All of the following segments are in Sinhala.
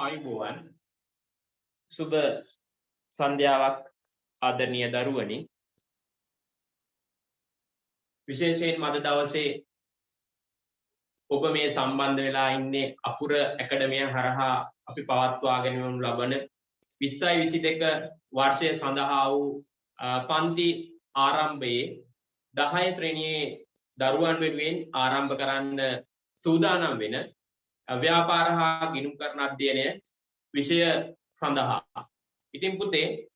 ආයුබෝවන් සුබ සන්ධ්‍යාවක් ආදරණීය දරුවනි විශේෂයෙන් අද දවසේ ඔබ මේ සම්බන්ධ වෙලා ඉන්නේ අකුර ඇකඩමිය හරහා අපි පවත්වාගෙන යනු ලබන 2022 වර්ෂය සඳහා වූ පන්ති ආරම්භයේ 10 ශ්‍රේණියේ දරුවන් වෙනුවෙන් ආරම්භ කරන්න සූදානම් වෙන ව්‍යාපාර හා ගිණුම් කරන අධ්‍යයනය විෂය සඳහා. ඉතින් පුතේ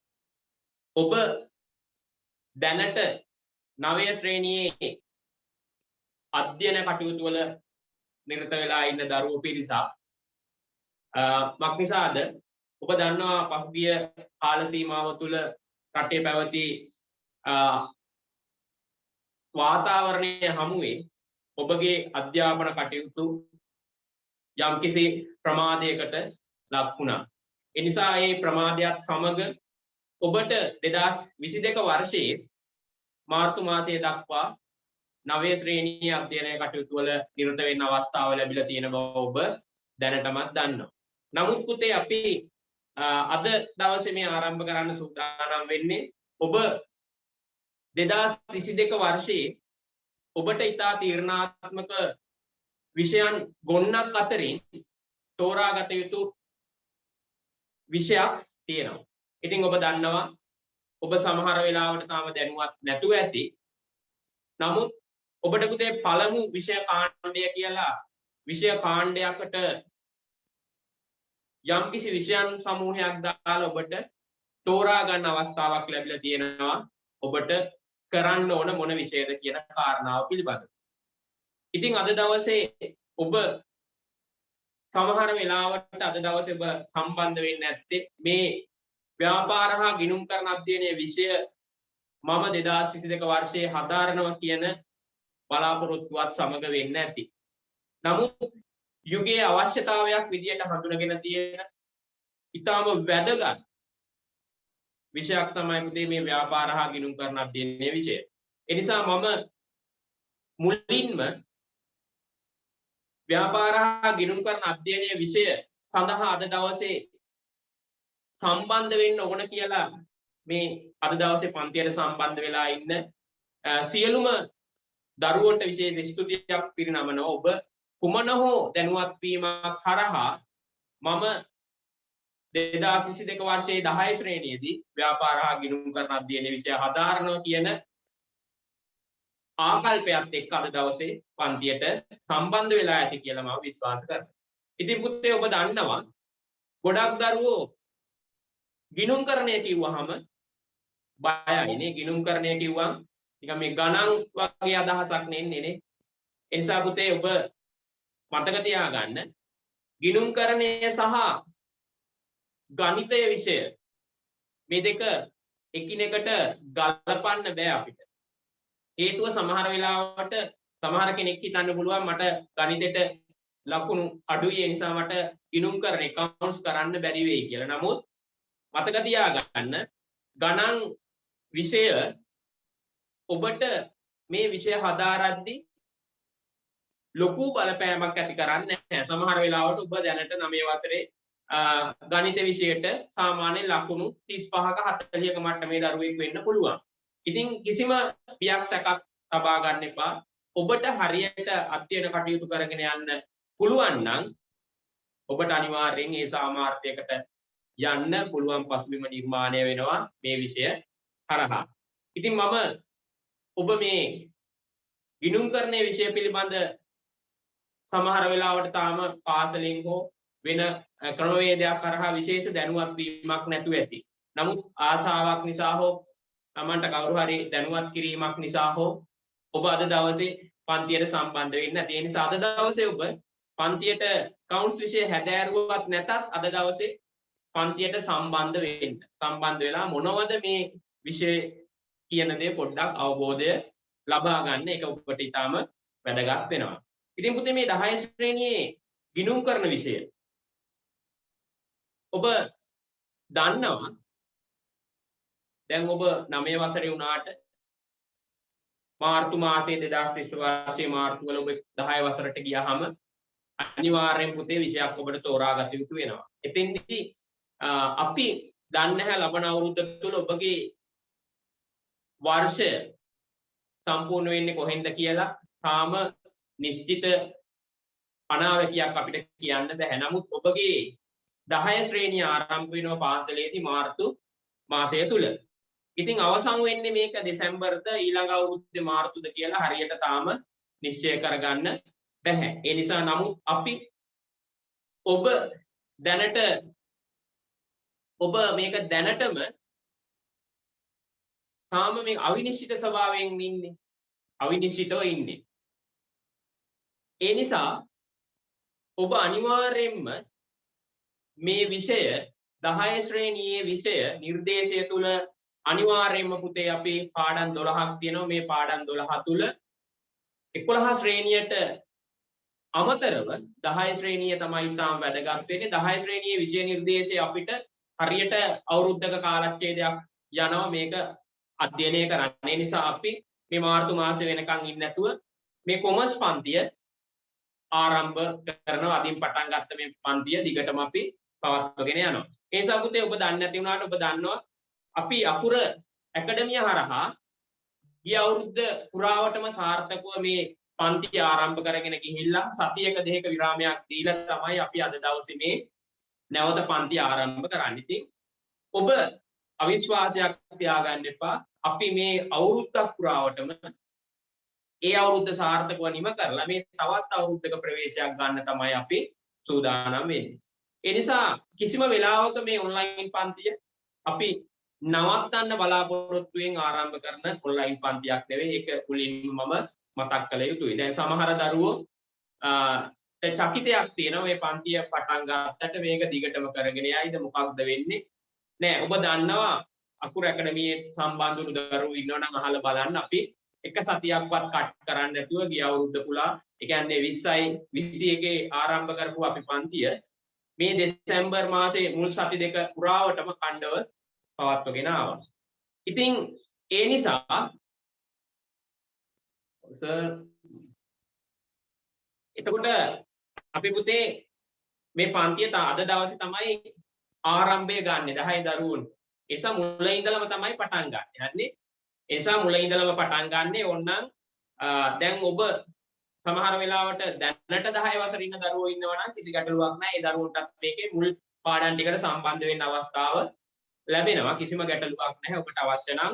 ඔබ දැනට 9 ශ්‍රේණියේ අධ්‍යයන කටයුතු වල නිරත වෙලා ඉන්න දරුවෝ පිරිසක් මක්නිසාද ඔබ දන්නවා පසුගිය කාල සීමාව තුළ රටේ පැවති වාතාවරණය හමුවේ ඔබගේ අධ්‍යාපන කටයුතු යම්කිසි ප්‍රමාදයකට ලක් වුණා. ඒ නිසා මේ ප්‍රමාදයත් සමග ඔබට 2022 වර්ෂයේ මාර්තු මාසයේ දක්වා 9 ශ්‍රේණියේ අධ්‍යයන කටයුතු වල නිරත වෙන්න අවස්ථාව ලැබිලා තියෙන බව ඔබ දැනටමත් දන්නවා. නමුත් පුතේ අපි අද දවසේ මේ ආරම්භ කරන්න සූදානම් වෙන්නේ ඔබ 2022 වර්ෂයේ ඔබට ඉතා තීරණාත්මක විෂයන් ගොන්නක් අතරින් තෝරාගත යුතු විෂයක් තියෙනවා. ඉතින් ඔබ දන්නවා ඔබ සමහර වෙලාවට තාම දැනුවත් නැතුව ඇති. නමුත් ඔබට පුතේ පළමු විෂය කාණ්ඩය කියලා විෂය කාණ්ඩයකට යම්කිසි විෂයන් සමූහයක් දාලා ඔබට තෝරා ගන්න අවස්ථාවක් ලැබිලා තියෙනවා. ඔබට කරන්න ඕන මොන විෂයද කියන කාරණාව පිළිබඳව. ඉතින් අද දවසේ ඔබ සමහර වෙලාවට අද දවසේ ඔබ සම්බන්ධ වෙන්නේ නැත්තේ මේ ව්‍යාපාර හා ගිණුම් කරන අධ්‍යයනයේ විෂය මම 2022 වර්ෂයේ හදාරනවා කියන බලාපොරොත්තුවත් සමග වෙන්න ඇති. නමුත් යුගයේ අවශ්‍යතාවයක් විදියට හඳුනගෙන තියෙන ඊටාම වැදගත් විෂයක් තමයි පුතේ මේ ව්‍යාපාර හා ගිණුම් කරන අධ්‍යයනයේ විෂය. ඒ නිසා මම මුලින්ම ව්‍යාපාර හා ගිණුම් කරන අධ්‍යයනයේ විෂය සඳහා අද දවසේ සම්බන්ධ වෙන්න ඕන කියලා මේ අද දවසේ පන්තියට සම්බන්ධ වෙලා ඉන්න සියලුම දරුවන්ට විශේෂ ස්තුතියක් පිරිනමනවා. ඔබ කුමන හෝ දැනුවත් වීමක් හරහා මම 2022 වර්ෂයේ 10 ශ්‍රේණියේදී ව්‍යාපාර හා ගිණුම් කරන අධ්‍යයනයේ විෂය හදාරනවා කියන ආකල්පයත් එක්ක අද දවසේ පන්තියට සම්බන්ධ වෙලා ඇති කියලා මම විශ්වාස කරනවා. ඉතින් පුතේ ඔබ දන්නවා ගොඩක් දරුවෝ ගිණුම් කරණය කිව්වහම බයයි නේ. ගිණුම් කරණය කිව්වම නිකන් මේ ගණන් වගේ අදහසක් නෙන්නේ නේ. ඒ නිසා පුතේ ඔබ මතක තියාගන්න ගිණුම් කරණය සහ ගණිතය විෂය මේ දෙක එකිනෙකට ගලපන්න බෑ අපිට. හේතුව සමහර වෙලාවට සමහර කෙනෙක් හිතන්න පුළුවන් මට ගණිතෙට ලකුණු අඩුයි ඒ නිසා මට ගිණුම් කරන accounts කරන්න බැරි වෙයි කියලා. නමුත් මතක තියාගන්න ගණන් විෂය ඔබට මේ විෂය හදාරද්දී ලොකු බලපෑමක් ඇති කරන්නේ නැහැ. සමහර වෙලාවට ඔබ දැනට 9 වසරේ ගණිත විෂයට සාමාන්‍ය ලකුණු 35ක 40ක මට්ටමේ දරුවෙක් වෙන්න පුළුවන්. ඉතින් කිසිම බියක් සැකක් තබා ගන්න එපා. ඔබට හරියට අධ්‍යයන කටයුතු කරගෙන යන්න පුළුවන් නම් ඔබට අනිවාර්යෙන් ඒ සාමාර්ථයකට යන්න පුළුවන් පසුබිම නිර්මාණය වෙනවා මේ විෂය හරහා. ඉතින් මම ඔබ මේ ගිණුම් කරණයේ විෂය පිළිබඳ සමහර වෙලාවට තාම පාසලෙන් හෝ වෙන ක්‍රමවේදයක් කරහා විශේෂ දැනුවත් වීමක් නැතුව ඇති. නමුත් ආශාවක් නිසා හෝ තමන්ට කවුරු හරි දැනුවත් කිරීමක් නිසා හෝ ඔබ අද දවසේ පන්තියට සම්බන්ධ වෙන්න ඇති. ඒ නිසා අද දවසේ ඔබ පන්තියට කවුන්ස් විෂය හැදෑරුවත් නැතත් අද දවසේ පන්තියට සම්බන්ධ වෙන්න. සම්බන්ධ වෙලා මොනවද මේ විෂය කියන දේ පොඩ්ඩක් අවබෝධය ලබා ගන්න එක ඔබට ඊටාම වැදගත් වෙනවා. ඉතින් පුතේ මේ 10 ශ්‍රේණියේ ගිණුම් කරන විෂය ඔබ දන්නවා දැන් ඔබ 9 වසරේ වුණාට මාර්තු මාසයේ 2020 වර්ෂයේ මාර්තු වල ඔබ 10 වසරට ගියාම අනිවාර්යෙන් පුතේ විෂයක් ඔබට තෝරා ගත යුතු වෙනවා. එතෙන්දී අපි දන්නේ නැහැ ලබන අවුරුද්ද තුළ ඔබගේ වර්ෂය සම්පූර්ණ වෙන්නේ කොහෙන්ද කියලා තාම නිශ්චිත අනාවැකියක් අපිට කියන්න බැහැ. නමුත් ඔබගේ 10 ශ්‍රේණිය ආරම්භ වෙනවා පාසලේදී මාර්තු මාසය තුල. ඉතින් අවසන් වෙන්නේ මේක දෙසැම්බර්ද ඊළඟ අවුරුද්දේ මාර්තුද කියලා හරියට තාම නිශ්චය කරගන්න බැහැ. ඒ නිසා නමුත් අපි ඔබ මේක දැනටම තාම මේ අවිනිශ්චිත ස්වභාවයෙන් ඉන්නේ. අවිනිශ්චිතව ඉන්නේ. ඒ නිසා ඔබ අනිවාර්යයෙන්ම මේ විෂය 10 ශ්‍රේණියේ විෂය නිර්දේශය තුල අනිවාර්යයෙන්ම පුතේ අපි පාඩම් 12ක් තියෙනවා. මේ පාඩම් 12 තුල 11 ශ්‍රේණියට අමතරව 10 ශ්‍රේණිය තමයි තාම වැදගත් වෙන්නේ. 10 ශ්‍රේණියේ විෂය නිර්දේශය අපිට හරියට අවුරුද්දක කාලච්ඡේදයක් යනවා මේක අධ්‍යයනය කරන්න. ඒ නිසා අපි මේ මාර්තු මාසෙ වෙනකන් ඉන්නේ නැතුව මේ කොමර්ස් පන්තිය ආරම්භ කරනවා. අදින් පටන් ගත්ත මේ පන්තිය දිගටම අපි පවත්වාගෙන යනවා. ඒ නිසා පුතේ ඔබ දන්නේ නැති වුණාට ඔබ දන්නවා අපි අකුර ඇකඩමිය හරහා ගිය අවුරුද්ද පුරාවටම සාර්ථකව මේ පන්තිය ආරම්භ කරගෙන ගිහිල්ලා සතියක දෙකක විරාමයක් දීලා තමයි අපි අද දවසේ මේ නැවත පන්තිය ආරම්භ කරන්නේ. ඉතින් ඔබ අවිශ්වාසයක් තියාගන්න එපා. අපි මේ අවුරුද්දක් පුරාවටම ඒ අවුරුද්ද සාර්ථකව නිම කරලා මේ තවත් අවුරුද්දක ප්‍රවේශයක් ගන්න තමයි අපි සූදානම් වෙන්නේ. ඒ නිසා කිසිම වෙලාවක මේ ඔන්ලයින් පන්තිය අපි නවත්තන්න බලාපොරොත්තුෙන් ආරම්භ කරන ඔන්ලයින් පන්තියක් නෙවෙයි. ඒක මුලින්ම මම මතක් කළ යුතුයි. දැන් සමහර දරුවෝ චකිතයක් තියෙනවා මේ පන්තිය පටන් ගන්නට මේක දිගටම කරගෙන යයිද මොකක්ද වෙන්නේ? නෑ ඔබ දන්නවා අකුරු ඇකඩමියේ සම්බන්ධ වුණු දරුවෝ ඉන්නවා නම් අහලා බලන්න අපි එක සතියක්වත් කට් කරන්න නැතුව ගිය අවුරුද්ද පුරා ඒ කියන්නේ 20යි 21 ආරම්භ කරපු අපි පන්තිය මේ දෙසැම්බර් මාසයේ මුල් සති දෙක පුරාවටම ඛණ්ඩව පවත්වගෙන ආවා. ඉතින් ඒ නිසා එතකොට අපි පුතේ මේ පන්තිය අද දවසේ තමයි ආරම්භය ගන්න 10 දරුවෝ. ඒ නිසා මුල ඉඳලම තමයි පටන් ගන්න. හරිනේ? ඒ නිසා මුල ඉඳලම පටන් ගන්න ඕනනම් දැන් ඔබ සමහර වෙලාවට දැනට 10 වසර ඉන්න දරුවෝ ඉන්නවා නම් කිසි ගැටලුවක් නැහැ. ඒ දරුවන්ටත් මේකේ මුල් පාඩම් ටිකට සම්බන්ධ වෙන්න අවස්ථාව ලැබෙනවා. කිසිම ගැටලුවක් නැහැ. ඔබට අවශ්‍ය නම්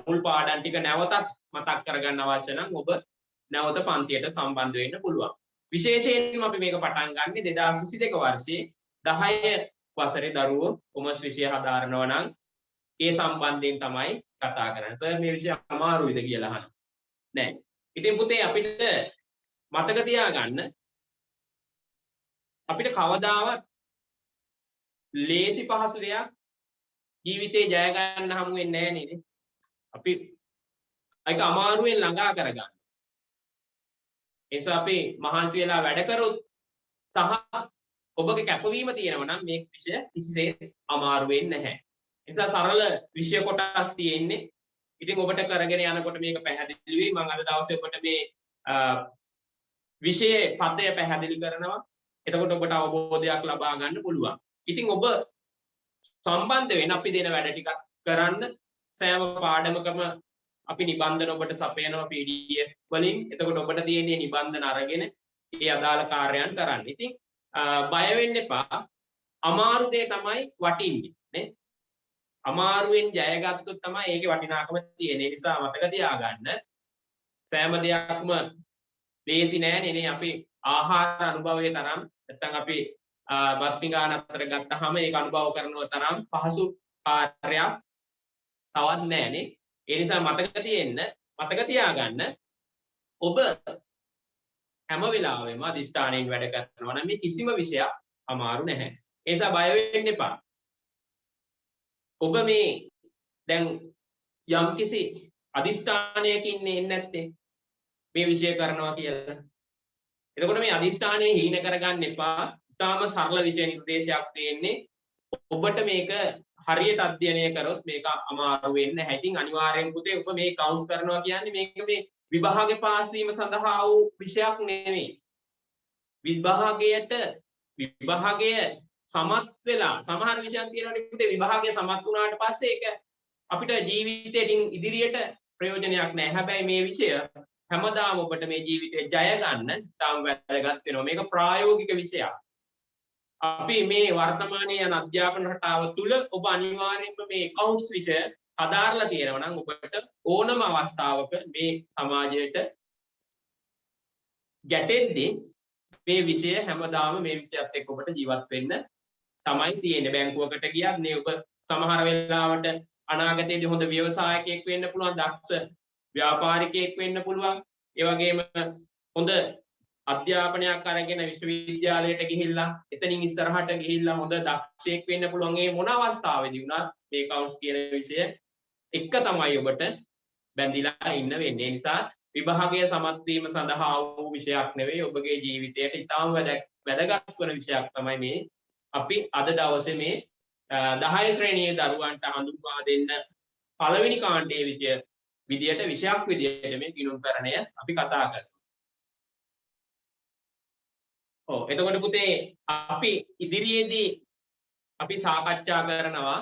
මුල් පාඩම් ටික නැවතත් මතක් කරගන්න අවශ්‍ය නම් ඔබ නැවත පන්තියට සම්බන්ධ වෙන්න පුළුවන්. විශේෂයෙන්ම අපි මේක පටන් ගන්නේ 2022 වර්ෂයේ 10 වසරේ දරුවෝ කොමර්ස් විෂය හදාරනවා නම් ඒ සම්බන්ධයෙන් තමයි කතා කරන්නේ. සර් මේ විෂය අමාරුයිද කියලා අහනවා. නෑ. ඉතින් පුතේ අපිට මතක තියාගන්න අපිට කවදාවත් ලේසි පහසු දෙයක් ජීවිතේ ජය ගන්න හමු වෙන්නේ නැහැ නේද? අපි ඒක අමාරුවෙන් ළඟා කරගන්න. ඒ නිසා අපි මහන්සි වෙලා වැඩ කරොත් සහ ඔබගේ කැපවීම තියෙනවා නම් මේ විෂය කිසිසේත් අමාරු වෙන්නේ නැහැ. ඒ නිසා සරල විෂය කොටස් තියෙන්නේ. ඉතින් ඔබට කරගෙන යනකොට මේක පැහැදිලි වෙයි. මම අද දවසේ ඔබට මේ විෂයේ පදය පැහැදිලි කරනවා. එතකොට ඔබට අවබෝධයක් ලබා ගන්න පුළුවන්. ඉතින් ඔබ සම්බන්ධ වෙන අපි දෙන වැඩ ටිකක් කරන්න සෑම පාඩමකම අපි නිබන්ධන ඔබට සපයනවා PDF වලින්. එතකොට ඔබට තියෙන්නේ නිබන්ධන අරගෙන ඒ අදාළ කාර්යයන් කරන්න. ඉතින් බය වෙන්න එපා. අමාරු දේ තමයි වටින්නේ නේ. අමාරුවෙන් ජයගත්තොත් තමයි ඒකේ වටිනාකම තියෙන්නේ. ඒ නිසා මතක තියාගන්න සෑම දෙයක්ම ලේසි නෑනේ නේ. අපි ආහාර අනුභවයේ තරම් නැත්නම් අපි බත්මිගාන අතර ගත්තාම ඒක අනුභව කරනව තරම් පහසු කාර්යයක් තවත් නෑනේ. ඒ නිසා මතක තියාගන්න ඔබ හැම වෙලාවෙම අධිෂ්ඨානයෙන් වැඩ කරනවා නම් මේ කිසිම විෂයක් අමාරු නැහැ. ඒ නිසා බය වෙන්න එපා. ඔබ මේ දැන් යම්කිසි අධිෂ්ඨානයකින් ඉන්නේ නැත්තේ මේ විෂය කරනවා කියලා. එතකොට මේ අධිෂ්ඨානය හීන කරගන්න එපා. ඉතාම සරල විෂය නිර්දේශයක් තියෙන්නේ. ඔබට මේක හරියට අධ්‍යයනය කරොත් මේක අමාරු වෙන්නේ නැහැ. ඉතින් අනිවාර්යෙන් පුතේ ඔබ මේ කවුන්ස් කරනවා කියන්නේ මේක මේ විභාගේ පාස් වීම සඳහා වූ විෂයක් නෙමෙයි. විභාගයට විභාගය සමත් වෙලා සමහර විෂයන් තියෙනවානේ පුතේ විභාගය සමත් වුණාට පස්සේ ඒක අපිට ජීවිතේටින් ඉදිරියට ප්‍රයෝජනයක් නැහැ. හැබැයි මේ විෂය හැමදාම ඔබට මේ ජීවිතේ ජය ගන්න තාම වැදගත් වෙනවා. මේක ප්‍රායෝගික විෂයක්. අපි මේ වර්තමානයේ යන අධ්‍යාපන රටාව තුල ඔබ අනිවාර්යයෙන්ම මේ accounts විෂය හදාarලා තියෙනවා නම් ඔබට ඕනම අවස්ථාවක මේ සමාජයට ගැටෙද්දී මේ විෂය හැමදාම මේ විෂයත් එක්ක ඔබට ජීවත් වෙන්න තමයි තියෙන්නේ. බැංකුවකට ගියත් නේ ඔබ සමහර වෙලාවට අනාගතයේදී හොඳ ව්‍යවසායකයෙක් වෙන්න පුළුවන්, දක්ෂ ව්‍යාපාරිකයෙක් වෙන්න පුළුවන්. ඒ වගේම හොඳ අධ්‍යාපනයක් අරගෙන විශ්වවිද්‍යාලයට ගිහිල්ලා එතනින් ඉස්සරහට ගිහිල්ලා හොඳ දක්ෂයෙක් වෙන්න පුළුවන්. මේ මොන අවස්ථාවේදී වුණත් මේ accounts කියන විෂය එක තමයි ඔබට බැඳිලා ඉන්න වෙන්නේ. ඒ නිසා විභාගය සමත් වීම සඳහා වූ විෂයක් නෙවෙයි, ඔබගේ ජීවිතයට ඉතාම වැදගත් වන විෂයක් තමයි මේ අපි අද දවසේ මේ 10 ශ්‍රේණියේ දරුවන්ට හඳුන්වා දෙන්න පළවෙනි කාණ්ඩයේ විෂය විදියට විෂයක් විදියට මේ ගිණුම්කරණය අපි කතා කරනවා. ඔව් එතකොට පුතේ අපි ඉදිරියේදී අපි සාකච්ඡා කරනවා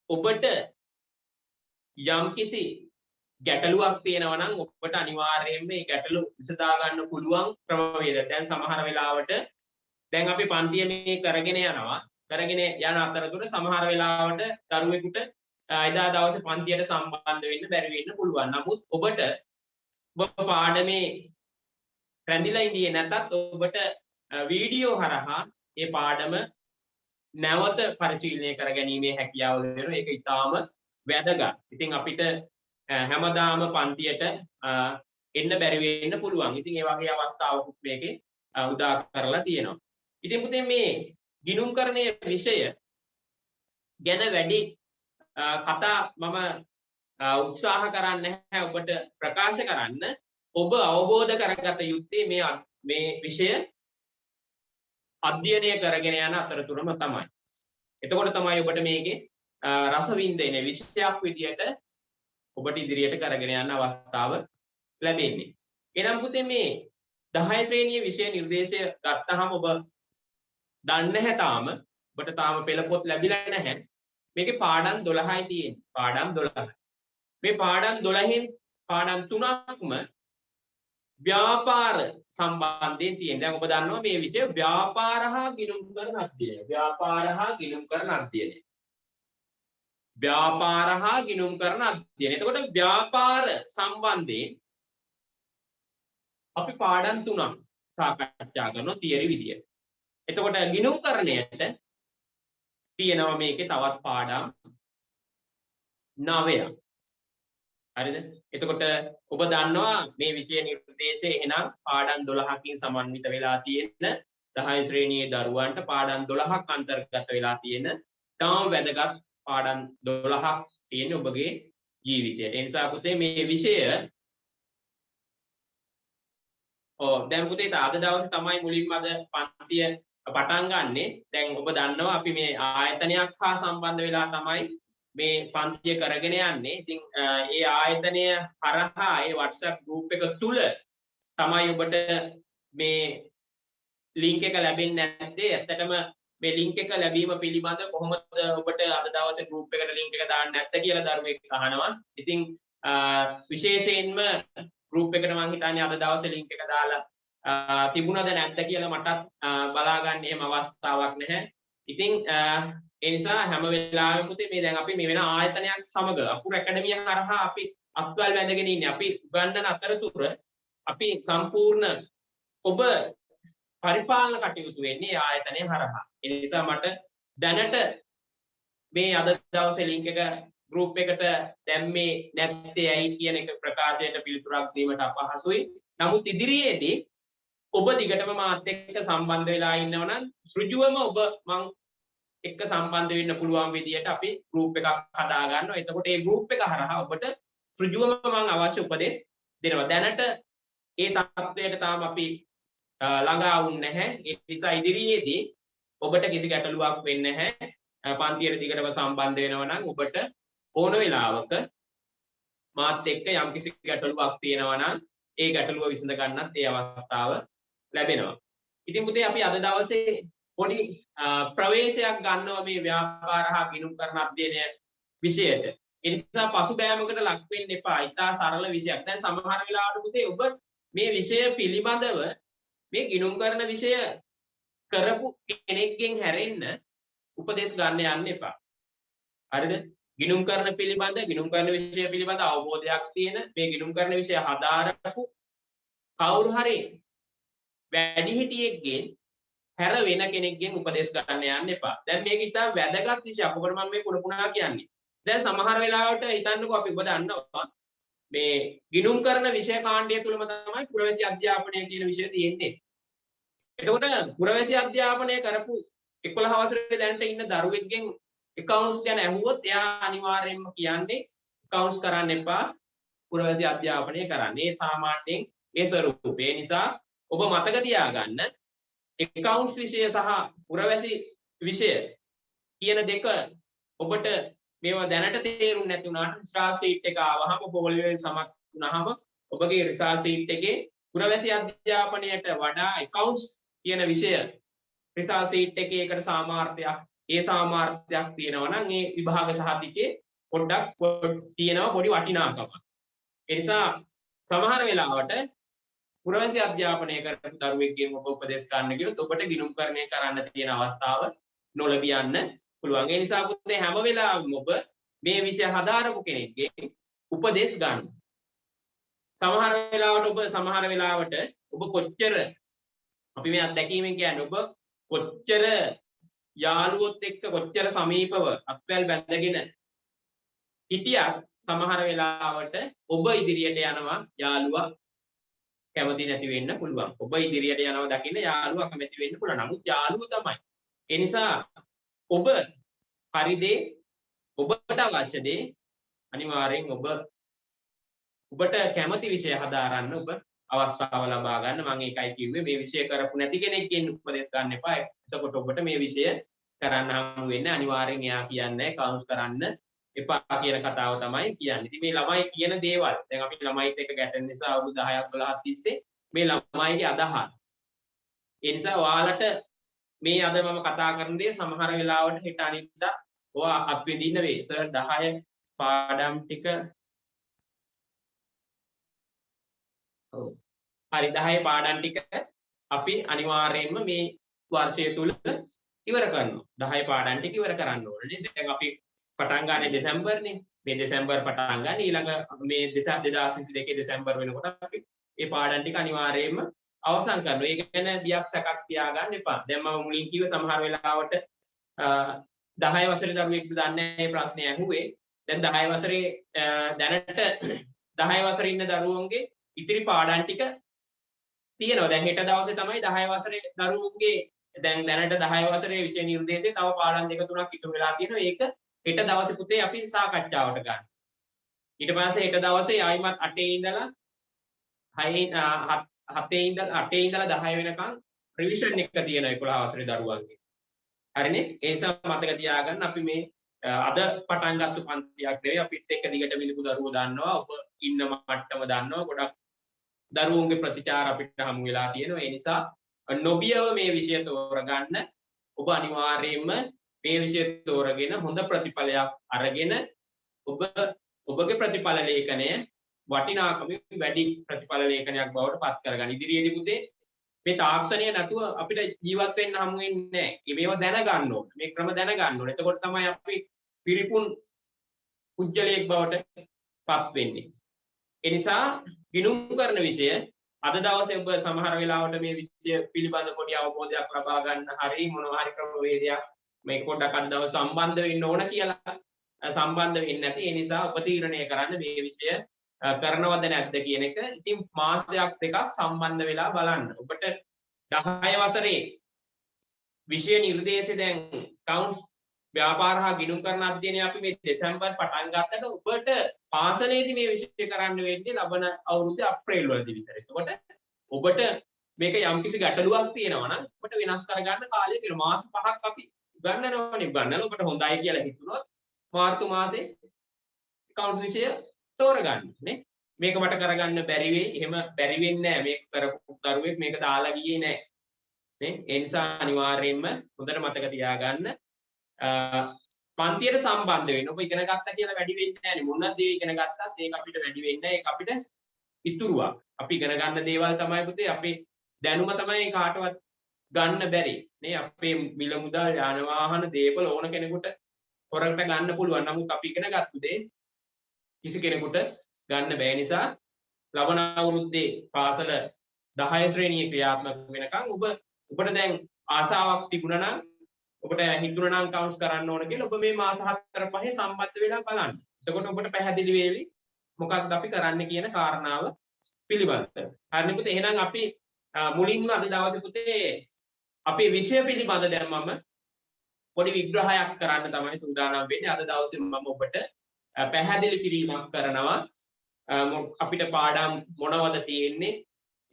ඔබට යම්කිසි ගැටලුවක් තියෙනවා නම් ඔබට අනිවාර්යයෙන්ම මේ ගැටලු විසඳා ගන්න පුළුවන් ක්‍රමවේද. දැන් සමහර වෙලාවට දැන් අපි පන්තිය මේ කරගෙන යනවා. කරගෙන යන අතරතුර සමහර වෙලාවට දරුවෙකුට එදා දවසේ පන්තියට සම්බන්ධ වෙන්න බැරි වෙන්න පුළුවන්. නමුත් ඔබට ඔබ පාඩමේ රැඳිලා ඉඳියේ නැතත් ඔබට වීඩියෝ හරහා මේ පාඩම නැවත පරිශීලනය කර ගැනීමේ හැකියාව දෙනවා. ඒක ඉතාම වැදගත්. ඉතින් අපිට හැමදාම පන්තියට එන්න බැරි වෙන්න පුළුවන්. ඉතින් ඒ වගේ අවස්ථාවකුත් මේකේ උදා කරලා තියෙනවා. ඉතින් පුතේ මේ ගිණුම්කරණයේ විෂය ගැන වැඩි කතා මම උත්සාහ කරන්නේ නැහැ ඔබට ප්‍රකාශ කරන්න. ඔබ අවබෝධ කරගත යුත්තේ මේ විෂය අධ්‍යයනය කරගෙන යන අතරතුරම තමයි. එතකොට තමයි ඔබට මේකේ රස වින්දනයේ විෂයක් විදියට ඔබට ඉදිරියට කරගෙන යන අවස්ථාව ලැබෙන්නේ. එනම් පුතේ මේ 10 ශ්‍රේණියේ විෂය නිර්දේශය ගත්තාම ඔබ දන්නේ නැහැ තාම. ඔබට තාම පෙළ පොත් ලැබිලා නැහැ. මේකේ පාඩම් 12යි තියෙන්නේ. පාඩම් 12. මේ පාඩම් 12න් පාඩම් 3ක්ම ව්‍යාපාර සම්බන්ධයෙන් තියෙනවා. දැන් ඔබ දන්නවා මේ විෂය ව්‍යාපාර හා ගිණුම්කරණ අධ්‍යයනය. ව්‍යාපාර හා ගිණුම්කරණ අධ්‍යයනය. ව්‍යාපාර හා ගිණුම්කරණ අධ්‍යයනය. එතකොට ව්‍යාපාර සම්බන්ධයෙන් අපි පාඩම් 3ක් සාකච්ඡා කරනවා තියරි විදියට. එතකොට ගිණුම්කරණයට තියෙනවා මේකේ තවත් පාඩම් 9ක්. හරිද? එතකොට ඔබ දන්නවා මේ විෂය නිර්දේශය එහෙනම් පාඩම් 12කින් සමන්විත වෙලා තියෙන 10 ශ්‍රේණියේ දරුවන්ට පාඩම් 12ක් අන්තර්ගත වෙලා තියෙන තාම වැදගත් පාඩම් 12ක් තියෙන ඔබගේ ජීවිතයට. ඒ නිසා පුතේ මේ විෂය දැන් පුතේ අද දවසේ තමයි මුලින්ම අද පන්තිය පටන් ගන්නෙ. දැන් ඔබ දන්නවා අපි මේ ආයතනයක් හා සම්බන්ධ වෙලා තමයි මේ පන්තිය කරගෙන යන්නේ. ඉතින් ඒ ආයතනය හරහා ඒ WhatsApp group එක තුල තමයි ඔබට මේ link එක ලැබෙන්නේ නැත්තේ. ඇත්තටම මේ link එක ලැබීම පිළිබඳ කොහොමද ඔබට අද දවසේ group එකට link එක දාන්න නැත්තේ කියලා දරුවෙක් අහනවා. ඉතින් විශේෂයෙන්ම group එකට මම හිතන්නේ අද දවසේ link එක දාලා තිබුණද නැද්ද කියලා මටත් බලා ගන්න එහෙම අවස්ථාවක් නැහැ. ඉතින් ඒ නිසා හැම වෙලාවෙම පුතේ මේ දැන් අපි මේ වෙන ආයතනයක් සමග අකුරු ඇකඩමිය හරහා අපි අත්වල් වැඳගෙන ඉන්නේ. අපි උගන්වන අතරතුර අපි සම්පූර්ණ ඔබ පරිපාලන කටයුතු වෙන්නේ ආයතනය හරහා. ඒ නිසා මට දැනට මේ අද දවසේ link එක group එකට දැම්මේ නැත්තේ ඇයි කියන එක ප්‍රකාශයට පිළිතුරක් දීමට අපහසුයි. නමුත් ඉදිරියේදී ඔබ දිගටම මාත් එක්ක සම්බන්ධ වෙලා ඉන්නවා නම් ඍජුවම ඔබ මං එක්ක සම්බන්ධ වෙන්න පුළුවන් විදියට අපි group එකක් හදා ගන්නවා. එතකොට මේ group එක හරහා ඔබට ඍජුවම මම අවශ්‍ය උපදෙස් දෙනවා. දැනට ඒ තත්ත්වයට තාම අපි ළඟා වුන්නේ නැහැ. ඒ නිසා ඉදිරියේදී ඔබට කිසි ගැටලුවක් වෙන්නේ නැහැ. පන්තියට දිගටම සම්බන්ධ වෙනවා නම් ඔබට ඕන වෙලාවක මාත් එක්ක යම්කිසි ගැටලුවක් තියෙනවා නම් ඒ ගැටලුව විසඳ ගන්නත් ඒ අවස්ථාව ලැබෙනවා. ඉතින් පුතේ අපි අද දවසේ පොඩි ප්‍රවේශයක් ගන්නවා මේ ව්‍යාපාර හා ගිණුම් කරන අධ්‍යයනය විෂයට. ඒ නිසා පසුබෑමකට ලක් වෙන්න එපා. ඉතා සරල විෂයක්. දැන් සමහර වෙලාවට පුතේ ඔබ මේ විෂය පිළිබඳව මේ ගිණුම් කරන විෂය කරපු කෙනෙක්ගෙන් හැරෙන්න උපදෙස් ගන්න යන්න එපා. හරිද? ගිණුම් කරන විෂය පිළිබඳ අවබෝධයක් තියෙන මේ ගිණුම් කරන විෂය හදාරපු කවුරු හරි වැඩිහිටියෙක්ගෙන් හැර වෙන කෙනෙක්ගෙන් උපදෙස් ගන්න යන්න එපා. දැන් මේක ඉතා වැදගත් විෂයක්. ඔබට මම මේ පුණා කියන්නේ. දැන් සමහර වෙලාවට හිතන්නකෝ අපි ඔබ දන්නවා මේ ගිණුම් කරන විෂය කාණ්ඩය තුලම තමයි පුරවැසි අධ්‍යාපනය කියන විෂය තියෙන්නේ. එතකොට පුරවැසි අධ්‍යාපනය කරපු 11 වසරේ දැනට ඉන්න දරුවෙක්ගෙන් accounts ගැන ඇහුවොත් එයා අනිවාර්යයෙන්ම කියන්නේ accounts කරන්න එපා පුරවැසි අධ්‍යාපනය කරන්න. ඒ සාමාන්‍යයෙන් ඒ ස්වරූපය. ඒ නිසා ඔබ මතක තියාගන්න accounts විෂය සහ පුරවැසි විෂය කියන දෙක ඔබට මේවා දැනට තේරුම් නැති වුණාට result sheet එක ආවහම ඔබ ඔලිවෙන් සමත් වුණාම ඔබගේ result sheet එකේ පුරවැසි අධ්‍යාපනයට වඩා accounts කියන විෂය result sheet එකේ එකට සාමාර්ථයක් තියෙනවා නම් ඒ විභාග සහතිකේ පොඩ්ඩක් තියෙනවා පොඩි වටිනාකමක්. ඒ නිසා සමහර වෙලාවට පුරවැසි අධ්‍යාපනය කරපු දරුවෙක්ගෙන් ඔබ උපදෙස් ගන්න ගියොත් ඔබට ගිණුම්කරණය කරන්න තියෙන අවස්ථාව නොලැබී යන්න පුළුවන්. ඒ නිසා පුතේ හැම වෙලාවෙම ඔබ මේ විෂය හදාරපු කෙනෙක්ගෙන් උපදෙස් ගන්න. සමහර වෙලාවට ඔබ කොච්චර අපි මේ අත්දැකීමෙන් කියන්නේ ඔබ කොච්චර යාළුවොත් එක්ක කොච්චර සමීපව අත්වැල් බැඳගෙන හිටියත් සමහර වෙලාවට ඔබ ඉදිරියට යනවා යාළුවා කැමති නැති වෙන්න පුළුවන්. ඔබ ඉදිරියට යනවා දකින්න යාළුවා කැමති වෙන්න පුළුවන්. නමුත් යාළුවෝ තමයි. ඒ නිසා ඔබ හරි දේ ඔබට අවශ්‍ය දේ අනිවාර්යෙන් ඔබට කැමති විෂය හදාරන්න ඔබ අවස්ථාව ලබා ගන්න. මම ඒකයි කිව්වේ මේ විෂය කරපු නැති කෙනෙක්ගෙන් උපදෙස් ගන්න එපා. එතකොට ඔබට මේ විෂය කරන්න හමු වෙන්නේ අනිවාර්යෙන් එයා කියන්නේ කවුන්ස් කරන්න එපා කියන කතාව තමයි කියන්නේ. ඉතින් මේ ළමයි කියන දේවල් දැන් අපි ළමයිත් එක්ක ගැටෙන නිසා අවුරුදු 10ක් 12ක් තිස්සේ මේ ළමයිගේ අදහස්. ඒ නිසා ඔයාලට මේ අද මම කතා කරන දේ සමහර වෙලාවට හෙට අනිද්දා ඔයා අත්විඳින්න වෙයි. සර් 10 පාඩම් ටික හරි 10 පාඩම් ටික අපි අනිවාර්යයෙන්ම මේ වර්ෂය තුල ඉවර කරනවා. 10 පාඩම් ටික ඉවර කරන්න ඕනේ. දැන් අපි පටන් ගන්නේ දෙසැම්බර්නේ. මේ දෙසැම්බර් පටන් ගන්න ඊළඟ මේ 2022 දෙසැම්බර් වෙනකොට අපි මේ පාඩම් ටික අනිවාර්යයෙන්ම අවසන් කරනවා. ඒක ගැන බියක් සැකක් තියාගන්න එපා. දැන් මම මුලින් කිව්ව සමහර වෙලාවට 10 වසරේ දරුවෙක්ද දන්නේ මේ ප්‍රශ්නේ ඇහුවේ. දැන් 10 වසරේ දැනට 10 වසරේ ඉන්න දරුවන්ගේ ඉතිරි පාඩම් ටික තියෙනවා. දැන් හෙට දවසේ තමයි 10 වසරේ දරුවන්ගේ දැන් දැනට 10 වසරේ විෂය නිර්දේශයේ තව පාඩම් දෙක තුනක් ඉතුරු වෙලා තියෙනවා. ඒක හෙට දවසේ පුතේ අපි සාකච්ඡාවට ගන්න. ඊට පස්සේ හෙට දවසේ ආයිමත් 8 ඉඳලා 8 ඉඳලා 10 වෙනකන් රිවිෂන් එක තියෙනවා 11 වසරේ දරුවන්ගේ. හරිනේ? ඒ නිසා මතක තියාගන්න අපි මේ අද පටන් ගත්ත පන්තියක් නෙවෙයි අපිත් එක්ක දිගට විලපු දරුවෝ දන්නවා. ඔබ ඉන්න මට්ටම දන්නවා. ගොඩක් දරුවන්ගේ ප්‍රතිචාර අපිට හමු වෙලා තියෙනවා. ඒ නිසා නොබියව මේ විෂය තෝරගන්න. ඔබ අනිවාර්යයෙන්ම මේ විෂය තෝරගෙන හොඳ ප්‍රතිඵලයක් අරගෙන ඔබගේ ප්‍රතිඵල ලේඛනය වටිනාකමින් වැඩි ප්‍රතිඵල ලේඛනයක් බවට පත් කරගන්න. ඉදිරියේදී පුතේ මේ තාක්ෂණය නැතුව අපිට ජීවත් වෙන්න හමු වෙන්නේ නැහැ. මේවා දැනගන්න ඕනේ. මේ ක්‍රම දැනගන්න ඕනේ. එතකොට තමයි අපි පිරිපුන් පුජ්‍යලයක් බවට පත් වෙන්නේ. ඒ නිසා ගිණුම් කරන විෂය අද දවසේ ඔබ සමහර වෙලාවට මේ විෂය පිළිබඳ පොඩි අවබෝධයක් ලබා ගන්න හරි මොනවා හරි ක්‍රමවේදයක් මේ පොඩ්ඩක් අද දවස් සම්බන්ධ වෙන්න ඕන කියලා සම්බන්ධ වෙන්නේ නැති. ඒ නිසා ඔබ තීරණය කරන්න මේ විෂය කරනවද නැද්ද කියන එක. ඉතින් මාසයක් දෙකක් සම්බන්ධ වෙලා බලන්න. ඔබට 10 වසරේ විෂය නිර්දේශය දැන් කවුන්ස් ව්‍යාපාර හා ගිණුම් කරන අධ්‍යයනය අපි මේ දෙසැම්බර් පටන් ගත්තට ඔබට පාසලේදී මේ විෂය කරන්න වෙන්නේ ලබන අවුරුද්දේ අප්‍රේල් වලදී විතර. එතකොට ඔබට මේක යම්කිසි ගැටලුවක් තියෙනවා නම් ඔබට වෙනස් කරගන්න කාලය කියලා මාස 5ක් අපි ගන්නනවනේ. ගන්නල ඔබට හොඳයි කියලා හිතුනොත් මාර්තු මාසේ කවුන්ස් විෂය තෝරගන්න නේ. මේක මට කරගන්න බැරි වෙයි. එහෙම බැරි වෙන්නේ නැහැ. මේක කරපු දරුවෙක් මේක දාලා ගියේ නැහැ. නේ ඒ නිසා අනිවාර්යයෙන්ම හොඳට මතක තියාගන්න පන්තියට සම්බන්ධ වෙන්න. ඔබ ඉගෙන ගත්තා කියලා වැඩි වෙන්නේ නැහැ නේ. මොන දේ ඉගෙන ගත්තත් ඒක අපිට වැඩි වෙන්නේ නැහැ. ඒක අපිට ඉතුරුවක්. අපි ඉගෙන ගන්න දේවල් තමයි පුතේ අපේ දැනුම තමයි කාටවත් ගන්න බැරි. නේ අපේ මිල මුදල් යාන වාහන දේපල ඕන කෙනෙකුට හොරකට ගන්න පුළුවන්. නමුත් අපි ඉගෙන ගත්ත දේ කිසි කෙනෙකුට ගන්න බැහැ. නිසා ලබන අවුරුද්දේ පාසල 10 ශ්‍රේණියේ ක්‍රියාත්මක වෙනකන් ඔබට දැන් ආසාවක් තිබුණා නම් ඔබට හිතුණා නම් කවුන්ට්ස් කරන්න ඕන කියලා ඔබ මේ මාස 4-5 සම්බන්ධ වෙලා බලන්න. එතකොට ඔබට පැහැදිලි වේවි මොකක්ද අපි කරන්න කියන කාරණාව පිළිබඳව. හරිනේ පුතේ. එහෙනම් අපි මුලින්ම අද දවසේ පුතේ අපේ විෂය පිළිබඳ දැන් මම පොඩි විග්‍රහයක් කරන්න තමයි සූදානම් වෙන්නේ. අද දවසේ මම ඔබට පැහැදිලි කිරීමක් කරනවා. අපිට පාඩම් මොනවද තියෙන්නේ?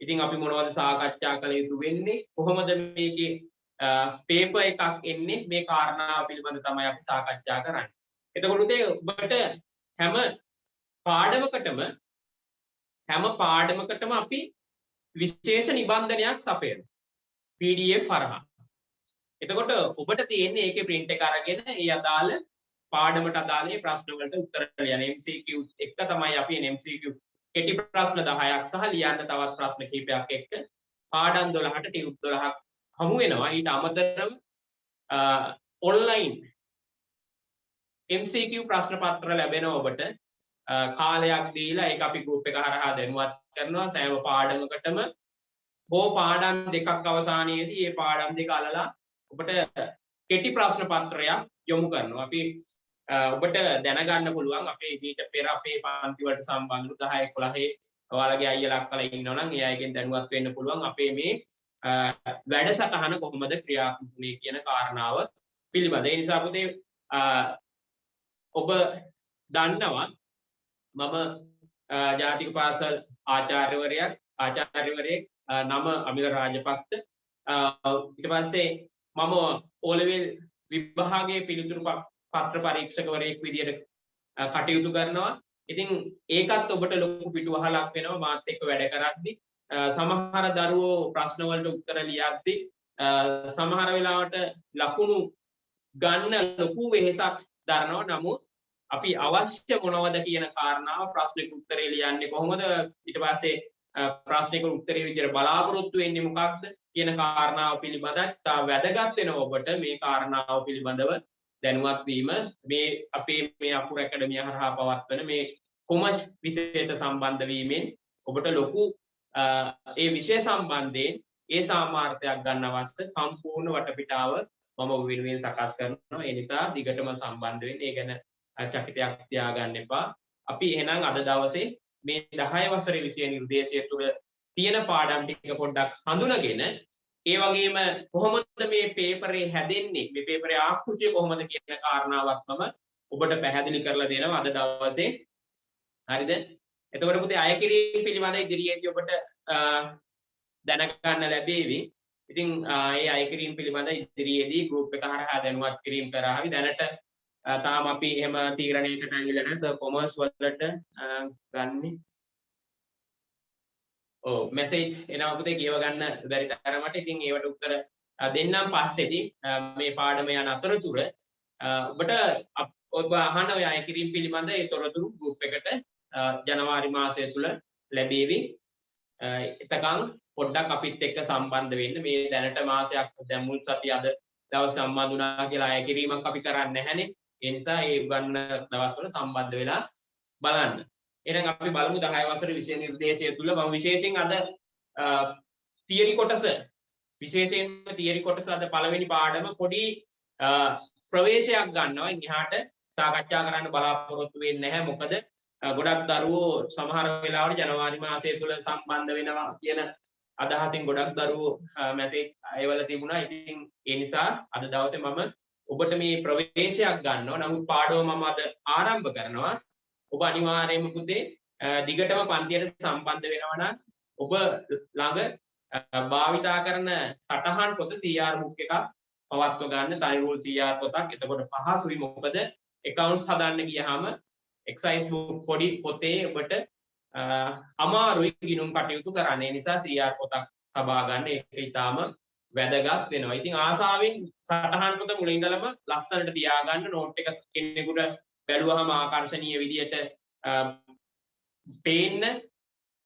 ඉතින් අපි මොනවද සාකච්ඡා කළ යුතු වෙන්නේ? කොහොමද මේකේ පේපර් එකක් එන්නේ? මේ කාරණාව පිළිබඳ තමයි අපි සාකච්ඡා කරන්නේ. එතකොට ඔබට හැම පාඩමකටම අපි විශේෂ නිබන්ධනයක් සපයනවා. PDF හරහා. එතකොට ඔබට තියෙන්නේ ඒකේ print එක අරගෙන ඒ අදාළ පාඩමට අදාළ ප්‍රශ්න වලට උත්තර ලියන MCQ එක තමයි අපි MCQ කෙටි ප්‍රශ්න 10ක් සහ ලියන්න තවත් ප්‍රශ්න කිහිපයක් එක්ක පාඩම් 12ට ටියුට් 12ක් හමු වෙනවා. ඊට අමතරව ඔන්ලයින් MCQ ප්‍රශ්න පත්‍ර ලැබෙනවා ඔබට කාලයක් දීලා. ඒක අපි group එක හරහා දැනුවත් කරනවා. සෑම පාඩමකටම පාඩම් දෙකක් අවසානයේදී මේ පාඩම් දෙක අලලා ඔබට කෙටි ප්‍රශ්න පත්‍රයක් යොමු කරනවා. අපි ඔබට දැනගන්න පුළුවන් අපේ ඊට පෙර අපේ පන්ති වලට සම්බන්ධ 10 11 ඔයාලගේ අයියලා අක්කලා ඉන්නවා නම් ඒ අයගෙන් දැනුවත් වෙන්න පුළුවන් අපේ මේ වැඩසටහන කොහොමද ක්‍රියාත්මක වෙන්නේ කියන කාරණාව පිළිබඳ. ඒ නිසා පුතේ ඔබ දන්නවා මම ජාතික පාසල් ආචාර්යවරයෙක් නම අමිල රාජපක්ෂ. ඊට පස්සේ මම O level විභාගයේ පිළිතුරු පත්‍ර පරීක්ෂකවරයෙක් විදියට කටයුතු කරනවා. ඉතින් ඒකත් ඔබට ලොකු පිටුවහලක් වෙනවා මාත් එක්ක වැඩ කරද්දී. සමහර දරුවෝ ප්‍රශ්න වලට උත්තර ලියද්දී සමහර වෙලාවට ලකුණු ගන්න ලොකු වෙහෙසක් දරනවා. නමුත් අපි අවශ්‍ය මොනවද කියන කාරණාව ප්‍රශ්නෙක උත්තරේ ලියන්නේ කොහොමද? ඊට පස්සේ ප්‍රශ්නෙක උත්තරේ විදියට බලාපොරොත්තු වෙන්නේ මොකක්ද කියන කාරණාව පිළිබඳව වැදගත් වෙනවා ඔබට මේ කාරණාව පිළිබඳව දැනුවත් වීම. මේ අපේ මේ අකුර ඇකඩමිය හරහා පවත්වන මේ කොමර්ස් විෂයට සම්බන්ධ වීමෙන් ඔබට ලොකු ඒ විෂය සම්බන්ධයෙන් ඒ සාමාර්ථයක් ගන්න අවශ්‍ය සම්පූර්ණ වටපිටාව මම ඔබ වෙනුවෙන් සකස් කරනවා. ඒ නිසා දිගටම සම්බන්ධ වෙන්න. ඒ ගැන චකිතයක් තියාගන්න එපා. අපි එහෙනම් අද දවසේ මේ 10 වසරේ විෂය නිර්දේශය තුළ තියෙන පාඩම් ටික පොඩ්ඩක් හඳුනගෙන ඒ වගේම කොහොමද මේ පේපරේ හැදෙන්නේ, මේ පේපරේ ආකෘතිය කොහොමද කියන කාරණාවක් මම ඔබට පැහැදිලි කරලා දෙනවා අද දවසේ. හරිද? එතකොට පුතේ අය කිරීම පිළිබඳ ඉදිරියේදී ඔබට දැනගන්න ලැබෙවි. ඉතින් ඒ අය කිරීම පිළිබඳ ඉදිරියේදී group එක හරහා දැනුවත් කිරීම කරાવી. දැනට තාම අපි එහෙම තීරණයකට ඇවිල්ලා නැහැ. සර් කොමර්ස් වලට ගන්නේ. ඔව් මෙසේජ් එනවා පුතේ කියව ගන්න බැරි තරමට. ඉතින් ඒවට උත්තර දෙන්නම් පස්සේදී මේ පාඩම යන අතරතුර ඔබට ඔබ අහන ඔය අය කිරීම පිළිබඳ ඒ තොරතුරු group එකට ජනවාරි මාසය තුල ලැබෙවි. එතකන් පොඩ්ඩක් අපිත් එක්ක සම්බන්ධ වෙන්න. මේ දැනට මාසයක් දැන් මුල් සතිය අද දවස් සම්බන්ධ වුණා කියලා අය කිරීමක් අපි කරන්නේ නැහැනේ. ඒ නිසා ඒ උගන්න දවස්වල සම්බන්ධ වෙලා බලන්න. එහෙනම් අපි බලමු 10 වසරේ විෂය නිර්දේශය තුල මම විශේෂයෙන් අද තියරි කොටස විශේෂයෙන්ම තියරි කොටස අද පළවෙනි පාඩම පොඩි ප්‍රවේශයක් ගන්නවා. එහාට සාකච්ඡා කරන්න බලාපොරොත්තු වෙන්නේ නැහැ. මොකද ගොඩක් දරුවෝ සමහර වෙලාවට ජනවාරි මාසය තුල සම්බන්ධ වෙනවා කියන අදහසින් ගොඩක් දරුවෝ මැසේජ් අයවලා තිබුණා. ඉතින් ඒ නිසා අද දවසේ මම ඔබට මේ ප්‍රවේශයක් ගන්නවා. නමුත් පාඩම මම අද ආරම්භ කරනවා. ඔබ අනිවාර්යයෙන්ම පුතේ දිගටම පන්තියට සම්බන්ධ වෙනවා නම් ඔබ ළඟ භාවිතා කරන සටහන් පොත CR book එකක් පවත්ව ගන්න. තනි රූල් CR පොතක්. එතකොට පහසුයි. මොකද accounts හදන්න ගියාම exercise book පොඩි පොතේ ඔබට අමාරුයි ගිණුම් කටයුතු කරන්න. ඒ නිසා CR පොතක් තබා ගන්න. ඒක ඊටාම වැදගත් වෙනවා. ඉතින් ආසාවෙන් සටහන් පොත මුලින් ඉඳලම ලස්සනට තියාගන්න නෝට් එක කෙනෙකුට බැලුවහම ආකර්ශනීය විදියට පේන්න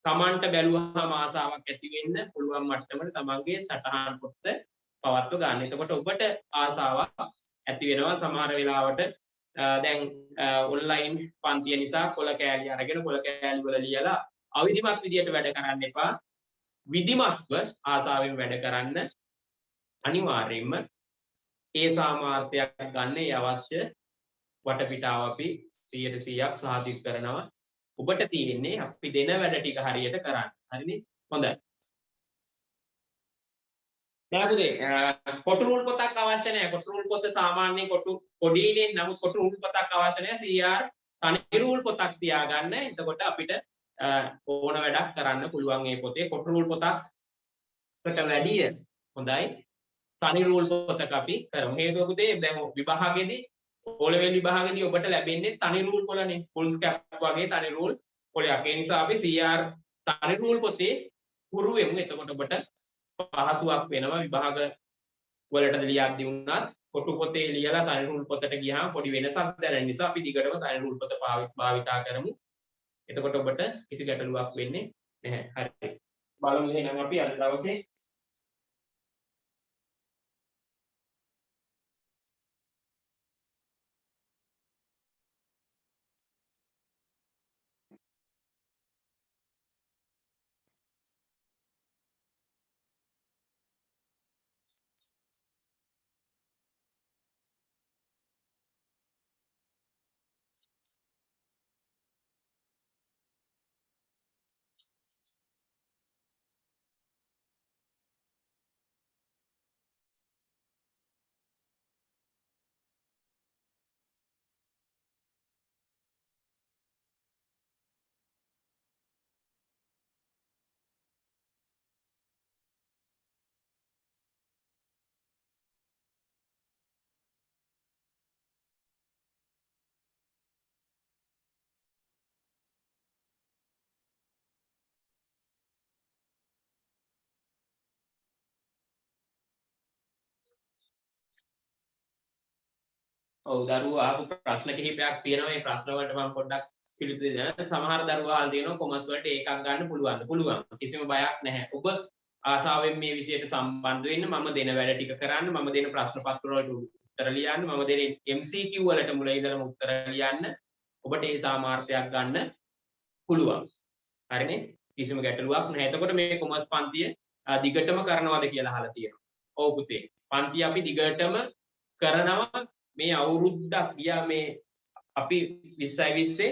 තමන්ට බැලුවහම ආසාවක් ඇති වෙන්න පුළුවන් මට්ටමට තමන්ගේ සටහන් පොත පවත්ව ගන්න. එතකොට ඔබට ආසාවක් ඇති වෙනවා සමහර වෙලාවට දැන් ඔන්ලයින් පන්තිය නිසා කොළ කෑලි අරගෙන කොළ කෑලි වල ලියලා අවිධිමත් විදියට වැඩ කරන්න එපා. විධිමත්ව ආසාවෙන් වැඩ කරන්න අනිවාර්යයෙන්ම ඒ සාමාර්ථයක් ගන්න ඒ අවශ්‍ය වටපිටාව අපි 100%ක් සාධිත කරනවා. ඔබට තියෙන්නේ අපි දෙන වැඩ ටික හරියට කරන්න. හරිනේ? හොඳයි. නේද? කොටු රූල් පොතක් අවශ්‍ය නැහැ. කොටු රූල් පොත සාමාන්‍ය කොටු පොඩිනේ. නමුත් කොටු රූල් පොතක් අවශ්‍ය නැහැ. CR තනි රූල් පොතක් තියාගන්න. එතකොට අපිට ඕන වැඩක් කරන්න පුළුවන් මේ පොතේ. කොටු රූල් පොතකට වැඩිය හොඳයි. තනි රූල් පොතක අපි කරමු. හේතුව පුතේ දැන් විභාගෙදී O level විභාගෙදී ඔබට ලැබෙන්නේ තනි රූල් පොළනේ. ෆුල් ස්කැප් වගේ තනි රූල් පොළයක්. ඒ නිසා අපි CR තනි රූල් පොතේ හුරු වෙමු. එතකොට ඔබට පහසුවක් වෙනවා විභාග වලට ලියද්දී වුණත් කොටු පොතේ ලියලා තනි රූල් පොතට ගියාම පොඩි වෙනසක් දැනෙන නිසා අපි දිගටම තනි රූල් පොත භාවිතා කරමු. එතකොට ඔබට කිසි ගැටලුවක් වෙන්නේ නැහැ. හරි. බලමු එහෙනම් අපි අද දවසේ ඔව් දරුවෝ අහපු ප්‍රශ්න කිහිපයක් තියෙනවා. මේ ප්‍රශ්න වලට මම පොඩ්ඩක් පිළිතුරු දෙන්න. සමහර දරුවෝ අහලා තියෙනවා කොමර්ස් වලට ඒකක් ගන්න පුළුවන්ද? පුළුවන්. කිසිම බයක් නැහැ. ඔබ ආසාවෙන් මේ විෂයට සම්බන්ධ වෙන්න, මම දෙන වැඩ ටික කරන්න, මම දෙන ප්‍රශ්න පත්‍ර වලට උත්තර ලියන්න, මම දෙන MCQ වලට මුල ඉඳලම උත්තර ලියන්න. ඔබට ඒ සාමාර්ථයක් ගන්න පුළුවන්. හරිනේ? කිසිම ගැටලුවක් නැහැ. එතකොට මේ කොමර්ස් පන්තිය දිගටම කරනවද කියලා අහලා තියෙනවා. ඔව් පුතේ. පන්තිය අපි දිගටම කරනවා. මේ අවුරුද්දක් ගියා මේ අපි 2020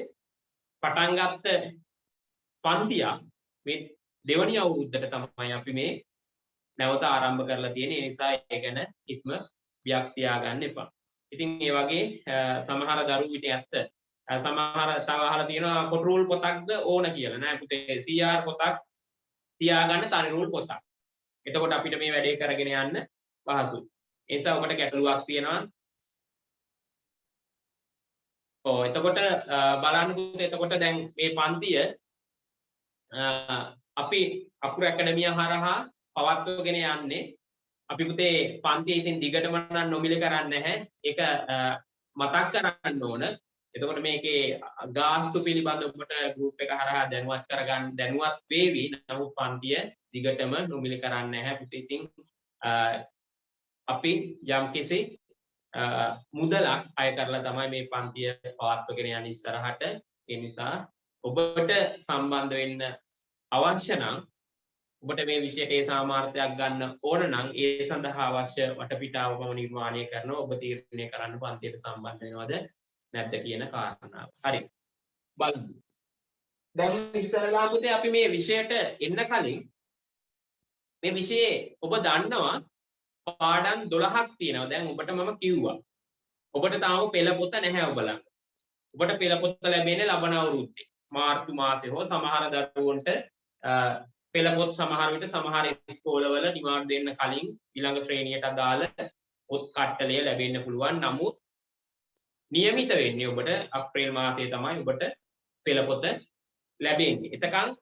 පටන් ගත්ත පන්තිය මේ දෙවනි අවුරුද්දට තමයි අපි මේ නැවත ආරම්භ කරලා තියෙන්නේ. ඒ නිසා ඒ ගැන කිසිම බියක් තියාගන්න එපා. ඉතින් ඒ වගේ සමහර දරුවෝ විට ඇත්ත සමහර තව අහලා තියෙනවා කොටු රූල් පොතක්ද ඕන කියලා. නෑ පුතේ CR පොතක් තියාගන්න තනි රූල් පොතක්. එතකොට අපිට මේ වැඩේ කරගෙන යන්න පහසුයි. ඒ නිසා ඔබට ගැටලුවක් තියෙනවා. ඔව් එතකොට බලන්න පුතේ එතකොට දැන් මේ පන්තිය අපි අකුරු ඇකඩමිය හරහා පවත්වගෙන යන්නේ. අපි පුතේ පන්තිය ඉතින් දිගටම නම් නොමිලේ කරන්නේ නැහැ. ඒක මතක් කරගන්න ඕන. එතකොට මේකේ ගාස්තු පිළිබඳ ඔබට ගෲප් එක හරහා දැනුවත් වේවි. නමුත් පන්තිය දිගටම නොමිලේ කරන්නේ නැහැ පුතේ. ඉතින් අපි යම්කිසි මුදලක් අය කරලා තමයි මේ පන්තිය පවත්වගෙන යන්නේ ඉස්සරහට. ඒ නිසා ඔබට සම්බන්ධ වෙන්න අවශ්‍ය නම් ඔබට මේ විෂයට ඒ සාමාර්ථයක් ගන්න ඕන නම් ඒ සඳහා අවශ්‍ය වටපිටාව මම නිර්මාණය කරනවා. ඔබ තීරණය කරන්න පන්තියට සම්බන්ධ වෙනවද නැද්ද කියන කාරණාව. හරි. බලමු. දැන් ඉස්සරලා පුතේ අපි මේ විෂයට එන්න කලින් මේ විෂයේ ඔබ දන්නවා පාඩම් 12ක් තියෙනවා. දැන් ඔබට මම කිව්වා. ඔබට තාම පෙළ පොත නැහැ ඔබලට. ඔබට පෙළ පොත ලැබෙන්නේ ලබන අවුරුද්දේ. මාර්තු මාසේ හෝ සමහර දරුවන්ට පෙළ පොත් සමහර විට සමහර ඉස්කෝලවල ඩිමාන්ඩ් දෙන්න කලින් ඊළඟ ශ්‍රේණියට අදාළ පොත් කට්ටලය ලැබෙන්න පුළුවන්. නමුත් નિયમિત වෙන්නේ ඔබට අප්‍රේල් මාසයේ තමයි ඔබට පෙළ පොත ලැබෙන්නේ. එතකන්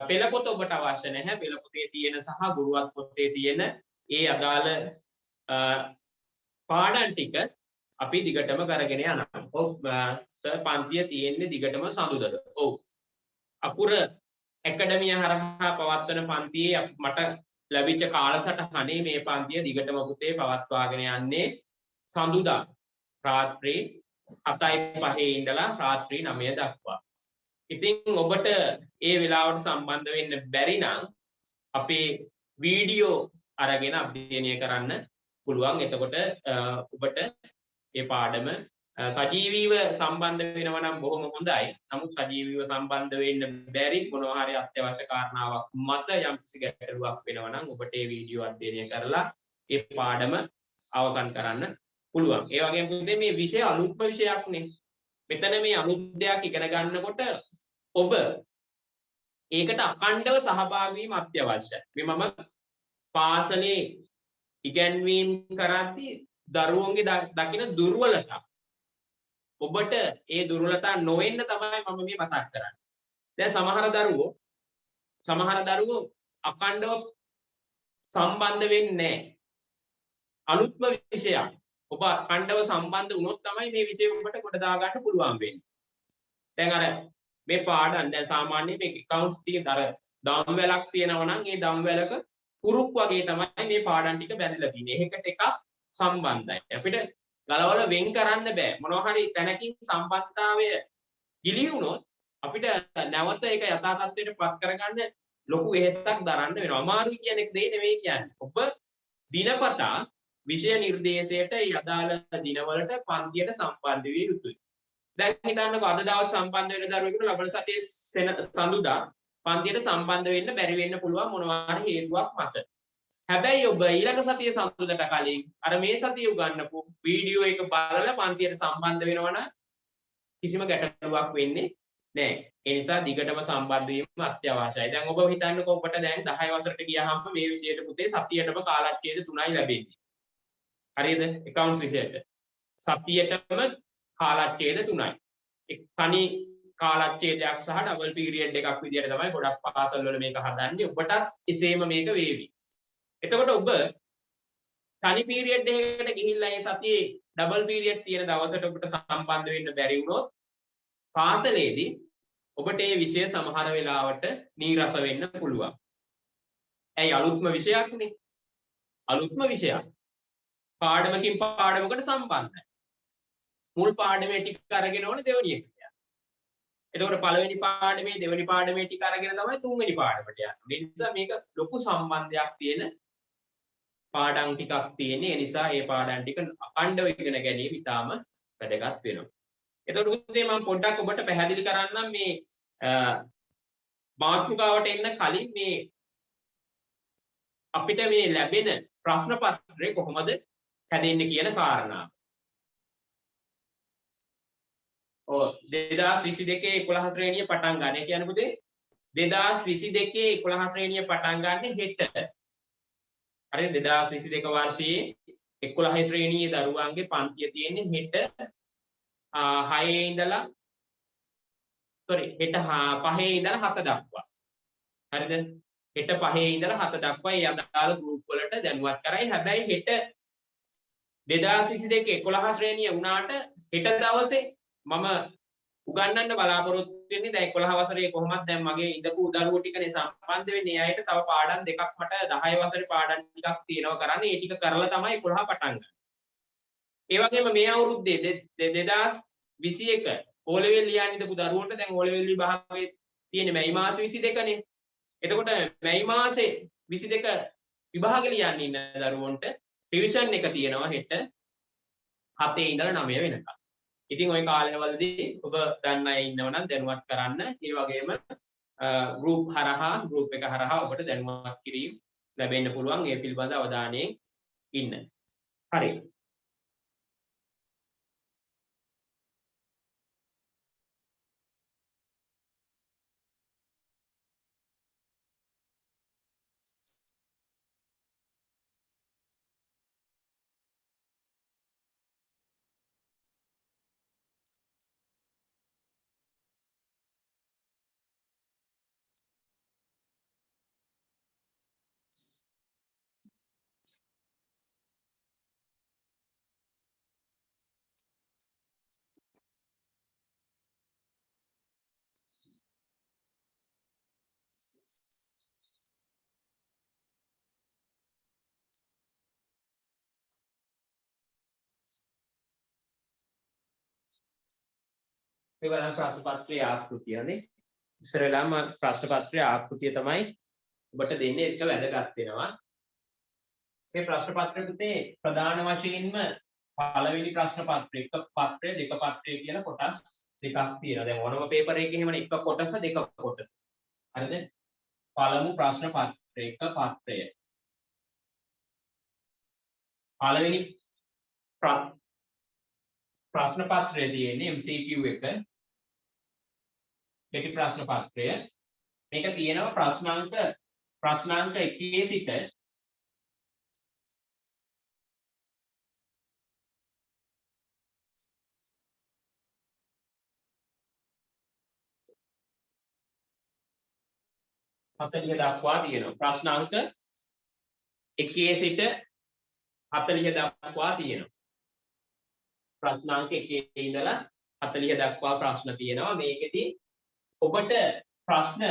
පෙළ පොත ඔබට අවශ්‍ය නැහැ. පෙළ පොතේ තියෙන සහ ගුරුවත් පොතේ තියෙන ඒ අදාළ පාඩම් ටික අපි දිගටම කරගෙන යනවා. ඔව් සර් පන්තිය තියෙන්නේ දිගටම සඳුදද. ඔව්. අකුර ඇකඩමිය හරහා පවත්වන පන්තියේ මට ලැබිච්ච කාලසටහනේ මේ පන්තිය දිගටම පුතේ පවත්වාගෙන යන්නේ සඳුදා රාත්‍රී 7:05 ඉඳලා රාත්‍රී 9 දක්වා. ඉතින් ඔබට ඒ වෙලාවට සම්බන්ධ වෙන්න බැරි නම් අපේ වීඩියෝ අරගෙන අධ්‍යයනය කරන්න පුළුවන්. එතකොට ඔබට ඒ පාඩම සජීවීව සම්බන්ධ වෙනවා නම් බොහොම හොඳයි. නමුත් සජීවීව සම්බන්ධ වෙන්න බැරි මොනවා හරි අත්‍යවශ්‍ය කාරණාවක් මත යම්කිසි ගැටලුවක් වෙනවා නම් ඔබට ඒ වීඩියෝ අධ්‍යයනය කරලා ඒ පාඩම අවසන් කරන්න පුළුවන්. ඒ වගේම පුතේ මේ විෂය අලුත්ම විෂයක්නේ. මෙතන මේ අලුත් දෙයක් ඉගෙන ගන්නකොට ඔබ ඒකට අඛණ්ඩව සහභාගී වීම අත්‍යවශ්‍යයි. මේ මම පාසලේ ඉගැන්වීම් කරද්දී දරුවන්ගේ දකින දුර්වලතා ඔබට ඒ දුර්වලතා නොවෙන්න තමයි මම මේ මතක් කරන්නේ. දැන් සමහර දරුවෝ අඛණ්ඩව සම්බන්ධ වෙන්නේ නැහැ. අලුත්ම විෂයක්. ඔබ අඛණ්ඩව සම්බන්ධ වුණොත් තමයි මේ විෂය ඔබට කොට දා ගන්න පුළුවන් වෙන්නේ. දැන් අර මේ පාඩම් දැන් සාමාන්‍යයෙන් මේ accounts ටිකේ අර දම් වැලක් තියෙනවා නම් ඒ දම් වැලක කුරුක් වගේ තමයි මේ පාඩම් ටික බැඳලා තියෙන්නේ. එකකට එකක් සම්බන්ධයි. අපිට ගලවලා වෙන් කරන්න බෑ. මොනවා හරි තැනකින් සම්බන්ධතාවය ගිලී වුණොත් අපිට නැවත ඒක යථා තත්ත්වයට පත් කරගන්න ලොකු වෙහෙසක් දරන්න වෙනවා. අමාරුයි කියන එක දෙය නෙවෙයි කියන්නේ. ඔබ දිනපතා විෂය නිර්දේශයට යදාළ දිනවලට පන්තියට සම්බන්ධ විය යුතුයි. දැන් හිතන්නකෝ අද දවස් සම්බන්ධ වෙන දරුවෙකුට ලබන සතියේ සඳුදා පන්තියට සම්බන්ධ වෙන්න බැරි වෙන්න පුළුවන් මොනවා හරි හේතුවක් මත. හැබැයි ඔබ ඊළඟ සතියේ සඳුදාට කලින් අර මේ සතියේ උගන්වපු වීඩියෝ එක බලලා පන්තියට සම්බන්ධ වෙනවා නම් කිසිම ගැටලුවක් වෙන්නේ නැහැ. ඒ නිසා දිගටම සම්බන්ධ වීම අත්‍යවශ්‍යයි. දැන් ඔබ හිතන්නකෝ ඔබට දැන් 10 වසරට ගියාම මේ විෂයට පුතේ සතියටම කාලච්ඡේද 3යි ලැබෙන්නේ. හරිද? accounts විෂයට. සතියටම කාලච්ඡේද 3යි. තනි කාලච්ඡේදයක් සහ ඩබල් පීරියඩ් එකක් විදියට තමයි ගොඩක් පාසල් වල මේක හදන්නේ. ඔබටත් එසේම මේක වේවි. එතකොට ඔබ තනි පීරියඩ් එකකට ගිහිල්ලා ඒ සතියේ ඩබල් පීරියඩ් තියෙන දවසට ඔබට සම්බන්ධ වෙන්න බැරි වුණොත් පාසලේදී ඔබට මේ විෂය සමහර වෙලාවට නීරස වෙන්න පුළුවන්. ඇයි අලුත්ම විෂයක්නේ. අලුත්ම විෂයක්. පාඩමකින් පාඩමකට සම්බන්ධයි. මුල් පාඩමේ ටික අරගෙන ඕන දෙවෙනි එකට යන්න. එතකොට පළවෙනි පාඩමේ දෙවෙනි පාඩමේ ටික අරගෙන තමයි තුන්වෙනි පාඩමට යන්නේ. ඒ නිසා මේක ලොකු සම්බන්ධයක් තියෙන පාඩම් ටිකක් තියෙන. ඒ නිසා මේ පාඩම් ටික අඛණ්ඩව ඉගෙන ගැනීම ඉතාම වැදගත් වෙනවා. එතකොට උදේ මම පොඩ්ඩක් ඔබට පැහැදිලි කරන්නම් මේ මාතෘකාවට එන්න කලින් මේ අපිට මේ ලැබෙන ප්‍රශ්න පත්‍රය කොහොමද හැදෙන්නේ කියන කාරණාව. 2022 11 ශ්‍රේණිය පටන් ගන්න. ඒ කියන්නේ පුතේ 2022 11 ශ්‍රේණිය පටන් ගන්න හෙට. හරි 2022 වර්ෂයේ 11 ශ්‍රේණියේ දරුවන්ගේ පන්තිය තියෙන්නේ හෙට 6 ඉඳලා හෙට 5 ඉඳලා 7 දක්වා. හරිද? හෙට 5 ඉඳලා 7 දක්වා ඒ අදාළ ගෲප් වලට දැනුවත් කරයි. හැබැයි හෙට 2022 11 ශ්‍රේණිය වුණාට හෙට දවසේ මම උගන්වන්න බලාපොරොත්තු වෙන්නේ දැන් 11 වසරේ කොහොමද දැන් මගේ ඉඳපු දරුවෝ ටිකනේ සම්බන්ධ වෙන්නේ. ඒ අයට තව පාඩම් දෙකක් මට 10 වසරේ පාඩම් ටිකක් තියෙනවා කරන්න. ඒ ටික කරලා තමයි 11 පටන් ගන්න. ඒ වගේම මේ අවුරුද්දේ 2021 O level ලියන්න ඉඳපු දරුවන්ට දැන් O level විභාගයේ තියෙන්නේ මැයි මාසේ 22නේ. එතකොට මැයි මාසේ 22 විභාග ලියන්න ඉන්න දරුවන්ට රිවිෂන් එක තියෙනවා හෙට 7 ඉඳලා 9 වෙනකම්. ඉතින් ওই කාලවලදී ඔබ දන්න අය ඉන්නව නම් දැනුවත් කරන්න. ඒ වගේම ගෲප් එක හරහා ඔබට දැනුවත් කිරීම ලැබෙන්න පුළුවන්. ඒ පිළිබඳ අවධානයෙන් ඉන්න. හරි. මේ බලන්න ප්‍රශ්න පත්‍රයේ ආකෘතියනේ. ඉස්සරලාම ප්‍රශ්න පත්‍රයේ ආකෘතිය තමයි ඔබට දෙන්නේ එක වැදගත් වෙනවා. මේ ප්‍රශ්න පත්‍රය පුතේ ප්‍රධාන වශයෙන්ම පළවෙනි ප්‍රශ්න පත්‍රය, එක පත්‍රය, දෙක පත්‍රය කියලා කොටස් දෙකක් තියෙනවා. දැන් ඕනම පේපර් එකක එහෙමනේ එක කොටස දෙක කොටස. හරිද? පළමු ප්‍රශ්න පත්‍රය, එක පත්‍රය. පළවෙනි ප්‍රශ්න පත්‍රය තියෙන්නේ MCQ එක. කෙටි ප්‍රශ්න පත්‍රය. මේක තියෙනවා ප්‍රශ්නාංක 1 සිට හතලිය දක්වා තියෙනවා. ප්‍රශ්නාංක 1 සිට 40 දක්වා තියෙනවා. ප්‍රශ්නාංක 1 ඉඳලා 40 දක්වා ප්‍රශ්න තියෙනවා. මේකෙදි ඔබට ප්‍රශ්න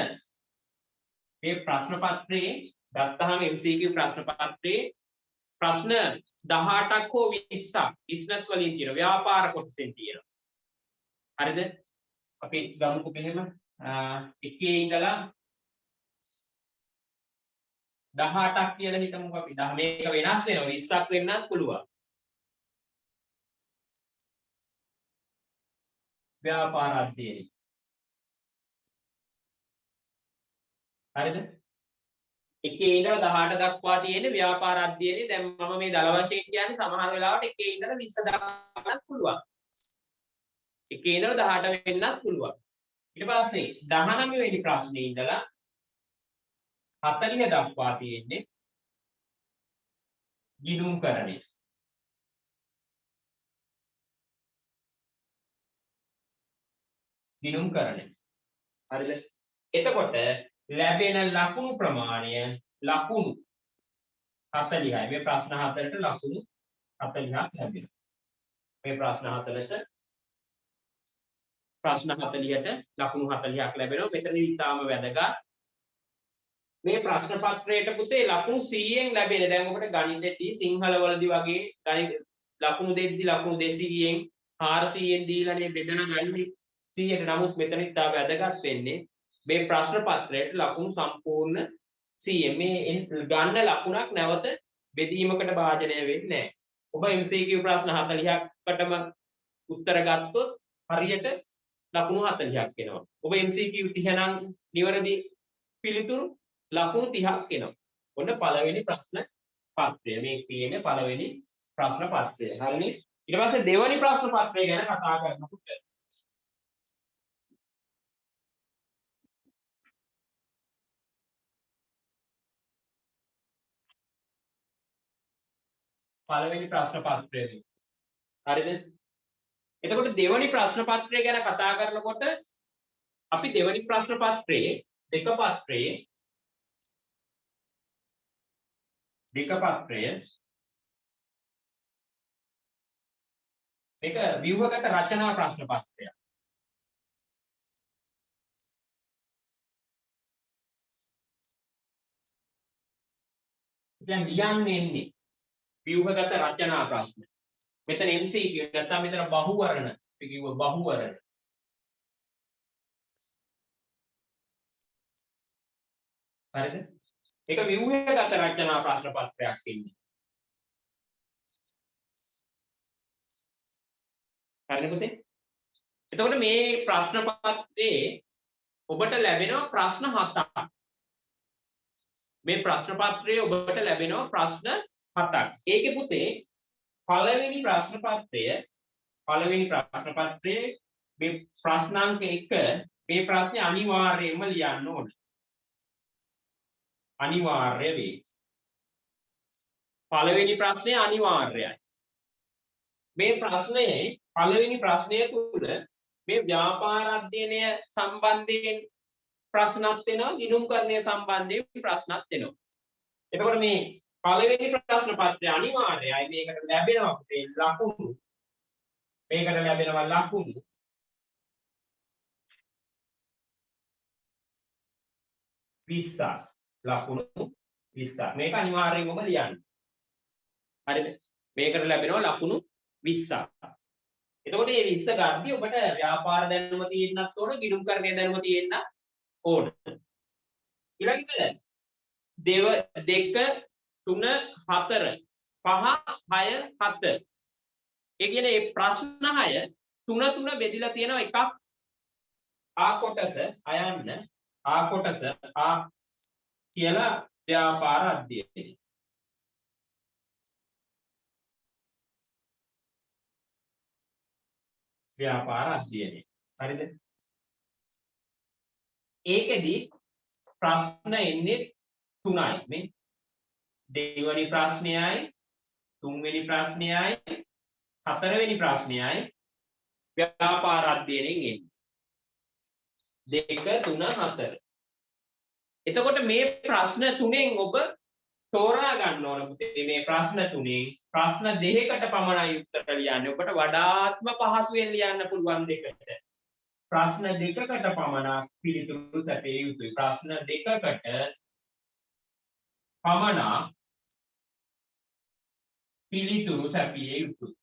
මේ ප්‍රශ්න පත්‍රයේ ගත්තාම MCQ ප්‍රශ්න පත්‍රයේ ප්‍රශ්න 18ක් හෝ 20ක් බිස්නස් වලින් තියෙනවා. ව්‍යාපාර කොටසෙන් තියෙනවා. හරිද? අපි ගමුකෝ මෙහෙම 1 ඉඳලා 18ක් කියලා හිතමුකෝ අපි. මේක වෙනස් වෙනවා. 20ක් වෙන්නත් පුළුවන්. ව්‍යාපාර අධ්‍යයනය. හරිද? 1 ඉඳලා 18 දක්වා තියෙන ව්‍යාපාර අධ්‍යයනය. දැන් මම මේ දල වශයෙන් කියන්නේ සමහර වෙලාවට 1 ඉඳලා 20 දක්වාත් පුළුවන්. 1 ඉඳලා 18 වෙන්නත් පුළුවන්. ඊට පස්සේ 19 වෙනි ප්‍රශ්නේ ඉඳලා 40 දක්වා තියෙන්නේ ගිණුම්කරණය. ගිණුම්කරණය. හරිද? එතකොට ලැබෙන ලකුණු ප්‍රමාණය ලකුණු 40යි. මේ ප්‍රශ්න 4ට ලකුණු 40ක් ලැබෙනවා. මේ ප්‍රශ්න 4ට ලකුණු 40ක් ලැබෙනවා. මෙතනදී ඉතාම වැදගත්. මේ ප්‍රශ්න පත්‍රයට පුතේ ලකුණු 100න් ලැබෙන. දැන් ඔබට ගණිතෙදී සිංහල වලදී වගේ ගණිත ලකුණු දෙද්දි ලකුණු 200න් 400න් දීලානේ බෙදන ගන්නේ 100ට. නමුත් මෙතන ඉතා වැදගත් වෙන්නේ මේ ප්‍රශ්න පත්‍රයට ලකුණු සම්පූර්ණ 100. මේ ගන්න ලකුණක් නැවත බෙදීමකට භාජනය වෙන්නේ නැහැ. ඔබ MCQ ප්‍රශ්න 40කටම උත්තර ගත්තොත් හරියට ලකුණු 40ක් එනවා. ඔබ MCQ 30 නම් නිවැරදි පිළිතුරු ලකුණු 30ක් එනවා. ඔන්න පළවෙනි ප්‍රශ්න පත්‍රය. මේ කියන්නේ පළවෙනි ප්‍රශ්න පත්‍රය. හරිනේ? ඊට පස්සේ දෙවෙනි ප්‍රශ්න පත්‍රය ගැන කතා කරනකොට පළවෙනි ප්‍රශ්න පත්‍රය. හරිද? එතකොට දෙවෙනි ප්‍රශ්න පත්‍රය ගැන කතා කරනකොට අපි දෙවෙනි ප්‍රශ්න පත්‍රයේ දෙක පත්‍රය මේක ව්‍යුහගත රචනා ප්‍රශ්න පත්‍රයක්. දැන් ලියන්නේ ව්‍යුහගත රචනා ප්‍රශ්න. මෙතන MCQ නැත්නම් මෙතන බහුවර්ණ කිව්ව බහුවර්ණ. හරිද? ඒක ව්‍යුහගත රචනා ප්‍රශ්න පත්‍රයක් ඉන්නේ. හරිද පුතේ? එතකොට මේ ප්‍රශ්න පත්‍රයේ ඔබට ලැබෙනවා ප්‍රශ්න 7ක්. මේ ප්‍රශ්න පත්‍රයේ ඔබට ලැබෙනවා ප්‍රශ්න 7ක්. ඒකේ පුතේ පළවෙනි ප්‍රශ්න පත්‍රයේ මේ ප්‍රශ්නාංක 1 මේ ප්‍රශ්නේ අනිවාර්යයෙන්ම ලියන්න ඕනේ. අනිවාර්ය වේ. පළවෙනි ප්‍රශ්නේ අනිවාර්යයි. මේ ප්‍රශ්නේ පළවෙනි ප්‍රශ්නය තුල මේ ව්‍යාපාර අධ්‍යයනය සම්බන්ධයෙන් ප්‍රශ්නත් වෙනවා, ගිණුම්කරණය සම්බන්ධයෙන් ප්‍රශ්නත් වෙනවා. එතකොට මේ පළවෙනි ප්‍රශ්න පත්‍රය අනිවාර්යයි. මේකට ලැබෙනවා ලකුණු. මේකට ලැබෙනවා ලකුණු 20ක්. ලකුණු 20ක්. මේක අනිවාර්යෙන්ම ලියන්න. හරිද? මේකට ලැබෙනවා ලකුණු 20ක්. එතකොට මේ 20 ගද්දී ඔබට ව්‍යාපාර දැනුම තියෙන්නත් ඕන, ගිණුම්කරණයේ දැනුම තියෙන්න ඕන. ඊළඟට දෙව 2 3 4 5 6 7. ඒ කියන්නේ මේ ප්‍රශ්න 6 3 බෙදිලා තියෙනවා. එකක් ආ කොටස අයන්න ආ කොටස ආ කියලා ව්‍යාපාර අධ්‍යයනය. ව්‍යාපාර අධ්‍යයනය. හරිද? ඒකෙදි ප්‍රශ්න එන්නේ 3යි මේ. දෙවෙනි ප්‍රශ්නයයි, තුන්වෙනි ප්‍රශ්නයයි, හතරවෙනි ප්‍රශ්නයයි ව්‍යාපාර අධ්‍යයනයෙන් එන්නේ. 2 3 4. එතකොට මේ ප්‍රශ්න තුනෙන් ඔබ තෝරා ගන්න ඕන පුතේ. මේ ප්‍රශ්න තුනෙන් ප්‍රශ්න දෙකකට පමණයි උත්තර ලියන්නේ. ඔබට වඩාත්ම පහසුවෙන් ලියන්න පුළුවන් දෙකට. ප්‍රශ්න දෙකකට පමණක් පිළිතුරු සැපිය යුතුයි. ප්‍රශ්න දෙකකට පමණක් පිළිතුරු සැපිය යුතුයි.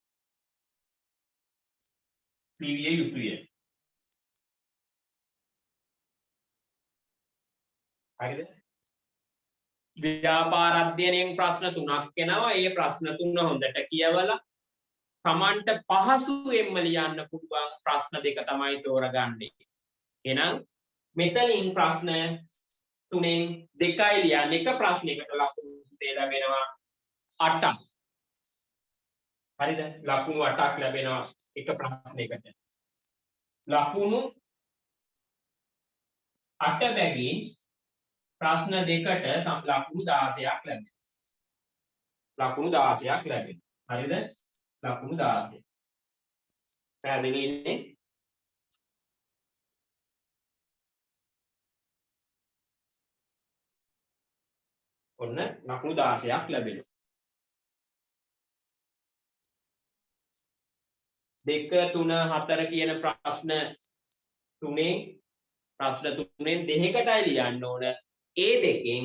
ලිවිය යුතුය. හරිද? ව්‍යාපාර අධ්‍යයනයෙන් ප්‍රශ්න 3ක් එනවා. ඒ ප්‍රශ්න 3 හොඳට කියවලා තමන්ට පහසුවෙන්ම ලියන්න පුළුවන් ප්‍රශ්න දෙක තමයි තෝරගන්නේ. එහෙනම් මෙතනින් ප්‍රශ්න 3න් දෙකයි ලියන්න. එක ප්‍රශ්නයකට ලකුණු ලැබෙනවා 8ක්. හරිද? ලකුණු 8ක් ලැබෙනවා එක ප්‍රශ්නයකට. ලකුණු 8 බැගින් ප්‍රශ්න දෙකට ලකුණු 16ක් ලැබෙනවා. ලකුණු 16ක් ලැබෙනවා. හරිද? ලකුණු 16. පැහැදිලි ඉන්නේ? ඔන්න ලකුණු 16ක් ලැබෙනවා. 2 3 4 කියන ප්‍රශ්න තුනෙන් දෙකකටයි ලියන්න ඕන. ඒ දෙකෙන්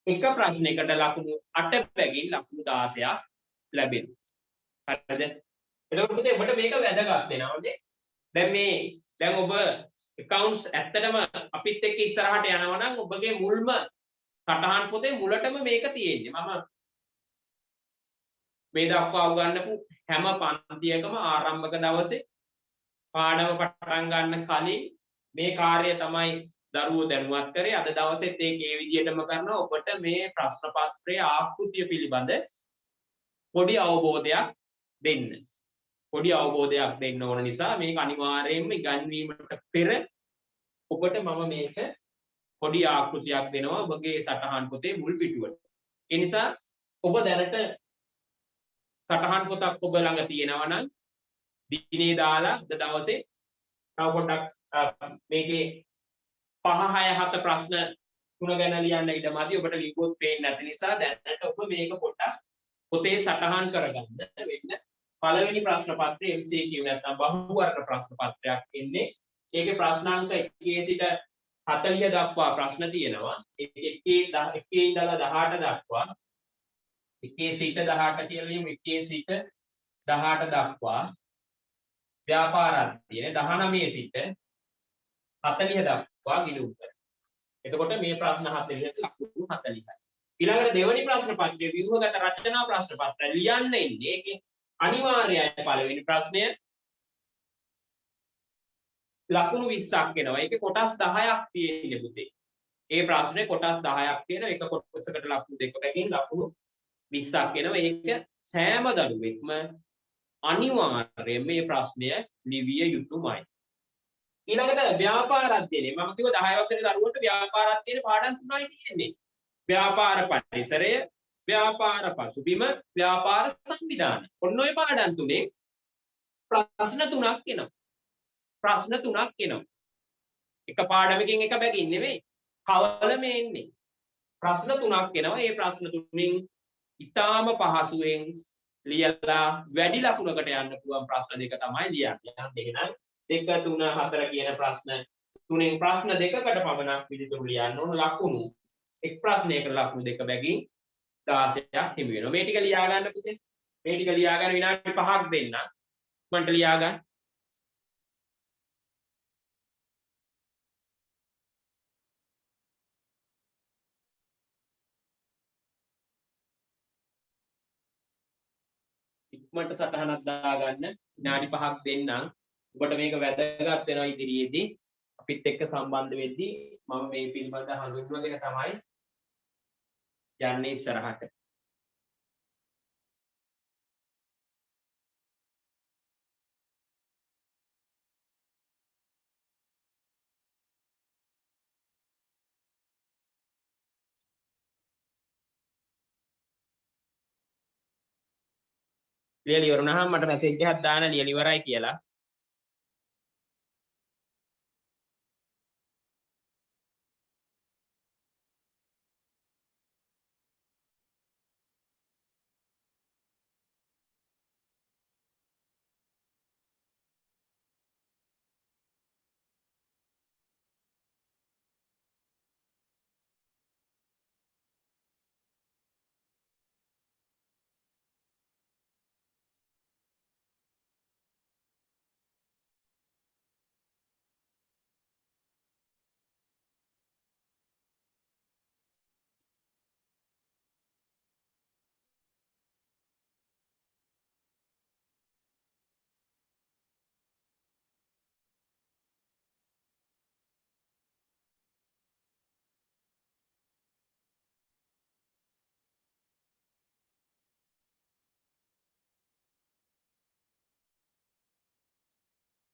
එක ප්‍රශ්නයකට ලකුණු 8 බැගින් ලකුණු 16ක් ලැබෙනවා. හරිද? එතකොට පුතේ ඔබට මේක වැදගත් වෙනවා නේද? දැන් ඔබ accounts ඇත්තටම අපිත් එක්ක ඉස්සරහට යනවා නම් ඔබගේ මුල්ම සටහන් පොතේ මුලටම මේක තියෙන්නේ. මම මේ දක්වා උගන්වපු හැම පන්තියකම ආරම්භක දවසේ පාඩම පටන් ගන්න කලින් මේ කාර්යය තමයි දරුවෝ දැනුවත් කරේ. අද දවසෙත් ඒක ඒ විදිහටම කරනවා. ඔබට මේ ප්‍රශ්න පත්‍රයේ ආකෘතිය පිළිබඳ පොඩි අවබෝධයක් දෙන්න. පොඩි අවබෝධයක් දෙන්න ඕන නිසා මේක අනිවාර්යයෙන්ම ඉගන්වීමට පෙර ඔබට මම මේක පොඩි ආකෘතියක් දෙනවා ඔබගේ සටහන් පොතේ මුල් පිටුවට. ඒ නිසා ඔබ දැනට සටහන් පොතක් ඔබ ළඟ තියෙනවා නම් දිනේ දාලා අද දවසේ තව පොඩ්ඩක් මේකේ 5 6 7 ප්‍රශ්න 3 ගැන ලියන්න ඉඩමදී. ඔබට ලිව්වොත් පේන්නේ නැති නිසා දැනට ඔබ මේක පොඩ්ඩක් පොතේ සටහන් කරගන්න වෙන්න. පළවෙනි ප්‍රශ්න පත්‍රයේ MCQ නැත්නම් බහු වර්ග ප්‍රශ්න පත්‍රයක් එන්නේ. ඒකේ ප්‍රශ්නාංක 1 සිට 40 දක්වා ප්‍රශ්න තියෙනවා. එකේ ඉඳලා 18 දක්වා 1 සිට 18 කියලා ලියමු. 1 සිට 18 දක්වා ව්‍යාපාර අධ්‍යයන 19 සිට 40 දක්වා ගිණුම්කරන. එතකොට මේ ප්‍රශ්න 40ට ලකුණු 40යි. ඊළඟට දෙවෙනි ප්‍රශ්න පත්‍රයේ ව්‍යුහගත රචනා ප්‍රශ්න පත්‍රය ලියන්න ඉන්නේ. ඒකේ අනිවාර්යයි පළවෙනි ප්‍රශ්නය ලකුණු 20ක් එනවා. ඒකේ කොටස් 10ක් තියෙන්නේ පුතේ. ඒ ප්‍රශ්නේ කොටස් 10ක් තියෙනවා. එක කොටසකට ලකුණු දෙක බැගින් ලකුණු 20ක් එනවා. ඒක සෑම දරුවෙක්ම අනිවාර්යයෙන් මේ ප්‍රශ්නය ලිවිය යුතුමයි. ඊළඟට ව්‍යාපාර අධ්‍යයනය. මම කිව්වා 10 වසරේ දරුවන්ට ව්‍යාපාර අධ්‍යයන පාඩම් 3යි තියෙන්නේ. ව්‍යාපාර පරිසරය, ව්‍යාපාර පසුබිම, ව්‍යාපාර සංවිධාන. ඔන්න ඔය පාඩම් තුනෙන් ප්‍රශ්න 3ක් එනවා. ප්‍රශ්න 3ක් එනවා. එක පාඩමකින් එක බැගින් නෙමෙයි. කවලම එන්නේ. ප්‍රශ්න 3ක් එනවා. මේ ප්‍රශ්න තුනෙන් ඊටාම පහසුවෙන් ලියලා වැඩි ලකුණකට යන්න පුළුවන් ප්‍රශ්න දෙක තමයි ලියන්නේ. එහෙනම් 2 3 4 කියන ප්‍රශ්න තුනෙන් ප්‍රශ්න දෙකකට පමණක් පිළිතුරු ලියන්න ඕන. ලකුණු එක් ප්‍රශ්නයකට ලකුණු දෙක බැගින් 16ක් හිමි වෙනවා. මේ ටික ලියා ගන්න පුතේ. මේ ටික ලියා ගන්න විනාඩි 5ක් දෙන්න. ඉක්මනට ලියා ගන්න. ඉක්මනට සටහනක් දාගන්න. විනාඩි 5ක් දෙන්නම්. ඔබට මේක වැදගත් වෙනවා ඉදිරියේදී. අපිත් එක්ක සම්බන්ධ වෙද්දී මම මේ පිළිබඳ හඳුන්වගෙන තමයි යන්නේ ඉස්සරහට. ලියලා ඉවරනහම මට මැසේජ් එකක් දාන්න ලියලා ඉවරයි කියලා.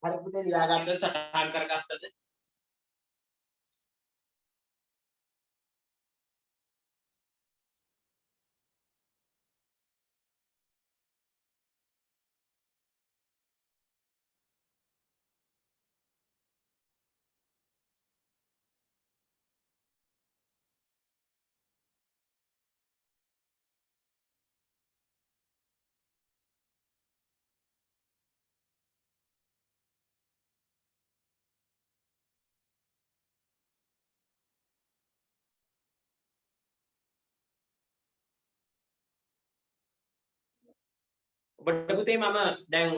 හරි පුතේ ලියාගත්තද සටහන් කරගත්තද? ඔබට පුතේ මම දැන්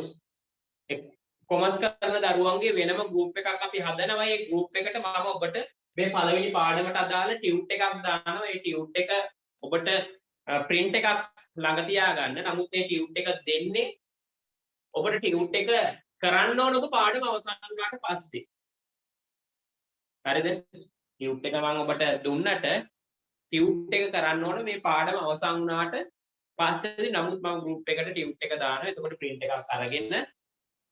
කොමර්ස් කරන දරුවන්ගේ වෙනම ගෲප් එකක් අපි හදනවා. ඒ ගෲප් එකට මම ඔබට මේ පළවෙනි පාඩමට අදාළ ටියුට් එකක් දානවා. ඒ ටියුට් එක ඔබට print එකක් ළඟ තියාගන්න. නමුත් මේ ටියුට් එක දෙන්නේ ඔබට ටියුට් එක කරන්න ඕන ඔබ පාඩම අවසන් වුණාට පස්සේ. හරිද? ටියුට් එක මම ඔබට දුන්නට ටියුට් එක කරන්න ඕන මේ පාඩම අවසන් වුණාට පස්සේ. නමුත් මම ගෲප් එකට ටියුට් එක දානවා. එතකොට print එකක් අරගෙන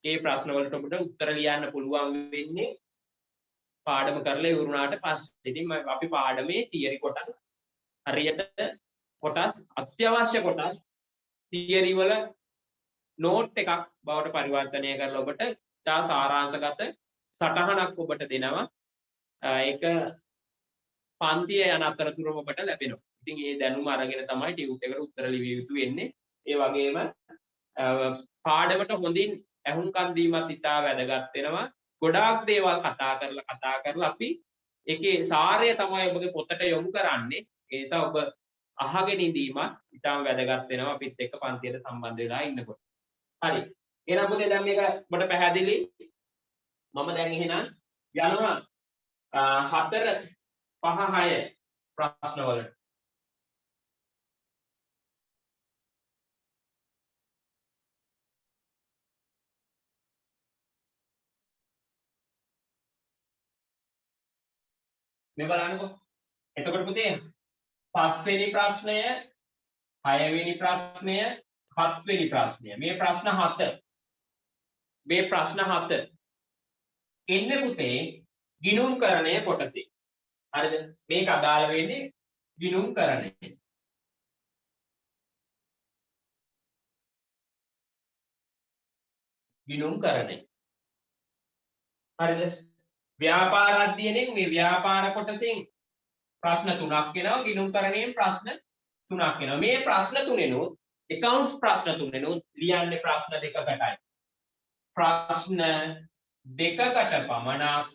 මේ ප්‍රශ්න වලට ඔබට උත්තර ලියන්න පුළුවන් වෙන්නේ පාඩම කරලා ඉවරුණාට පස්සේ. ඉතින් අපි පාඩමේ තියරි කොටස් හරියට කොටස් අත්‍යවශ්‍ය කොටස් තියරි වල නෝට් එකක් බවට පරිවර්තනය කරලා ඔබට තා සාරාංශගත සටහනක් ඔබට දෙනවා. ඒක පන්තිය යන අතරතුරම ඔබට ලැබෙනවා. ඉතින් මේ දැනුම අරගෙන තමයි ටියුට් එකට උත්තර ලිවිය යුතු වෙන්නේ. ඒ වගේම පාඩමට හොඳින් ඇහුම්කන් දීමත් ඉතා වැදගත් වෙනවා. ගොඩාක් දේවල් කතා කරලා අපි ඒකේ සාරය තමයි ඔබගේ පොතට යොමු කරන්නේ. ඒ නිසා ඔබ අහගෙන ඉඳීමත් ඉතාම වැදගත් වෙනවා අපිත් එක්ක පන්තියට සම්බන්ධ වෙලා ඉන්නකොට. හරි. එහෙනම් පුතේ දැන් මේක ඔබට පැහැදිලි. මම දැන් එහෙනම් යනවා 4 5 6 ප්‍රශ්න වලට. මේ බලන්නකෝ. එතකොට පුතේ 5 වෙනි ප්‍රශ්නය, 6 වෙනි ප්‍රශ්නය, 7 වෙනි ප්‍රශ්නය. මේ ප්‍රශ්න 7. මේ ප්‍රශ්න 7 එන්නේ පුතේ ගිණුම්කරණය කොටසේ. හරිද? මේක අදාළ වෙන්නේ ගිණුම්කරණය. ගිණුම්කරණය. හරිද? ව්‍යාපාර අධ්‍යයනයෙන් මේ ව්‍යාපාර කොටසෙන් ප්‍රශ්න 3ක් එනවා. ගිණුම්කරණයෙන් ප්‍රශ්න 3ක් එනවා. මේ ප්‍රශ්න තුනෙනුත් accounts ප්‍රශ්න තුනෙනුත් ලියන්නේ ප්‍රශ්න දෙකකටයි. ප්‍රශ්න දෙකකට පමණක්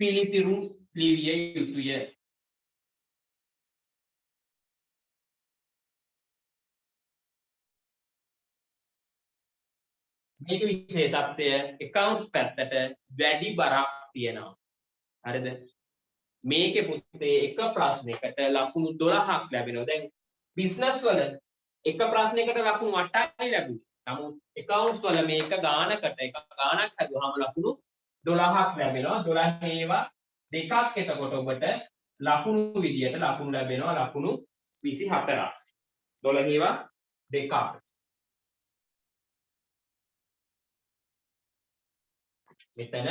පිළිතුරු ලිවිය යුතුය. මේක විශේෂත්වය accounts පැත්තට වැඩි බරක් තියෙනවා. හරිද? මේකේ පුතේ එක ප්‍රශ්නයකට ලකුණු 12ක් ලැබෙනවා. දැන් බිස්නස් වල එක ප්‍රශ්නයකට ලකුණු 8යි ලැබුණේ. නමුත් accounts වල මේක ගානකට එක ගානක් හදුවාම ලකුණු 12ක් ලැබෙනවා. 12 ඒවා දෙකක් එතකොට ඔබට ලකුණු විදියට ලකුණු ලැබෙනවා ලකුණු 24ක්. 12 ඒවා දෙකක්. මෙතන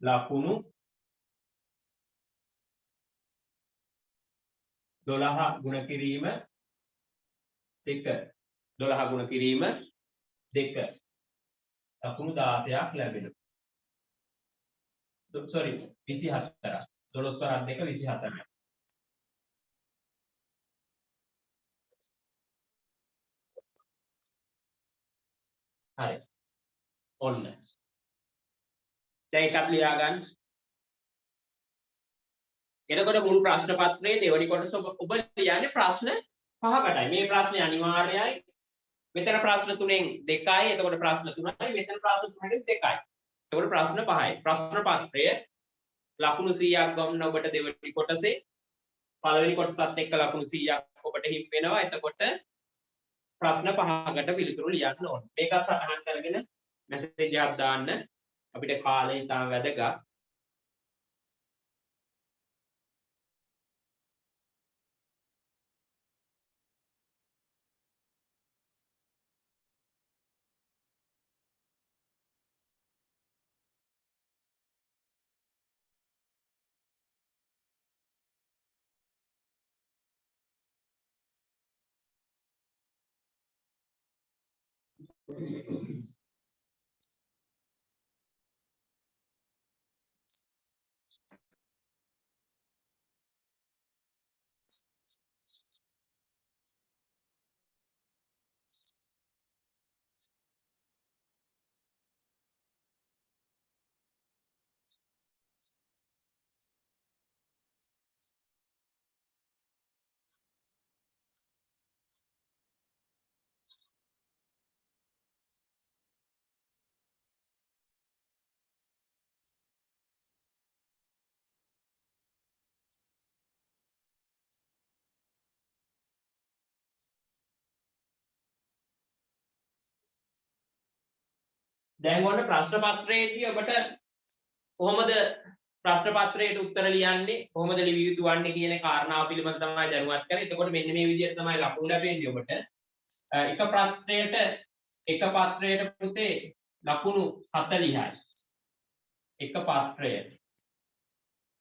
ලකුණු 12 ගුණ කිරීම 2 12 ගුණ කිරීම 2 ලකුණු 16ක් ලැබෙනවා. sorry 24ක් 12 වරක් 2 24ක්. හරි. ඔන්න. දැන් එකක් ලියා ගන්න. එතකොට මුළු ප්‍රශ්න පත්‍රයේ දෙවැනි කොටස ඔබ ලියන්නේ ප්‍රශ්න 5කටයි. මේ ප්‍රශ්නේ අනිවාර්යයි. මෙතන ප්‍රශ්න 3න් 2යි. එතකොට ප්‍රශ්න 3යි. මෙතන ප්‍රශ්න 3න් 2යි. එතකොට ප්‍රශ්න 5යි. ප්‍රශ්න පත්‍රය ලකුණු 100ක් ගන්න ඔබට දෙවැනි කොටසේ පළවෙනි කොටසත් එක්ක ලකුණු 100ක් ඔබට හිමි වෙනවා. එතකොට ප්‍රශ්න 5කට පිළිතුරු ලියන්න ඕනේ. මේකත් සටහන් කරගෙන මැසේජ් එකක් දාන්න. අපිට කාලය ඉතාම වැදගත්. දැන් ඔන්න ප්‍රශ්න පත්‍රයේදී ඔබට කොහොමද ප්‍රශ්න පත්‍රයට උත්තර ලියන්නේ කොහොමද ලිවිය යුතු වන්නේ කියන කාරණාව පිළිබඳව තමයි දැනුවත් කරන්නේ. එතකොට මෙන්න මේ විදිහට තමයි ලකුණු ලැබෙන්නේ ඔබට. එක පත්‍රයට පුතේ ලකුණු 40යි. එක පත්‍රය.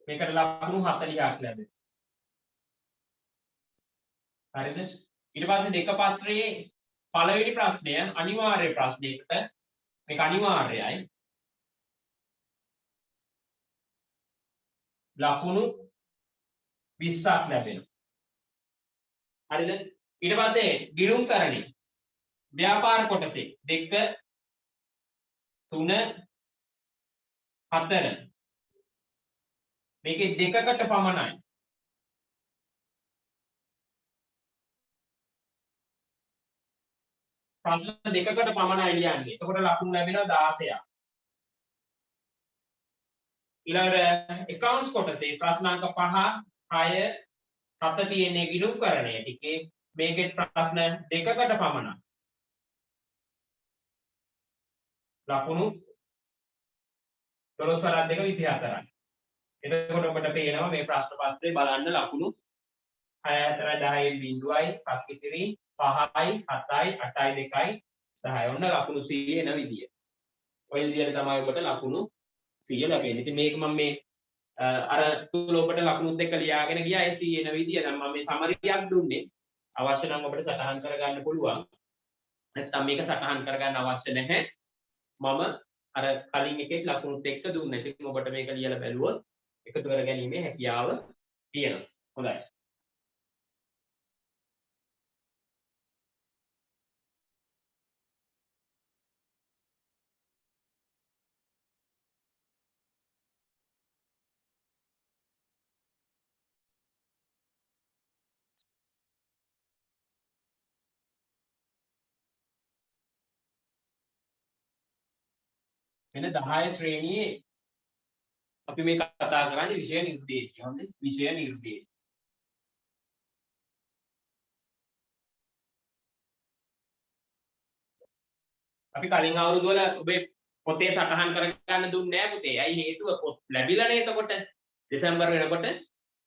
මේකට ලකුණු 40ක් ලැබෙනවා. හරිද? ඊට පස්සේ දෙක පත්‍රයේ පළවෙනි ප්‍රශ්නය අනිවාර්ය ප්‍රශ්නයකට මේක අනිවාර්යයි. ලකුණු 20ක් ලැබෙනවා. හරිද? ඊට පස්සේ ගිණුම්කරණේ ව්‍යාපාර කොටසේ 2 3 4 මේකේ දෙකකට පමණයි. ප්‍රශ්න දෙකකට පමණයි ලියන්නේ. එතකොට ලකුණු ලැබෙනවා 16ක්. ඊළඟට accounts කොටසේ ප්‍රශ්න අංක 5 6 7 තියෙන්නේ ගිණුම්කරණය ටිකේ මේකේ ප්‍රශ්න දෙකකට පමණයි. ලකුණු 12 වරක් 2 24යි. එතකොට ඔබට පේනවා මේ ප්‍රශ්න පත්‍රය බලන්න ලකුණු 6 4 10 බිඳුවයි 7 ඉතිරි 5යි 7යි 8යි 2යි 10යි. ඔන්න ලකුණු 100 එන විදිය. ඔය විදියට තමයි ඔබට ලකුණු 100 ලැබෙන්නේ. ඉතින් මේක මම මේ අර තුල ඔබට ලකුණුත් එක්ක ලියාගෙන ගියා ඒ 100 එන විදිය. දැන් මම මේ සමරියක් දුන්නේ. අවශ්‍ය නම් ඔබට සටහන් කරගන්න පුළුවන්. නැත්නම් මේක සටහන් කරගන්න අවශ්‍ය නැහැ. මම අර කලින් එකේ ලකුණුත් එක්ක දුන්නා. ඉතින් ඔබට මේක ලියලා බැලුවොත් එකතු කරගැනීමේ හැකියාව තියෙනවා. හොඳයි. මෙන්න 10 ශ්‍රේණියේ අපි මේ කතා කරන්නේ විෂය නිර්දේශය. හොඳයි. විෂය නිර්දේශය. අපි කලින් අවුරුදු වල ඔබේ පොතේ සටහන් කරගන්න දුන්නේ නැහැ පුතේ. ඇයි හේතුව? පොත් ලැබිලානේ එතකොට. දෙසැම්බර් වෙනකොට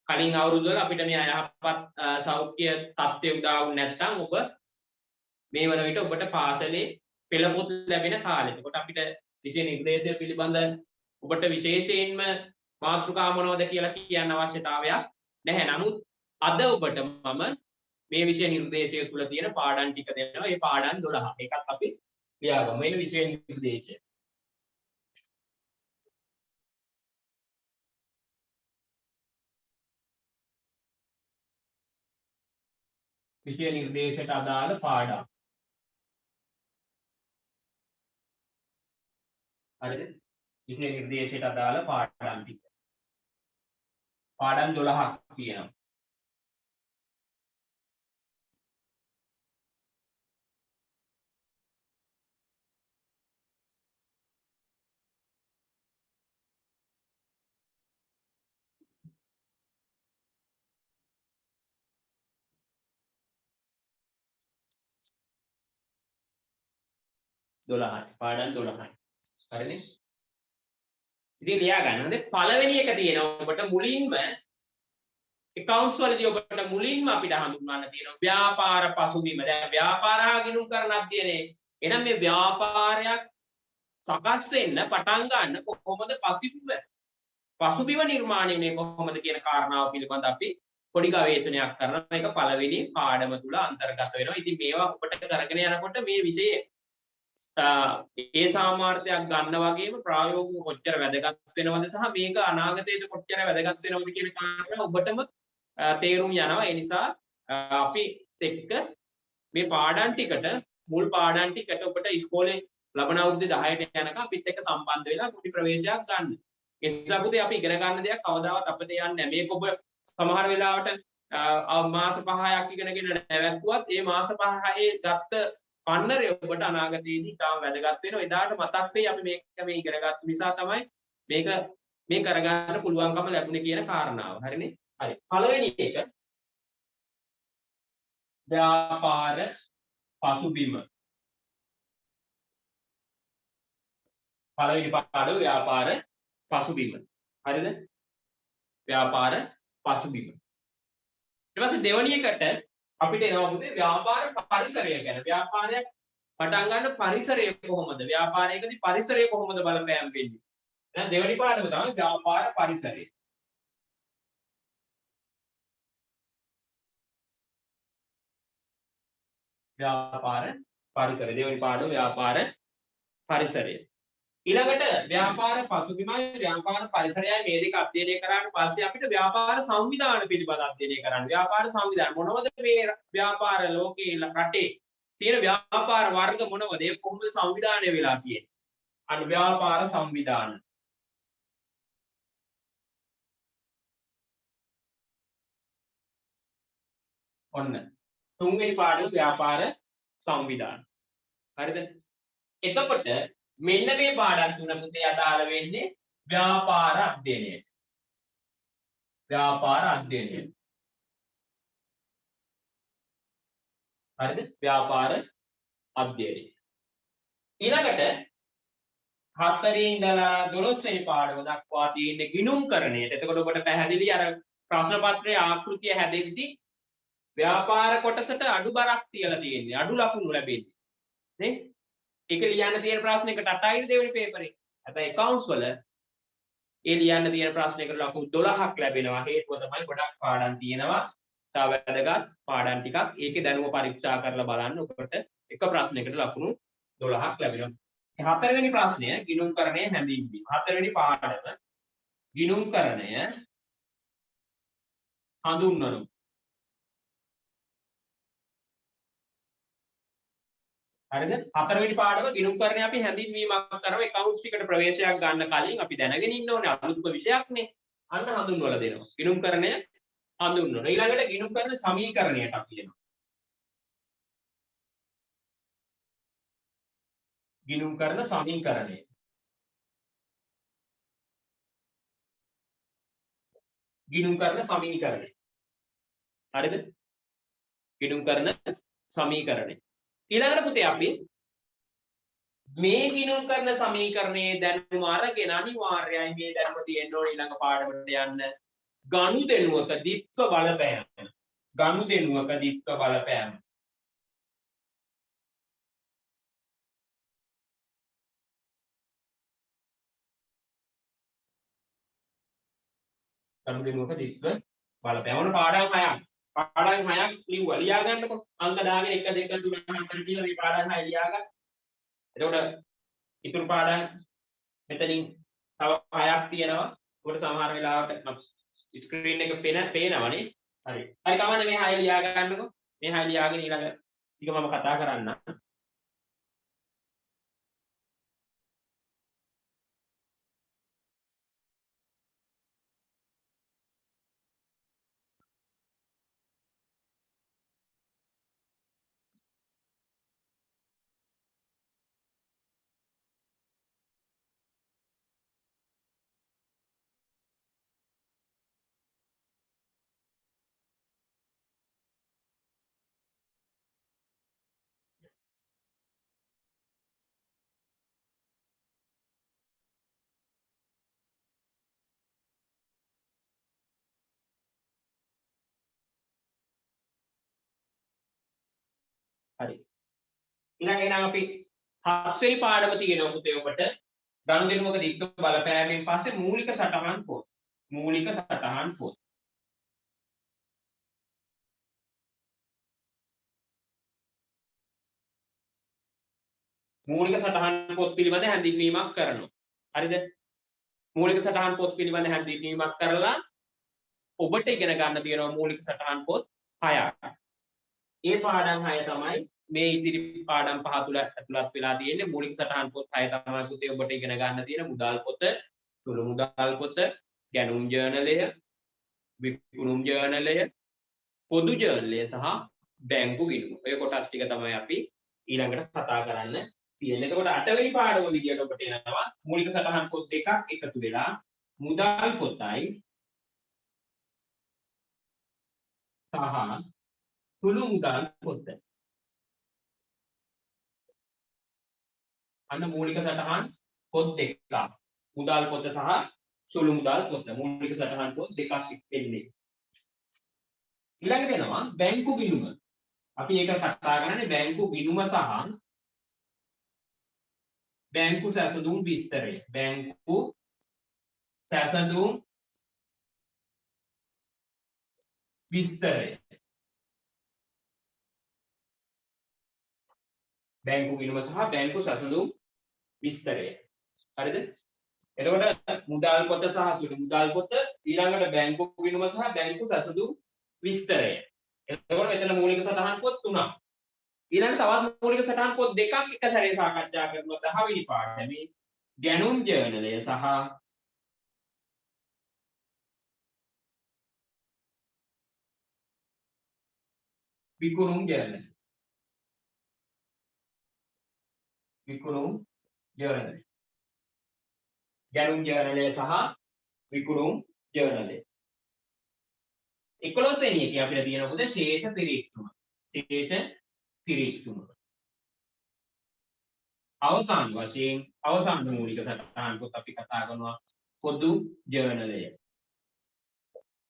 කලින් අවුරුදු වල අපිට මේ අයහපත් සෞඛ්‍ය තත්ත්වය උදා වුනේ නැත්නම් ඔබ මේ වන විට ඔබට පාසලේ පෙළ පොත් ලැබෙන කාලේ. එතකොට අපිට විෂය නිර්දේශය පිළිබඳ ඔබට විශේෂයෙන්ම මාතෘකා මොනවද කියලා කියන්න අවශ්‍යතාවයක් නැහැ. නමුත් අද ඔබට මම මේ විෂය නිර්දේශය තුල තියෙන පාඩම් ටික දෙනවා. මේ පාඩම් 12. ඒකත් අපි ලියාගමු. මේක විෂය නිර්දේශය. විෂය නිර්දේශයට අදාළ පාඩම්. හරිද? විෂය නිර්දේශයට අදාළ පාඩම් ටික. පාඩම් 12ක් තියෙනවා. පාඩම් 12යි. හරිනේ? ඉතින් ලියා ගන්න. හොඳේ පළවෙනි එක තියෙනවා ඔබට මුලින්ම accounts වලදී ඔබට මුලින්ම අපිට හඳුන්වන්න තියෙනවා ව්‍යාපාර පසුබිම. දැන් ව්‍යාපාර හා ගිණුම් කරන අධ්‍යයනයේ එහෙනම් මේ ව්‍යාපාරයක් සකස් වෙන්න පටන් ගන්න කොහොමද පසුබිම නිර්මාණය වෙන්නේ කොහොමද කියන කාරණාව පිළිබඳ අපි පොඩි ගවේෂණයක් කරනවා. මේක පළවෙනි පාඩම තුල අන්තර්ගත වෙනවා. ඉතින් මේවා ඔබට කරගෙන යනකොට මේ විෂයේ ඒ සාමාර්ථයක් ගන්න වගේම ප්‍රායෝගිකව කොච්චර වැදගත් වෙනවද සහ මේක අනාගතයට කොච්චර වැදගත් වෙනවද කියන කාරණා ඔබටම තේරුම් යනවා. ඒ නිසා අපි එක්ක මේ පාඩම් ටිකට මුල් පාඩම් ටිකට ඔබට ඉස්කෝලේ ලබන අවුරුදු 10ට යනකම් අපිත් එක්ක සම්බන්ධ වෙලා පොඩි ප්‍රවේශයක් ගන්න. ඒ නිසා පුතේ අපි ඉගෙන ගන්න දෙයක් කවදාවත් අපිට යන්නේ නැහැ. මේක ඔබ සමහර වෙලාවට මාස 5ක් ඉගෙනගෙන නැවැත්තුවත් ඒ මාස 5 ගත්ත පන්නරේ ඔබට අනාගතයේදී තාම වැදගත් වෙනවා. එදාට මතක් වෙයි අපි මේක මේ ඉගෙන ගත්ත නිසා තමයි මේක මේ කරගන්න පුළුවන්කම ලැබුණේ කියන කාරණාව. හරිනේ? හරි. පළවෙනි එක ව්‍යාපාර පසුබිම. පළවෙනි පාඩම ව්‍යාපාර පසුබිම. හරිද? ව්‍යාපාර පසුබිම. ඊට පස්සේ දෙවෙනි එකට අපිට එනවා පුතේ ව්‍යාපාර පරිසරය ගැන. ව්‍යාපාරයක් පටන් ගන්න පරිසරය කොහොමද? ව්‍යාපාරයකදී පරිසරය කොහොමද බලපෑම් වෙන්නේ? එහෙනම් දෙවෙනි පාඩම තමයි ව්‍යාපාර පරිසරය. ව්‍යාපාර පරිසරය. දෙවෙනි පාඩම ව්‍යාපාර පරිසරය. ඊළඟට ව්‍යාපාර පසුබිමයි ව්‍යාපාර පරිසරයයි මේ දෙක අධ්‍යයනය කරාට පස්සේ අපිට ව්‍යාපාර සංවිධාන පිළිබඳ අධ්‍යයනය කරන්න. ව්‍යාපාර සංවිධාන මොනවද මේ ව්‍යාපාර ලෝකේ රටේ තියෙන ව්‍යාපාර වර්ග මොනවද? ඒ කොහොමද සංවිධානය වෙලා තියෙන්නේ? අන්න ව්‍යාපාර සංවිධාන. ඔන්න තුන්වෙනි පාඩම ව්‍යාපාර සංවිධාන. හරිද? එතකොට මෙන්න මේ පාඩම් තුන පුතේ අදාළ වෙන්නේ ව්‍යාපාර අධ්‍යයනයට. ව්‍යාපාර අධ්‍යයනය. හරිද? ව්‍යාපාර අධ්‍යයනය. ඊළඟට 4 ඉඳලා 12 වෙනි පාඩම දක්වා තියෙන්නේ ගිණුම්කරණයට. එතකොට ඔබට පැහැදිලි අර ප්‍රශ්න පත්‍රයේ ආකෘතිය හැදෙද්දී ව්‍යාපාර කොටසට අඩු බරක් තියලා තියෙන්නේ. අඩු ලකුණු ලැබෙන්නේ. නේ? ඒක ලියන්න තියෙන ප්‍රශ්නයකට 8යි දෙවෙනි පේපරේ. හැබැයි accounts වල ඒ ලියන්න තියෙන ප්‍රශ්නයකට ලකුණු 12ක් ලැබෙනවා. හේතුව තමයි ගොඩක් පාඩම් තියෙනවා. තව වැදගත් පාඩම් ටිකක් ඒකේ දැනුම පරීක්ෂා කරලා බලන්න ඔබට එක ප්‍රශ්නයකට ලකුණු 12ක් ලැබෙනවා. හතරවෙනි ප්‍රශ්නය ගිණුම්කරණය හැඳින්වීම. හතරවෙනි පාඩම ගිණුම්කරණය හඳුන්වනු. හරිද? හතරවෙනි පාඩම ගිණුම්කරණය අපි හැඳින්වීමක් කරනවා. accounts ටිකට ප්‍රවේශයක් ගන්න කලින් අපි දැනගෙන ඉන්න ඕනේ අලුත්ම විෂයක්නේ. අන්න හඳුන්වලා දෙනවා. ගිණුම්කරණය හඳුන්වනවා. ඊළඟට ගිණුම්කරණ සමීකරණයට අපි එනවා. ගිණුම්කරණ සමීකරණය. ගිණුම් කරන සමීකරණය. හරිද? ගිණුම් කරන සමීකරණය. ඊළඟට පුතේ අපි මේ ගිණුම් කරන සමීකරණයේ දැනුම අරගෙන අනිවාර්යයි මේ දැනුම තියෙන්න ඕනේ ඊළඟ පාඩමට යන්න. ගනුදෙනුවක ද්විත්ව බලපෑම. ගනුදෙනුවක ද්විත්ව බලපෑම. ගනුදෙනුවක ද්විත්ව බලපෑම. ඕන පාඩම් 6ක්. පාඩම් 6ක් ලිව්වා. ලියා ගන්නකො. අංක දාගෙන 1 2 3 4 කියලා මේ පාඩම් 6 ලියා ගන්න. එතකොට ඉතුරු පාඩම් මෙතනින් තව 6ක් තියෙනවා. උකට සමහර වෙලාවට ස්ක්‍රීන් එක පේනවනේ. හරි. හරි කමන්නේ මේ 6 ලියා ගන්නකො. මේ 6 ලියාගෙන ඊළඟ ටික මම කතා කරන්නම්. හරි. ඊළඟ එන අපි 7 වෙනි පාඩම තියෙනවා පුතේ ඔබට. ගනුදෙනුවක ද්විත්ව බලපෑමෙන් පස්සේ මූලික සටහන් පොත්. මූලික සටහන් පොත්. මූලික සටහන් පොත් පිළිබඳ හැඳින්වීමක් කරනවා. හරිද? මූලික සටහන් පොත් පිළිබඳ හැඳින්වීමක් කරලා ඔබට ඉගෙන ගන්න තියෙනවා මූලික සටහන් පොත් 6ක්. ඒ පාඩම් 6 තමයි මේ ඉදිරි පාඩම් 5 තුල ඇතුළත් වෙලා තියෙන්නේ. මූලික සටහන් පොත් 6 තමයි පුතේ ඔබට ඉගෙන ගන්න තියෙන මුදල් පොත, සුළු මුදල් පොත, ගැනුම් ජර්නලය, විකුණුම් ජර්නලය, පොදු ජර්නලය සහ බැංකු ගිණුම. ඔය කොටස් ටික තමයි අපි ඊළඟට කතා කරන්න තියෙන්නේ. එතකොට 8 වෙනි පාඩම විදියට ඔබට එනවා මූලික සටහන් පොත් දෙකක් එකතු වෙලා මුදල් පොතයි සහ සුළු මුදල් පොත. අන්න මූලික සටහන් පොත් දෙකක්. මුදල් පොත සහ සුළු මුදල් පොත. මූලික සටහන් පොත් දෙකක් එන්නේ. ඊළඟට එනවා බැංකු ගිණුම. අපි ඒක කතා කරන්නේ බැංකු ගිණුම සහ බැංකු සැසඳුම් විස්තරය. බැංකු සැසඳුම් විස්තරය. බැංකු ගිණුම සහ බැංකු සැසඳුම් විස්තරය. හරිද? එතකොට මුදල් පොත සහ සුළු මුදල් පොත, ඊළඟට බැංකු ගිණුම සහ බැංකු සැසඳුම් විස්තරය. එතකොට මෙතන මූලික සටහන් පොත් 3ක්. ඊළඟට තවත් මූලික සටහන් පොත් දෙකක් එක සැරේ සාකච්ඡා කරනවා 10 වෙනි පාඩමේ ගැනුම් ජර්නලය සහ විකුණුම් ජර්නලය. විකුණුම් ජර්නලය. ගැනුම් ජර්නලය සහ විකුණුම් ජර්නලය. 11 වෙනි එකේ අපිට තියෙන පොත ශේෂ පිරීක්ෂණ. ශේෂ පිරීක්ෂණ. අවසාන වශයෙන් අවසාන මූලික සටහන් පොත් අපි කතා කරනවා පොදු ජර්නලය.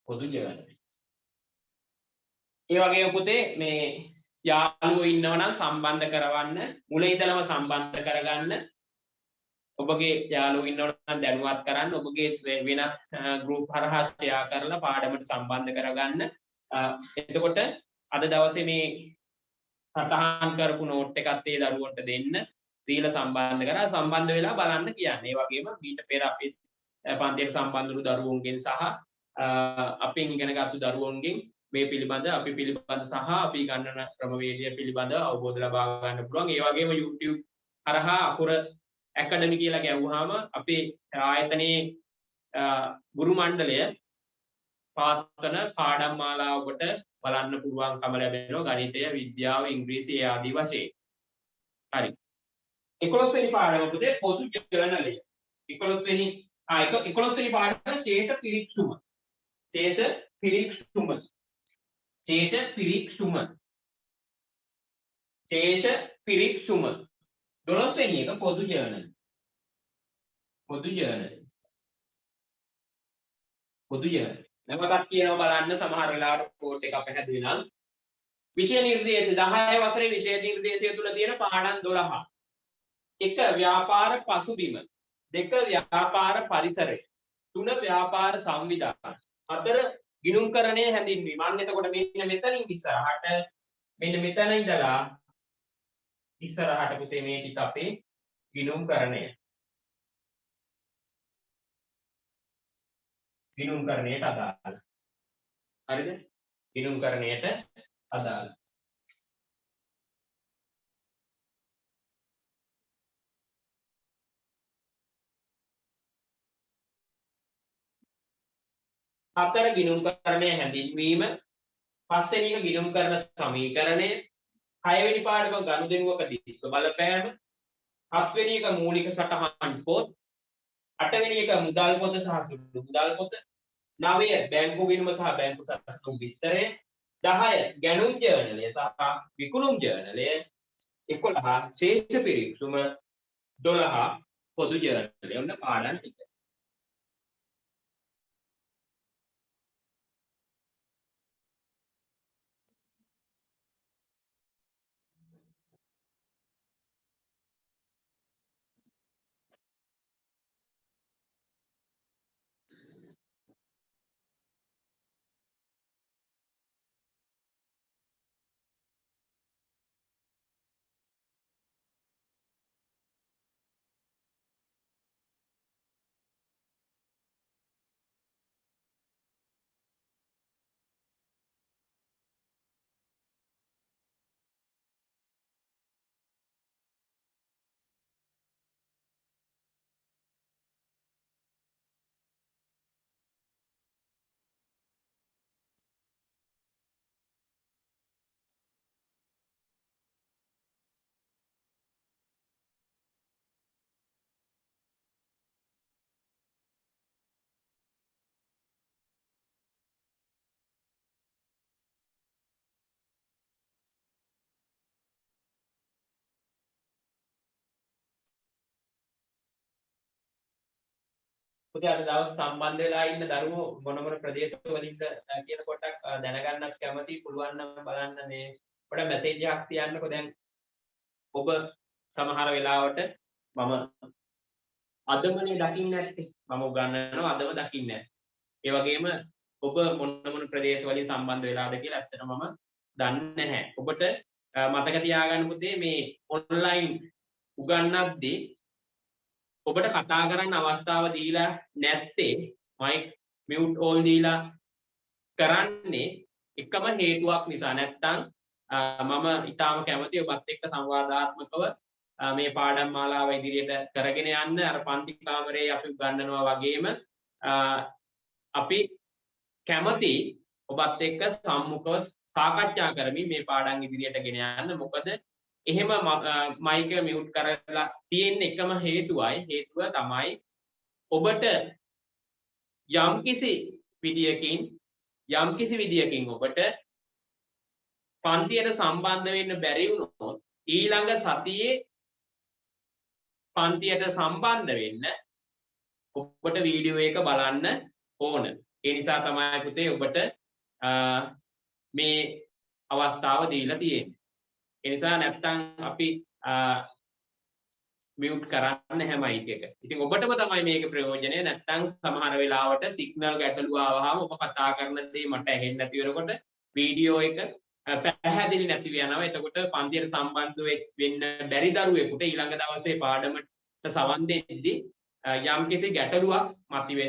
පොදු ජර්නලය. ඒ වගේම පුතේ මේ යාළුවෝ ඉන්නවා නම් සම්බන්ධ කරවන්න, මුල ඉඳලම සම්බන්ධ කරගන්න. ඔබගේ යාළුවෝ ඉන්නවා නම් දැනුවත් කරන්න. ඔබගේ වෙනත් ගෲප් හරහා ෂෙයා කරලා පාඩමට සම්බන්ධ කරගන්න. එතකොට අද දවසේ මේ සටහන් කරපු නෝට් එකත් ඒ දරුවන්ට දෙන්න. දීලා සම්බන්ධ කරලා සම්බන්ධ වෙලා බලන්න කියන්නේ. ඒ වගේම ඊට පෙර අපි පන්තියට සම්බන්ධ වුණු දරුවන්ගෙන් සහ අපෙන් ඉගෙනගත්තු දරුවන්ගෙන් මේ පිළිබඳ අපි පිළිබඳ සහ අපි ගන්නන ක්‍රමවේදය පිළිබඳ අවබෝධ ලබා ගන්න පුළුවන්. ඒ වගේම YouTube හරහා අකුර ඇකඩමි කියලා ගැව්වහම අපේ ආයතනයේ ගුරු මණ්ඩලය පාත්වන පාඩම් මාලාව ඔබට බලන්න පුළුවන්කම ලැබෙනවා. ගණිතය, විද්‍යාව, ඉංග්‍රීසි ආදී වශයෙන්. හරි. 11 වෙනි පාඩම පුතේ පොදු ජර්නලය. 11 වෙනි පාඩම ශේෂ පිරීක්ෂුම. ශේෂ පිරික්සුම. ශේෂ පිරික්සුම. ශේෂ පිරික්සුම. 12 වෙනි එක පොදු ජර්නල්. පොදු ජර්නල්. පොදු ජර්නල්. නැවතත් කියනවා බලන්න සමහර වෙලාවට කෝට් එක පැහැදිලි නම් විෂය නිර්දේශ 10 වසරේ විෂය නිර්දේශය තුල තියෙන පාඩම් 12. 1 ව්‍යාපාර පසුබිම. 2 ව්‍යාපාර පරිසරය. 3 ව්‍යාපාර සංවිධාන. 4 ගිණුම්කරණයේ හැඳින්වීම. අන්න එතකොට මෙන්න මෙතනින් ඉස්සරහට මෙන්න මෙතන ඉඳලා ඉස්සරහට පුතේ මේ ටික අපේ ගිණුම්කරණය. ගිණුම්කරණයට අදාළ. හරිද? ගිණුම්කරණයට අදාළ. හතර ගිණුම්කරණය හැඳින්වීම. පස්වෙනි එක ගිණුම්කරණ සමීකරණය. හයවෙනි පාඩම ගනුදෙනුවක දිස්ත්‍රික්ක බලපෑම. හත්වෙනි එක මූලික සටහන් පොත්. අටවෙනි එක මුදල් පොත සහ සුළු මුදල් පොත. 9 බැංකු ගිණුම සහ බැංකු සටහන් විස්තරය. 10 ගැනුම් ජර්නලය සහ විකුණුම් ජර්නලය. 11 ශේෂ පිරික්සුම. 12 පොදු ජර්නලය. ඔන්න පාඩම් ටික. පුතේ අද දවස් සම්බන්ධ වෙලා ඉන්න දරුවෝ මොන මොන ප්‍රදේශවලින්ද කියන පොඩ්ඩක් දැනගන්නත් කැමතියි. පුළුවන් නම් බලන්න මේ පොඩ මැසේජ් එකක් තියන්නකෝ. දැන් ඔබ සමහර වෙලාවට මම අදමනේ දකින්න නැත්තේ. මම උගන්වනවා අදම දකින්න නැහැ. ඒ වගේම ඔබ මොන මොන ප්‍රදේශවලින් සම්බන්ධ වෙලාද කියලා ඇත්තටම මම දන්නේ නැහැ. ඔබට මතක තියාගන්න පුතේ මේ ඔන්ලයින් උගන්වද්දී ඔබට කතා කරන්න අවස්ථාව දීලා නැත්තේ මයික් මියුට් ඕල් දීලා කරන්නේ එකම හේතුවක් නිසා. නැත්තම් මම ඊටාම කැමතියි ඔබත් එක්ක සංවාදාත්මකව මේ පාඩම් මාලාව ඉදිරියට කරගෙන යන්න. අර පන්ති කාමරේ අපි උගන්වනවා වගේම අපි කැමති ඔබත් එක්ක සම්මුඛව සාකච්ඡා කරමින් මේ පාඩම් ඉදිරියට ගෙන යන්න. මොකද එහෙම මයික් එක මියුට් කරලා තියෙන එකම හේතුව තමයි ඔබට යම්කිසි විදියකින් ඔබට පන්තියට සම්බන්ධ වෙන්න බැරි වුණොත් ඊළඟ සතියේ පන්තියට සම්බන්ධ වෙන්න ඔබට වීඩියෝ එක බලන්න ඕන. ඒ නිසා තමයි පුතේ ඔබට මේ අවස්ථාව දීලා තියෙන්නේ. ඒ නිසා නැත්තම් අපි මියුට් කරන්න හැමයි එක. ඉතින් ඔබටම තමයි මේක ප්‍රයෝජනය. නැත්තම් සමහර වෙලාවට සිග්නල් ගැටලුව ආවහම ඔබ කතා කරන දේ මට ඇහෙන්නේ නැති වෙනකොට වීඩියෝ එක පැහැදිලි නැති වෙනවා. එතකොට පන්තියට සම්බන්ධ වෙන්න බැරි දරුවෙකුට ඊළඟ දවසේ පාඩමට සවන් දෙද්දී යම්කිසි ගැටලුවක්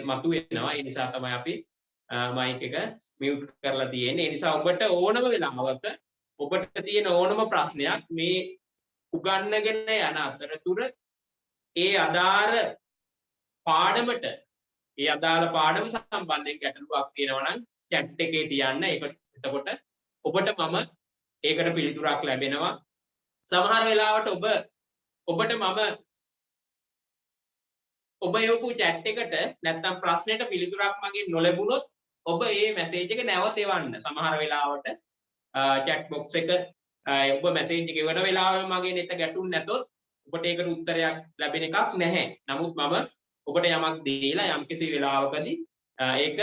මතුවෙනවා. ඒ නිසා තමයි අපි මයික් එක මියුට් කරලා තියෙන්නේ. ඒ නිසා ඔබට ඕනම වෙලාවක ඔබට තියෙන ඕනම ප්‍රශ්නයක් මේ උගන්නගෙන යන අතරතුර ඒ අදාළ පාඩමට ඒ අදාළ පාඩම සම්බන්ධයෙන් ගැටලුවක් තියෙනවා නම් chat එකේ තියන්න. එතකොට ඔබට මම ඒකට පිළිතුරක් ලැබෙනවා. සමහර වෙලාවට ඔබට මම ඔබ යොපු chat එකට නැත්තම් ප්‍රශ්නෙට පිළිතුරක් මගෙන් නොලැබුණොත් ඔබ මේ මැසේජ් එක නැවත එවන්න. සමහර වෙලාවට chat box එක ඔබ මැසේජ් එක එවන වෙලාවෙ මගේ නෙට ගැටුන්නේ නැතොත් ඔබට ඒකට උත්තරයක් ලැබෙන එකක් නැහැ. නමුත් මම ඔබට යමක් දීලා යම්කිසි වෙලාවකදී ඒක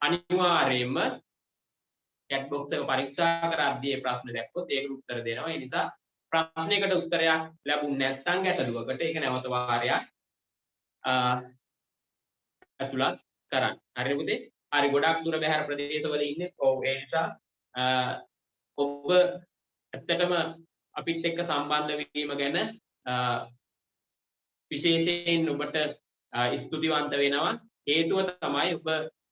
අනිවාර්යයෙන්ම chat box එක පරීක්ෂා කරද්දී මේ ප්‍රශ්න දැක්කොත් ඒකට උත්තර දෙනවා. ඒ නිසා ප්‍රශ්නයකට උත්තරයක් ලැබුණ නැත්නම් ගැටලුවකට ඒක නැවත වාරයක් ඇතුළත් කරන්න. හරිද පුතේ? හරි ගොඩක් දුර බැහැර ප්‍රදේශවල ඉන්නේ. ඔව් ඒ නිසා ඔබ ඇත්තටම අපිත් එක්ක සම්බන්ධ වීම ගැන විශේෂයෙන් ඔබට ස්තුතිවන්ත වෙනවා. හේතුව තමයි ඔබ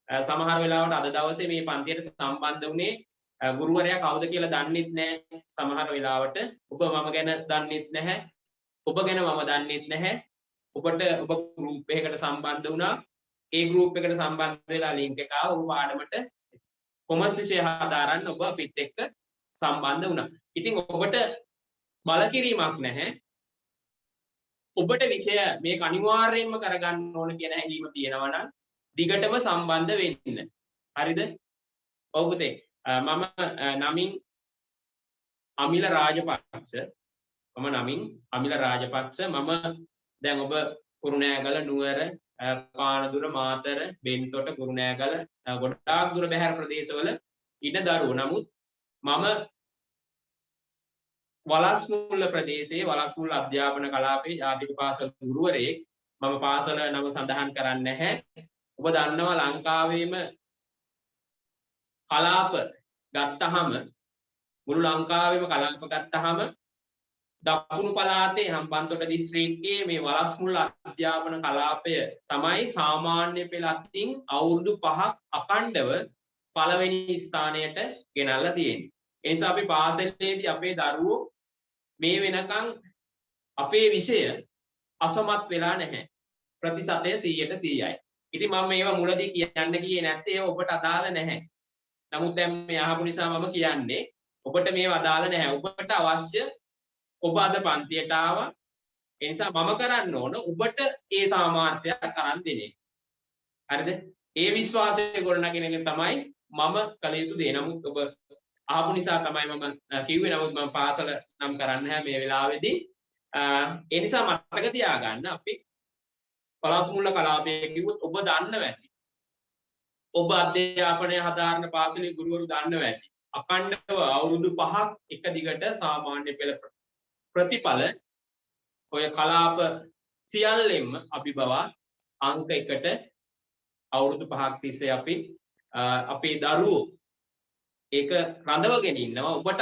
සමහර වෙලාවට අද දවසේ මේ පන්තියට සම්බන්ධ වුණේ ගුරුවරයා කවුද කියලා දන්නෙත් නැහැ. සමහර වෙලාවට ඔබ මම ගැන දන්නෙත් නැහැ. ඔබ ගැන මම දන්නෙත් නැහැ. ඔබට ඔබ ගෲප් එකකට සම්බන්ධ වුණා. ඒ ගෲප් එකට සම්බන්ධ වෙලා ලින්ක් එක ආව. ඔබ පාඩමට කොමර්ස් විෂය හදාරන්න ඔබ අපිත් එක්ක සම්බන්ධ වුණා. ඉතින් ඔබට බලකිරීමක් නැහැ. ඔබට විෂය මේක අනිවාර්යයෙන්ම කරගන්න ඕන කියන හැඟීම තියෙනවා නම් දිගටම සම්බන්ධ වෙන්න. හරිද? ඔව් පුතේ. මම නමින් අමිල රාජපක්ෂ. මම දැන් ඔබ කුරුණෑගල නුවර පානදුර මාතර බෙන්තොට කුරුණෑගල ගොඩාක් දුර බැහැර ප්‍රදේශවල ඉන්න දරුවෝ. නමුත් මම වලස්මුල්ල ප්‍රදේශයේ වලස්මුල්ල අධ්‍යාපන කලාපයේ ජාතික පාසල් ගුරුවරයෙක්. මම පාසල නම සඳහන් කරන්නේ නැහැ. ඔබ දන්නවා ලංකාවේම කලාප ගත්තහම මුළු ලංකාවේම කලාප ගත්තහම දකුණු පළාතේ හම්බන්තොට දිස්ත්‍රික්කයේ මේ වලස්මුල්ල අධ්‍යාපන කලාපය තමයි සාමාන්‍ය පෙළ අතින් අවුරුදු 5ක් අඛණ්ඩව පළවෙනි ස්ථානයට ගෙනල්ලා තියෙන්නේ. ඒ නිසා අපි පාසලේදී අපේ දරුවෝ මේ වෙනකන් අපේ විෂය අසමත් වෙලා නැහැ. ප්‍රතිශතය 100%යි. ඉතින් මම මේවා මුලදී කියන්න ගියේ නැත්තේ ඒවා ඔබට අදාළ නැහැ. නමුත් දැන් මේ අහපු නිසා මම කියන්නේ ඔබට මේවා අදාළ නැහැ. ඔබට අවශ්‍ය ඔබ අද පන්තියට ආවා. ඒ නිසා මම කරන්න ඕන ඔබට ඒ සාමාර්ථයක් කරන් දෙන එක. හරිද? ඒ විශ්වාසය ගොඩනගෙන එක තමයි මම කළ යුතු දේ. නමුත් ඔබ ආපු නිසා තමයි මම කිව්වේ. නමුත් මම පාසල නම් කරන්නේ නැහැ මේ වෙලාවේදී. ඒ නිසා මතක තියාගන්න අපි පළාස්මුල්ල කලාපයේ කිව්වොත් ඔබ දන්නව ඇති. ඔබ අධ්‍යාපනය හදාරන පාසලේ ගුරුවරු දන්නව ඇති. අඛණ්ඩව අවුරුදු 5ක් එක දිගට සාමාන්‍ය පෙළ ප්‍රතිඵල ඔය කලාප සියල්ලෙන්ම අභිබවා අංක 1ට අවුරුදු 5ක් තිස්සේ අපි අපේ දරුවෝ ඒක රඳවගෙන ඉන්නවා. ඔබටත්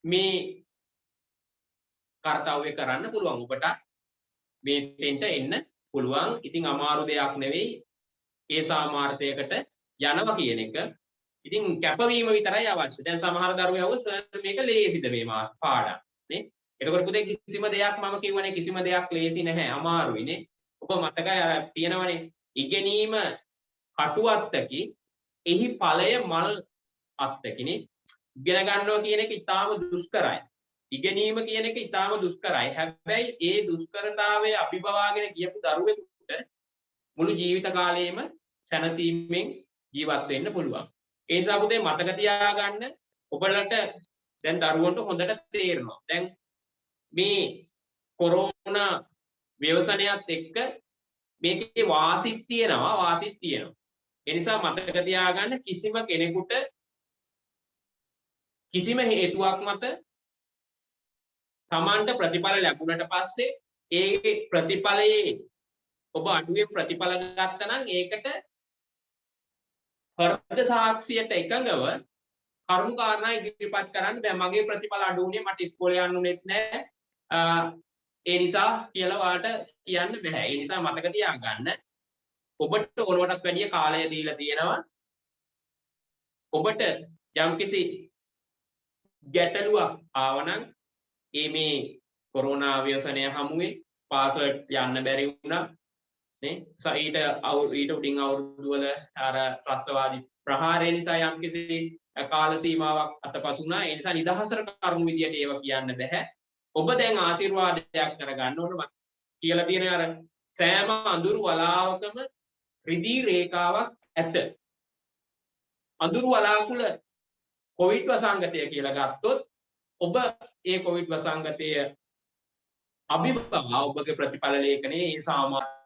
මේ කාර්යය කරන්න පුළුවන්. ඔබට මේ දෙන්න එන්න පුළුවන්. ඉතින් අමාරු දෙයක් නෙවෙයි. ඒ සාමාර්ථයකට යනවා කියන එක. ඉතින් කැපවීම විතරයි අවශ්‍ය. දැන් සමහර දරුවෝ යවුව සර් මේක ලේසිද මේ පාඩම් නේ? එතකොට පුතේ කිසිම දෙයක් මම කියවනේ කිසිම දෙයක් ලේසි නැහැ. අමාරුයි නේ. ඔබ මතකයි අර තියෙනවනේ ඉගෙනීම කටුවත්තකි එහි ඵලය මල් අත්තකිනේ. ඉගෙන ගන්නවා කියන එක ඉතාම දුෂ්කරයි. ඉගෙනීම කියන එක ඉතාම දුෂ්කරයි. හැබැයි ඒ දුෂ්කරතාවය අභිබවාගෙන ගියපු දරුවෙකුට මුළු ජීවිත කාලයේම සැනසීමෙන් ජීවත් වෙන්න පුළුවන්. ඒ නිසා පුතේ මතක තියාගන්න ඔබලට දැන් දරුවන්ට හොඳට තේරෙනවා. දැන් මේ කොරෝනා ව්‍යසනයත් එක්ක මේකේ වාසිත් තියෙනවා. ඒ නිසා මතක තියාගන්න කිසිම කෙනෙකුට කිසිම හේතුවක් මත තමන්ට ප්‍රතිඵල ලැබුණට පස්සේ ඒ ප්‍රතිඵලයේ ඔබ අඩුවේ ප්‍රතිඵල ගත්තා නම් ඒකට හෘද සාක්ෂියට එකඟව කරුණු කාරණා ඉදිරිපත් කරන්න බෑ. මගේ ප්‍රතිඵල අඩු වුණේ මට ඉස්කෝලේ යන්න උනේත් නෑ. ඒ නිසා කියලා වාට කියන්න බෑ. ඒ නිසා මතක තියාගන්න ඔබට ඕනවටත් වැඩිය කාලය දීලා තියෙනවා. ඔබට යම්කිසි ගැටලුවක් ආවනම් මේ කොරෝනා ව්‍යසනය හමුවේ පාසලට යන්න බැරි වුණා නේ. ඊට උඩින් අවුරුදු වල අර ත්‍රස්තවාදී ප්‍රහාරය නිසා යම්කිසි කාල සීමාවක් අතපසු වුණා. ඒ නිසා නිදහසට කරුණු විදියට ඒවා කියන්න බෑ. ඔබ දැන් ආශිර්වාදයක් කරගන්න ඕන. කියලා තියෙන අර සෑම අඳුරු වලාවකම රිදී රේඛාවක් ඇත. අඳුරු වලාකුළ කොවිඩ් වසංගතය කියලා ගත්තොත් ඔබ ඒ කොවිඩ් වසංගතය අභිභවා ඔබගේ ප්‍රතිඵල ලේඛනයේ ඒ සාමාන්‍ය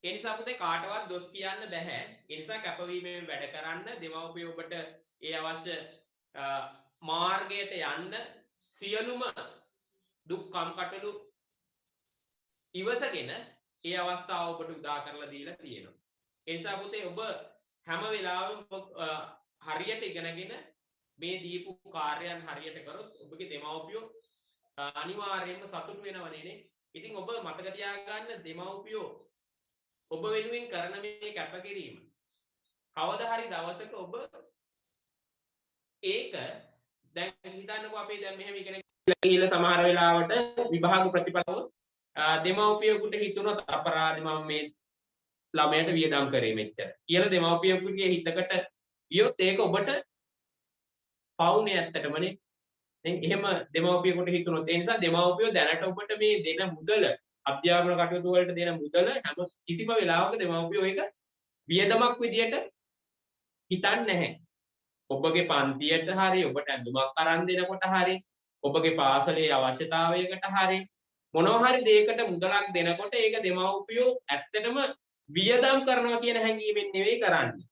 ඒ නිසා පුතේ කාටවත් දොස් කියන්න බෑ. ඒ නිසා කැපවීමෙන් වැඩ කරන්න දෙමව්පියෝ ඔබට ඒ අවශ්‍ය මාර්ගයට යන්න සියලුම දුක් කම්කටොළු ඉවසගෙන ඒ අවස්ථාව ඔබට උදා කරලා දීලා තියෙනවා. ඒ නිසා පුතේ ඔබ හැම වෙලාවෙම හරියට ඉගෙනගෙන මේ දීපු කාර්යයන් හරියට කරොත් ඔබගේ දෙමව්පියෝ අනිවාර්යයෙන්ම සතුටු වෙනවනේ නේ. ඉතින් ඔබ මතක තියාගන්න දෙමව්පියෝ ඔබ වෙනුවෙන් කරන මේ කැපකිරීම කවදා හරි දවසක ඔබ ඒක දැන් හිතන්නකෝ අපි දැන් මෙහෙම ඉගෙන ගිහලා සමහර වෙලාවට විභාග ප්‍රතිඵලව දෙමව්පියෙකුට හිතුණොත් අපරාධ මම මේ ළමයට වියදම් කරේ මෙච්චර කියලා දෙමව්පියෙකුගේ හිතකට ගියොත් ඒක ඔබට පවුනේ ඇත්තටමනේ. දැන් එහෙම දෙමව්පියෙකුට හිතුණොත් ඒ නිසා දෙමව්පියෝ දැනට ඔබට මේ දෙන මුදල අධ්‍යාපන කටයුතු වලට දෙන මුදල හැම කිසිම වෙලාවක දෙමව්පියෝ ඒක වියදමක් විදියට හිතන්නේ නැහැ. ඔබගේ පන්තියට හරි ඔබට ඇඳුමක් අරන් දෙනකොට හරි ඔබගේ පාසලේ අවශ්‍යතාවයකට හරි මොනවා හරි දෙයකට මුදලක් දෙනකොට ඒක දෙමව්පියෝ ඇත්තටම වියදම් කරනවා කියන හැඟීමෙන් නෙවෙයි කරන්නේ.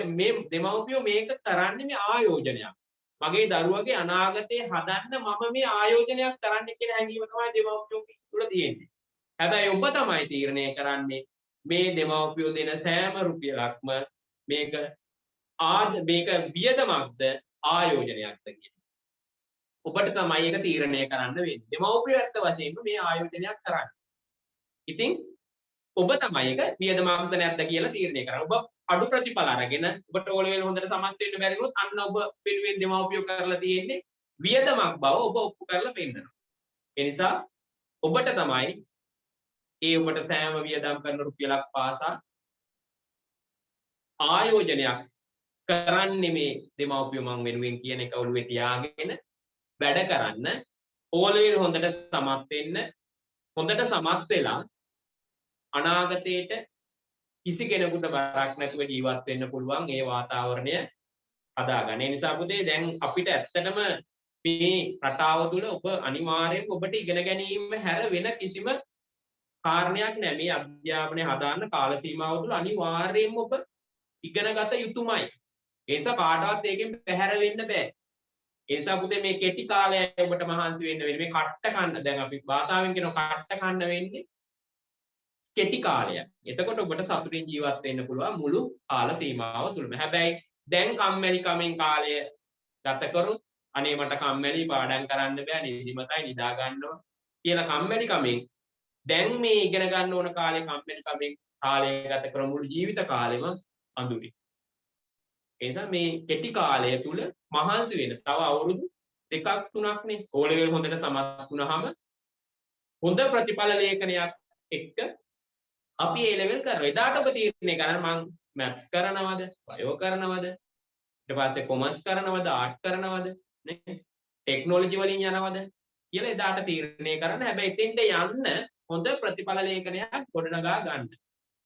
මේ දෙමව්පියෝ මේක කරන්නේ මේ ආයෝජනයක්. මගේ දරුවගේ අනාගතය හදන්න මම මේ ආයෝජනයක් කරන්න කියන හැඟීම තමයි දෙමව්පියෝ තුළ තියෙන්නේ. හැබැයි ඔබ තමයි තීරණය කරන්නේ මේ දෙමව්පියෝ දෙන සෑම රුපියලක්ම මේක වියදමක්ද ආයෝජනයක්ද කියලා. ඔබට තමයි ඒක තීරණය කරන්න වෙන්නේ. දෙමව්පියෝ ඇත්ත වශයෙන්ම මේ ආයෝජනයක් කරන්නේ. ඉතින් ඔබ තමයි ඒක වියදමක්ද නැද්ද කියලා තීරණය කරන්නේ. ඔබ අඩු ප්‍රතිඵල අරගෙන ඔබට ඕල වෙන හොඳට සමත් වෙන්න බැරි වුණොත් අන්න ඔබ වෙනුවෙන් දෙමව්පියෝ කරලා තියෙන්නේ වියදමක් බව ඔබ ඔප්පු කරලා පෙන්නනවා. ඒ නිසා ඔබට තමයි ඒ ඔබට සෑම වියදම් කරන රුපියලක් පාසා ආයෝජනයක් කරන්නේ මේ දෙමව්පියෝ මං වෙනුවෙන් කියන එක ඔළුවේ තියාගෙන වැඩ කරන්න ඕල වෙන හොඳට සමත් වෙන්න හොඳට සමත් වෙලා අනාගතයේට කිසි කෙනෙකුට බරක් නැතුව ජීවත් වෙන්න පුළුවන් ඒ වාතාවරණය හදාගන්න. ඒ නිසා පුතේ දැන් අපිට ඇත්තටම මේ රටාව තුළ ඔබ අනිවාර්යයෙන්ම ඔබට ඉගෙන ගැනීම හැර වෙන කිසිම කාරණයක් නැහැ. මේ අධ්‍යාපනය හදාන්න කාල සීමාව තුළ අනිවාර්යයෙන්ම ඔබ ඉගෙනගත යුතුමයි. ඒ නිසා කාටවත් ඒකෙන් පැහැර වෙන්න බෑ. ඒ නිසා පුතේ මේ කෙටි කාලය ඔබට මහන්සි වෙන්න වෙන්නේ. මේ කට්ට කන්න දැන් අපි භාෂාවෙන් කියනවා කට්ට කන්න වෙන්නේ කෙටි කාලයක්. එතකොට ඔබට සතුටින් ජීවත් වෙන්න පුළුවන් මුළු කාල සීමාව තුළම. හැබැයි දැන් කම්මැලි කමෙන් කාලය ගත කරොත් අනේ මට කම්මැලි පාඩම් කරන්න බෑ නිදිමතයි නිදා ගන්නවා කියලා කම්මැලි කමෙන් දැන් මේ ඉගෙන ගන්න ඕන කාලේ කම්මැලි කමෙන් කාලය ගත කර මුළු ජීවිත කාලෙම අඳුරේ. ඒ නිසා මේ කෙටි කාලය තුල මහන්සි වෙන තව අවුරුදු 2ක් 3ක් නේ ඕ ලෙවල් හොඳට සමත් වුණාම හොඳ ප්‍රතිඵල ලේඛනයක් එක්ක අපි ඒ ලෙවල් කරනවා. එදාට ඔබ තීරණය කරන්න මං මැත්ස් කරනවද, බයෝ කරනවද, ඊට පස්සේ කොමර්ස් කරනවද, ආර්ට් කරනවද, නේ? ටෙක්නොලොජි වලින් යනවද කියලා එදාට තීරණය කරන්න. හැබැයි එතෙන්ට යන්න හොඳ ප්‍රතිඵල ලේඛනයක් ගොඩනගා ගන්න.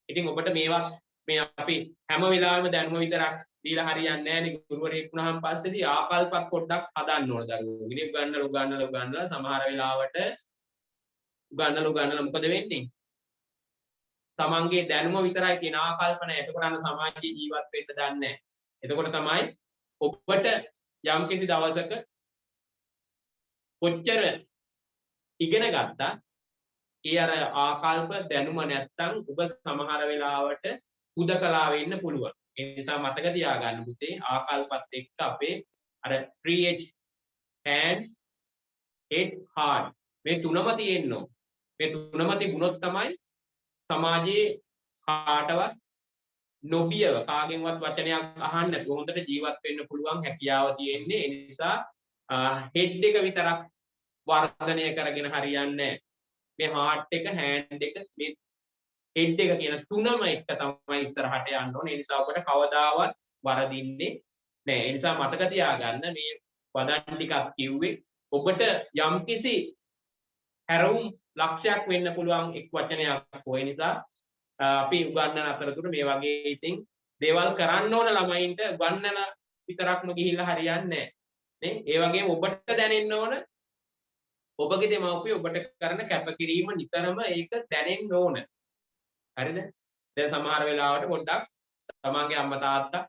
ඉතින් ඔබට මේවා මේ අපි හැම වෙලාවෙම දැනුම විතරක් දීලා හරියන්නේ නැහැ නේ. ගුරුවරයෙක් වුණාම පස්සේදී ආකල්පක් පොඩ්ඩක් හදන්න ඕන දරුවෝ. ඉතින් උගන්නලා සමහර වෙලාවට උගන්නලා මොකද වෙන්නේ? තමන්ගේ දැනුම විතරයි තියෙන ආකල්පන එතකොට සමාජයේ ජීවත් වෙන්න දන්නේ නැහැ. එතකොට තමයි ඔබට යම්කිසි දවසක කොච්චර ඉගෙන ගත්තා ඒ අර ආකල්ප දැනුම නැත්තම් ඔබ සමහර වෙලාවට උදකලා වෙන්න පුළුවන්. ඒ නිසා මතක තියාගන්න පුතේ ආකල්පත් එක්ක අපේ අර 3H hand head heart මේ තුනම තියෙන්න ඕන. මේ තුනම තිබුණොත් තමයි සමාජයේ කාටවත් නොබියව කාගෙන්වත් වචනයක් අහන්න නැතුව හොඳට ජීවත් වෙන්න පුළුවන් හැකියාව තියෙන්නේ. ඒ නිසා හෙඩ් එක විතරක් වර්ධනය කරගෙන හරියන්නේ මේ heart එක hand එක මේ හෙඩ් එක කියන තුනම එක තමයි ඉස්සරහට යන්න ඕනේ. ඒ නිසා ඔබට කවදාවත් වරදින්නේ නැහැ. ඒ නිසා මතක තියාගන්න මේ වදන් ටිකක් කිව්වේ ඔබට යම්කිසි හැරවුම් ලක්ෂයක් වෙන්න පුළුවන් එක් වචනයක් ඔය නිසා අපි උගන්වන අතරතුර මේ වගේ ඉතින් දේවල් කරන්න ඕන ළමයින්ට උගන්වන විතරක්ම ගිහිල්ලා හරියන්නේ නැහැ නේ. ඒ වගේම ඔබට දැනෙන්න ඕන ඔබගේ දෙමව්පිය ඔබට කරන කැපකිරීම නිතරම ඒක දැනෙන්න ඕන. හරිද? දැන් සමහර වෙලාවට පොඩ්ඩක් තමන්ගේ අම්මා තාත්තා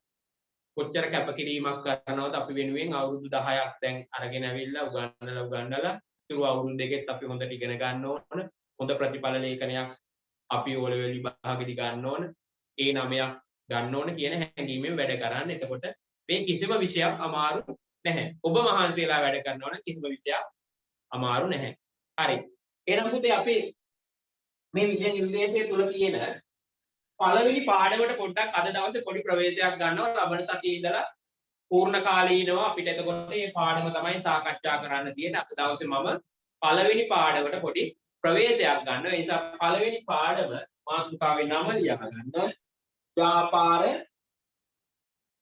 කොච්චර කැපකිරීමක් කරනවද අපි වෙනුවෙන් අවුරුදු 10ක් දැන් අරගෙන ඇවිල්ලා උගන්වලා ඉතුරු අවුරුදු දෙකෙත් අපි හොඳට ඉගෙන ගන්න ඕන. හොඳ ප්‍රතිඵල ලේඛනයක් අපි O level විභාගෙදි ගන්න ඕන. A9ක් ගන්න ඕන කියන හැඟීමෙන් වැඩ කරන්න. එතකොට මේ කිසිම විෂයක් අමාරු නැහැ. ඔබ මහන්සි වෙලා වැඩ කරනවා නම් කිසිම විෂයක් අමාරු නැහැ. හරි. එහෙනම් පුතේ අපි මේ විෂය නිර්දේශය තුල තියෙන පළවෙනි පාඩමට පොඩ්ඩක් අද දවසේ පොඩි ප්‍රවේශයක් ගන්නවා. ලබන සතියේ ඉඳලා පූර්ණ කාලීනව අපිට එතකොට මේ පාඩම තමයි සාකච්ඡා කරන්න තියෙන්නේ. අද දවසේ මම පළවෙනි පාඩමට පොඩි ප්‍රවේශයක් ගන්නවා. ඒ නිසා පළවෙනි පාඩම මාතෘකාවේ නම ලියා ගන්න. ව්‍යාපාර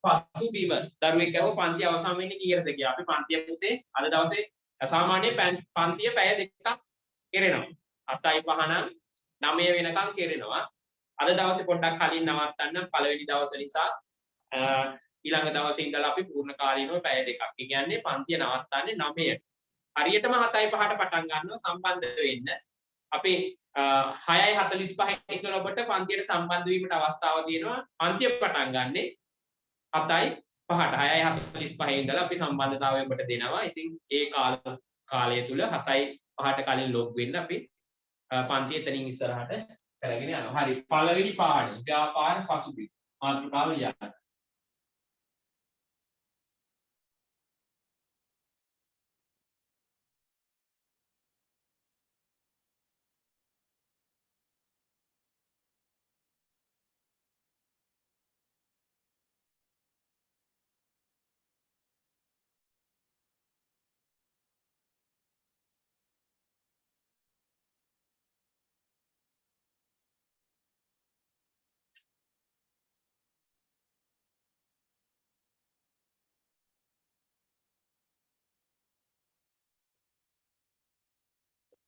පසුබිම. දරුවෙක් කියව පන්ති අවසන් වෙන්නේ කීයටද කියලා. අපි පන්තිය පුතේ අද දවසේ සාමාන්‍ය පන්තිය පැය දෙකක් කෙරෙනවා. 7යි 5 නම් 9 වෙනකම් කෙරෙනවා. අද දවසේ පොඩ්ඩක් කලින් නවත්තන්න පළවෙනි දවස නිසා ඊළඟ දවසේ ඉඳලා අපි පූර්ණ කාලීනව පැය දෙකක්. ඒ කියන්නේ පන්තිය නවත්තන්නේ 9ට. හරියටම 7යි 5ට පටන් ගන්නවා සම්බන්ධ වෙන්න. අපි 6:45 ඉඳලා ඔබට පන්තියට සම්බන්ධ වීමට අවස්ථාව තියෙනවා. පන්තිය පටන් ගන්නෙ 7යි 5ට. 6:45 ඉඳලා අපි සම්බන්ධතාවය ඔබට දෙනවා. ඉතින් ඒ කාලය තුල 7යි 5ට කලින් ලොග් වෙන්න අපි පන්තිය එතනින් ඉස්සරහට කරගෙන යනවා. හරි. පළවෙනි පාඩම ව්‍යාපාර පසුබිම. මාතෘකාව ලියන්න.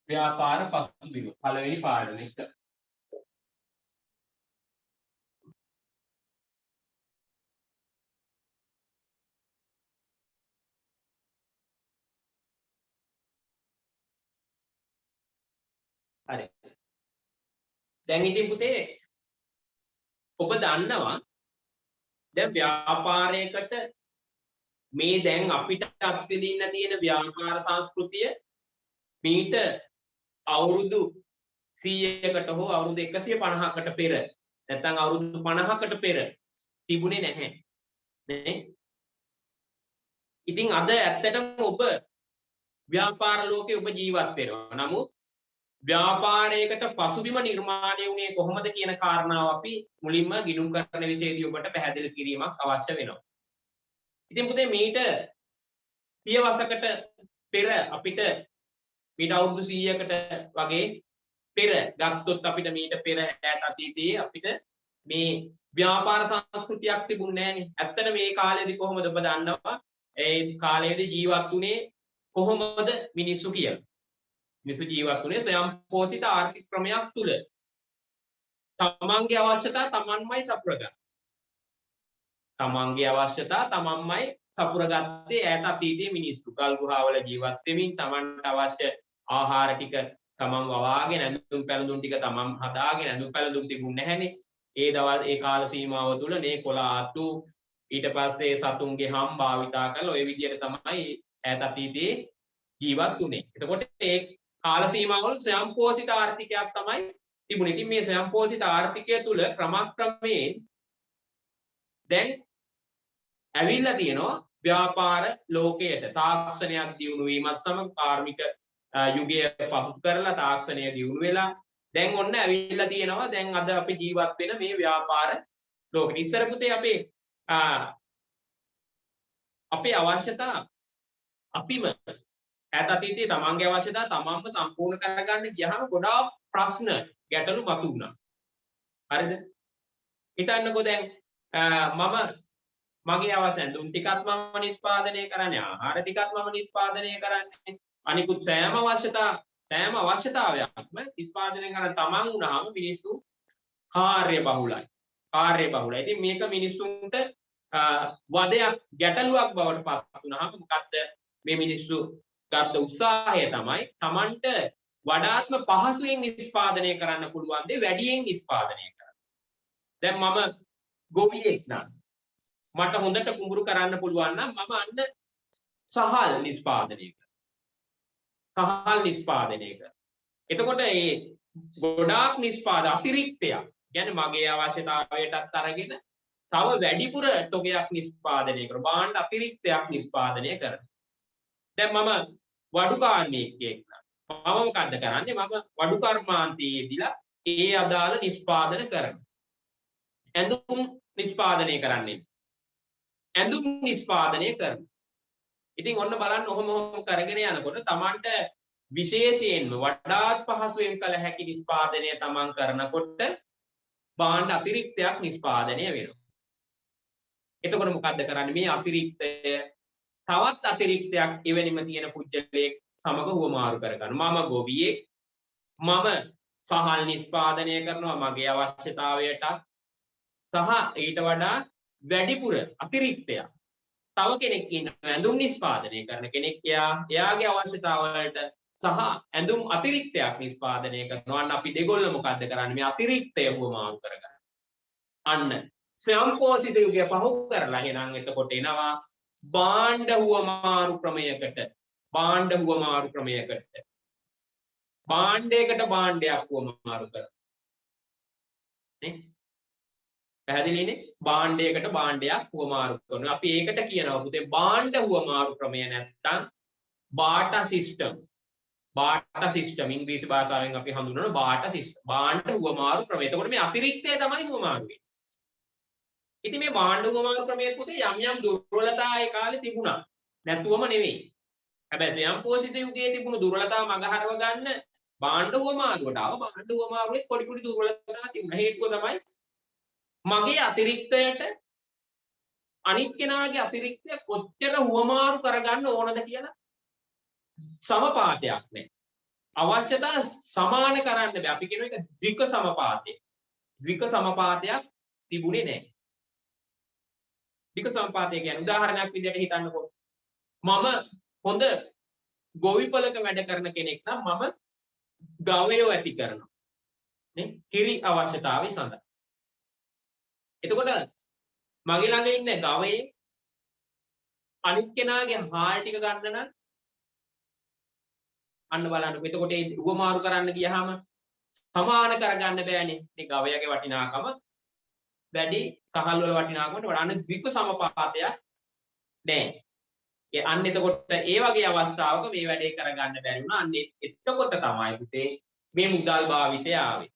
ව්‍යාපාර පසුබිම පළවෙනි පාඩම එක. හරි. දැන් ඉතින් පුතේ ඔබ දන්නවා දැන් ව්‍යාපාරයකට මේ දැන් අපිට අත්විඳින්න තියෙන ව්‍යාපාර සංස්කෘතිය මීට අවුරුදු 100කට හෝ අවුරුදු 150කට පෙර නැත්නම් අවුරුදු 50කට පෙර තිබුණේ නැහැ නේ. ඉතින් අද ඇත්තටම ඔබ ව්‍යාපාර ලෝකේ ඔබ ජීවත් වෙනවා. නමුත් ව්‍යාපාරයකට පසුබිම නිර්මාණය වුණේ කොහොමද කියන කාරණාව අපි මුලින්ම ගිණුම් කරන විශේෂදී ඔබට පැහැදිලි කිරීමක් අවශ්‍ය වෙනවා. ඉතින් පුතේ මීට 100 වසරකට පෙර අපිට මීට අවුරුදු 100කට වගේ පෙර ගත්තොත් අපිට මීට පෙර ඈත අතීතයේ අපිට මේ ව්‍යාපාර සංස්කෘතියක් තිබුණේ නැහනේ. ඇත්තට මේ කාලේදී කොහොමද ඔබ දන්නවා? ඒ කාලේදී ජීවත් වුණේ කොහොමද මිනිස්සු කියලා. මිනිස්සු ජීවත් වුණේ ස්වයංපෝෂිත ආර්ථික ක්‍රමයක් තුල. තමන්ගේ අවශ්‍යතා තමන්මයි සපුරගන්නේ. තමන්ගේ අවශ්‍යතා තමන්මයි සපුරගත්තේ ඈත අතීතයේ මිනිස්සු. ගල් ගුහාවල ජීවත් වෙමින් තමන්ට අවශ්‍ය ආහාර ටික තමන් වවාගෙන ඇඳුම් පැළඳුම් ටික තමන් හදාගෙන ඇඳුම් පැළඳුම් තිබුණේ නැහැනේ. ඒ දවල් ඒ කාල සීමාව තුල නේ කොළ ආතු ඊට පස්සේ සතුන්ගේ හම් භාවිතා කරලා ওই විදිහට තමයි ඈත අතීතයේ ජීවත් වුණේ. එතකොට ඒ කාල සීමාවල ස්වයංපෝෂිත ආර්ථිකයක් තමයි තිබුණේ. ඉතින් මේ ස්වයංපෝෂිත ආර්ථිකය තුල ක්‍රමක්‍රමයෙන් දැන් ඇවිල්ලා තියෙනවා ව්‍යාපාර ලෝකයට. තාක්ෂණයක් දියුණු වීමත් සමග කාර්මික යුගය පහු කරලා තාක්ෂණය දියුණු වෙලා දැන් ඔන්න ඇවිල්ලා තියෙනවා දැන් අද අපි ජීවත් වෙන මේ ව්‍යාපාර ලෝකෙට. ඉස්සර පුතේ අපේ අවශ්‍යතා අපිම ඈත අතීතයේ තමන්ගේ අවශ්‍යතා තමන්ම සම්පූර්ණ කරගන්න ගියාම ගොඩාක් ප්‍රශ්න ගැටලු මතුවුණා. හරිද? හිතන්නකෝ දැන් මගේ අවශ්‍ය ඇඳුම් ටිකත් මම නිෂ්පාදනය කරන්නේ, ආහාර ටිකත් මම නිෂ්පාදනය කරන්නේ, අනිකුත් සෑම අවශ්‍යතා සෑම අවශ්‍යතාවයක්ම නිෂ්පාදනය කරන්න තමන් වුණාම මිනිස්සු කාර්ය බහුලයි. කාර්ය බහුලයි. ඉතින් මේක මිනිස්සුන්ට වදයක් ගැටලුවක් බවට පත් වුණාම මොකද්ද මේ මිනිස්සු ගත්ත උත්සාහය තමයි තමන්ට වඩාත්ම පහසුවෙන් නිෂ්පාදනය කරන්න පුළුවන් දේ වැඩියෙන් නිෂ්පාදනය කරන්න. දැන් මම ගොවියෙක් නම් මට හොඳට කුඹුරු කරන්න පුළුවන් නම් මම අන්න සහල් නිෂ්පාදනය කරනවා. සහල් නිෂ්පාදනය කරනවා. එතකොට මේ ගොඩාක් අතිරික්තයක් කියන්නේ මගේ අවශ්‍යතාවයටත් අරගෙන තව වැඩිපුර තොගයක් නිෂ්පාදනය කරනවා. භාණ්ඩ අතිරික්තයක් නිෂ්පාදනය කරනවා. දැන් මම වඩු කාර්මිකයෙක් නම් මම මොකද්ද කරන්නේ? මම වඩු කර්මාන්තයේදීලා ඒ අදාළ නිෂ්පාදන කරනවා. ඇඳුම් නිෂ්පාදනය කරන්නේ. ඇඳුම් නිෂ්පාදනය කරනවා. ඉතින් ඔන්න බලන්න ඔහොම කරගෙන යනකොට Tamanට විශේෂයෙන්ම වඩාත් පහසුවෙන් කළ හැකි නිෂ්පාදනය Taman කරනකොට භාණ්ඩ අතිරික්තයක් නිෂ්පාදනය වෙනවා. එතකොට මොකද්ද කරන්නේ? මේ අතිරික්තය තවත් අතිරික්තයක් එවැනිම තියෙන පුජ්‍යලයක් සමග හුවමාරු කරගන්න. මම ගොවියෙක් මම සහල් නිෂ්පාදනය කරනවා මගේ අවශ්‍යතාවයට සහ ඊට වඩා වැඩිපුර අතිරික්තයක් තව කෙනෙක් ඉන්නවා ඇඳුම් නිෂ්පාදනය කරන කෙනෙක් එයාගේ අවශ්‍යතාවලට සහ ඇඳුම් අතිරික්තයක් නිෂ්පාදනය කරනවා. අන්න අපි දෙගොල්ල මොකද්ද කරන්නේ? මේ අතිරික්තය හුවමාරු කරගන්න. අන්න ස්වයංපෝෂිත යුගය පහු කරලා එහෙනම් එතකොට එනවා භාණ්ඩ හුවමාරු ක්‍රමයකට. භාණ්ඩයකට භාණ්ඩයක් හුවමාරු කරනවා. නේ? පැහැදිලිනේ? භාණ්ඩයකට භාණ්ඩයක් හුවමාරු කරනවා. අපි ඒකට කියනවා පුතේ භාණ්ඩ හුවමාරු ක්‍රමය නැත්තම් බාටා සිස්ටම් ඉංග්‍රීසි භාෂාවෙන් අපි හඳුන්වන බාටා සිස්ටම්. භාණ්ඩ හුවමාරු ක්‍රමය. එතකොට මේ අතිරික්තය තමයි හුවමාරු වෙන්නේ. ඉතින් මේ භාණ්ඩ හුවමාරු ක්‍රමයේ පුතේ යම් දුර්වලතා ඒ කාලේ තිබුණා. නැතුවම නෙවෙයි. හැබැයි ස්වයංපෝෂිත යුගයේ තිබුණු දුර්වලතා මගහරව ගන්න භාණ්ඩ හුවමාරුවට ආව. භාණ්ඩ හුවමාරුවේ පොඩි දුර්වලතා තිබුණා. හේතුව තමයි මගේ අතිරික්තයට අනිත් කෙනාගේ අතිරික්තය කොච්චර හුවමාරු කරගන්න ඕනද කියලා සමපාතයක් නැහැ. අවශ්‍යතා සමාන කරන්න බෑ. අපි කියන එක ද්වික සමපාතය. ද්වික සමපාතයක් තිබුණේ නැහැ. ද්වික සමපාතය කියන්නේ උදාහරණයක් විදිහට හිතන්නකෝ. මම හොඳ ගොවිපලක වැඩ කරන කෙනෙක් නම් මම ගවයෝ ඇති කරනවා. නේ? කිරි අවශ්‍යතාවය සඳහා. එතකොට මගේ ළඟ ඉන්න ගවයේ අනිත් කෙනාගේ හාල් ටික ගන්න නම් අන්න බලන්නකො. එතකොට ඒ උවමාරු කරන්න ගියාම සමාන කරගන්න බෑනේ. මේ ගවයාගේ වටිනාකම වැඩි සහල් වල වටිනාකමට වඩා අන්න ද්වික සමපාතයක් නෑ. අන්න එතකොට ඒ වගේ අවස්ථාවක මේ වැඩේ කරගන්න බැරි වුණා. අන්න එතකොට තමයි පුතේ මේ මුදල් භාවිතය ආවේ.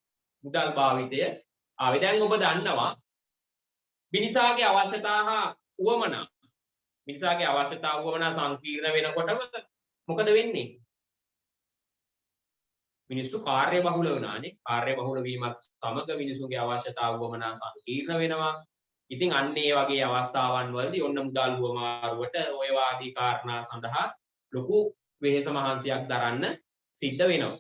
දැන් ඔබ දන්නවා මිනිසාගේ අවශ්‍යතා හා උවමනා සංකීර්ණ වෙනකොටම මොකද වෙන්නේ? මිනිස්සු කාර්ය බහුල වුණානේ. කාර්ය බහුල වීමත් සමග මිනිසුන්ගේ අවශ්‍යතා උවමනා සංකීර්ණ වෙනවා. ඉතින් අන්න ඒ වගේ අවස්ථාවන් වලදී ඔන්න මුදල් හුවමාරුවට ඔය වාදී කාරණා සඳහා ලොකු වෙහෙස මහන්සියක් දරන්න සිද්ධ වෙනවා.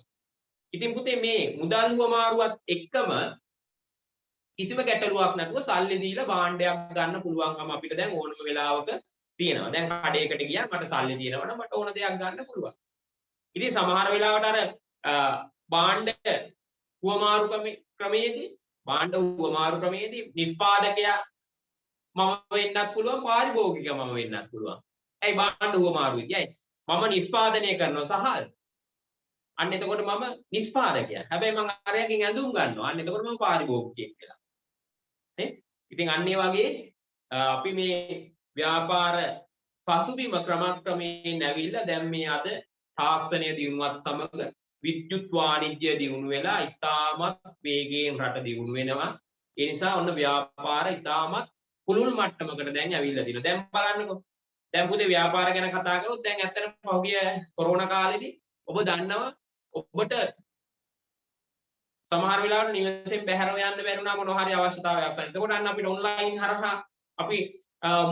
ඉතින් පුතේ මේ මුදල් හුවමාරුවත් එක්කම කිසිම ගැටලුවක් නැතුව සල්ලි දීලා භාණ්ඩයක් ගන්න පුළුවන්කම අපිට දැන් ඕනම වෙලාවක තියෙනවා. දැන් කඩේකට ගියා මට සල්ලි තියෙනවා නම් මට ඕන දෙයක් ගන්න පුළුවන්. ඉතින් සමහර වෙලාවට අර භාණ්ඩ හුවමාරු ක්‍රමයේදී නිෂ්පාදකයා මම වෙන්නත් පුළුවන් පාරිභෝගිකයා මම වෙන්නත් පුළුවන්. ඇයි භාණ්ඩ හුවමාරුයි කියයි? මම නිෂ්පාදනය කරනවා සහල්. අන්න එතකොට මම නිෂ්පාදකයා. හැබැයි මම අරයන්ගෙන් ඇඳුම් ගන්නවා. අන්න එතකොට මම පාරිභෝගිකයෙක් කියලා. නේ? ඉතින් අන්න ඒ වගේ අපි මේ ව්‍යාපාර පසුබිම ක්‍රමක්‍රමයෙන් ඇවිල්ලා දැන් මේ අද තාක්ෂණය දියුණුවත් සමග විද්‍යුත් වාණිජ්‍ය දියුණු වෙලා ඉතාමත් වේගයෙන් රට දියුණු වෙනවා. ඒ නිසා ඔන්න ව්‍යාපාර ඉතාමත් පුළුල් මට්ටමකට දැන් ඇවිල්ලා තියෙනවා. දැන් බලන්නකෝ. දැන් පුතේ ව්‍යාපාර ගැන කතා කරොත් දැන් ඇත්තටම පහුගිය කොරෝනා කාලෙදී ඔබ දන්නවා ඔබට සමහර වෙලාවට නිවසෙන් බැහැරව යන්න බැරි වුණා මොනවා හරි අවශ්‍යතාවයක් සහිත. එතකොට අන්න අපිට ඔන්ලයින් හරහා අපි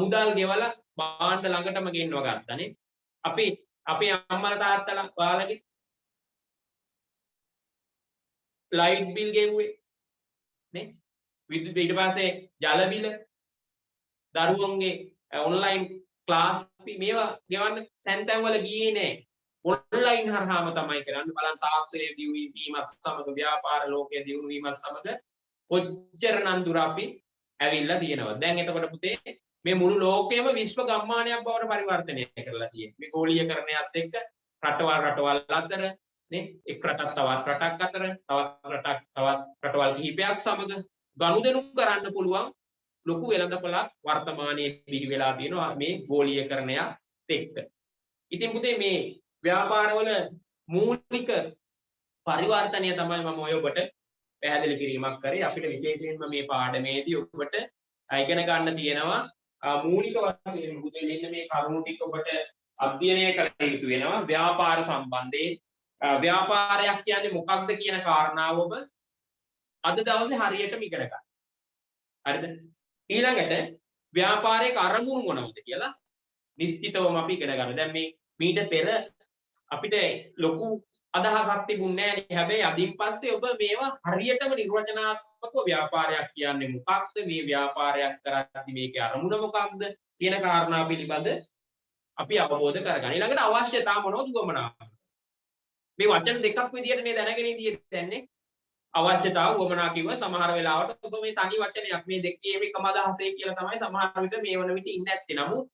මුදල් ගෙවලා භාණ්ඩ ළඟටම ගෙන්නව ගත්තානේ. අපි අපේ අම්මලා තාත්තලා ඔයාලගේ ලයිට් බිල් ගෙවුවේ නේ විදුලි ඊට පස්සේ ජල බිල දරුවන්ගේ ඔන්ලයින් ක්ලාස් මේවා ගෙවන්න තැන් වල ගියේ නෑ ඔන්ලයින් හරහාම තමයි කරන්නේ බලන්න තාක්ෂණයේ දියුණු වීමත් සමග ව්‍යාපාර ලෝකයේ දියුණු වීමත් සමග කොච්චර නම් දුර අපි ඇවිල්ලා තියෙනවා දැන් එතකොට පුතේ මේ මුළු ලෝකයේම විශ්ව ගම්මානයක් බවට පරිවර්තනය කරලා තියෙනවා මේ ගෝලීයකරණයත් එක්ක රටවල් අතර නේ එක් රටක් තවත් රටක් අතර තවත් රටක් තවත් රටවල් කිහිපයක් සමග ගනුදෙනු කරන්න පුළුවන් ලොකු වෙළඳපොළක් වර්තමානයේ පිරි වෙලා තියෙනවා මේ ගෝලීයකරණයත් එක්ක. ඉතින් පුතේ මේ ව්‍යාපාරවල මූලික පරිවර්තනය තමයි මම ඔය ඔබට පැහැදිලි කිරීමක් කරේ. අපිට විශේෂයෙන්ම මේ පාඩමේදී ඔබට ඉගෙන ගන්න තියෙනවා මූලික වශයෙන් පුතේ මෙන්න මේ කරුණු ටික ඔබට අධ්‍යයනය කළ යුතු වෙනවා. ව්‍යාපාර සම්බන්ධයෙන් ව්‍යාපාරයක් කියන්නේ මොකක්ද කියන කාරණාව ඔබ අද දවසේ හරියටම ඉගෙන ගන්න. හරිද? ඊළඟට ව්‍යාපාරයක අරමුණු මොනවද කියලා නිශ්චිතවම අපි ඉගෙන ගන්න. දැන් මේ මීට පෙර අපිට ලොකු අදහසක් තිබුණේ නැහැ නේ. හැබැයි අදින් පස්සේ ඔබ මේවා හරියටම නිර්වචනාත්මකව ව්‍යාපාරයක් කියන්නේ මොකක්ද? මේ ව්‍යාපාරයක් කරද්දී මේකේ අරමුණ මොකක්ද කියන කාරණා පිළිබඳ අපි අවබෝධ කරගන්න. ඊළඟට අවශ්‍යතා මොනවද උවමනා? මේ වචන දෙකක් විදියට මේ දැනගෙන ඉඳියෙන්නේ. අවශ්‍යතාව උවමනා කිව්ව සමහර වෙලාවට ඔබ මේ තනි වචනයක් මේ දෙකේම එකම අදහසේ කියලා තමයි සමහර විට මේ වන විට ඉන්නේ නැත්තේ. නමුත්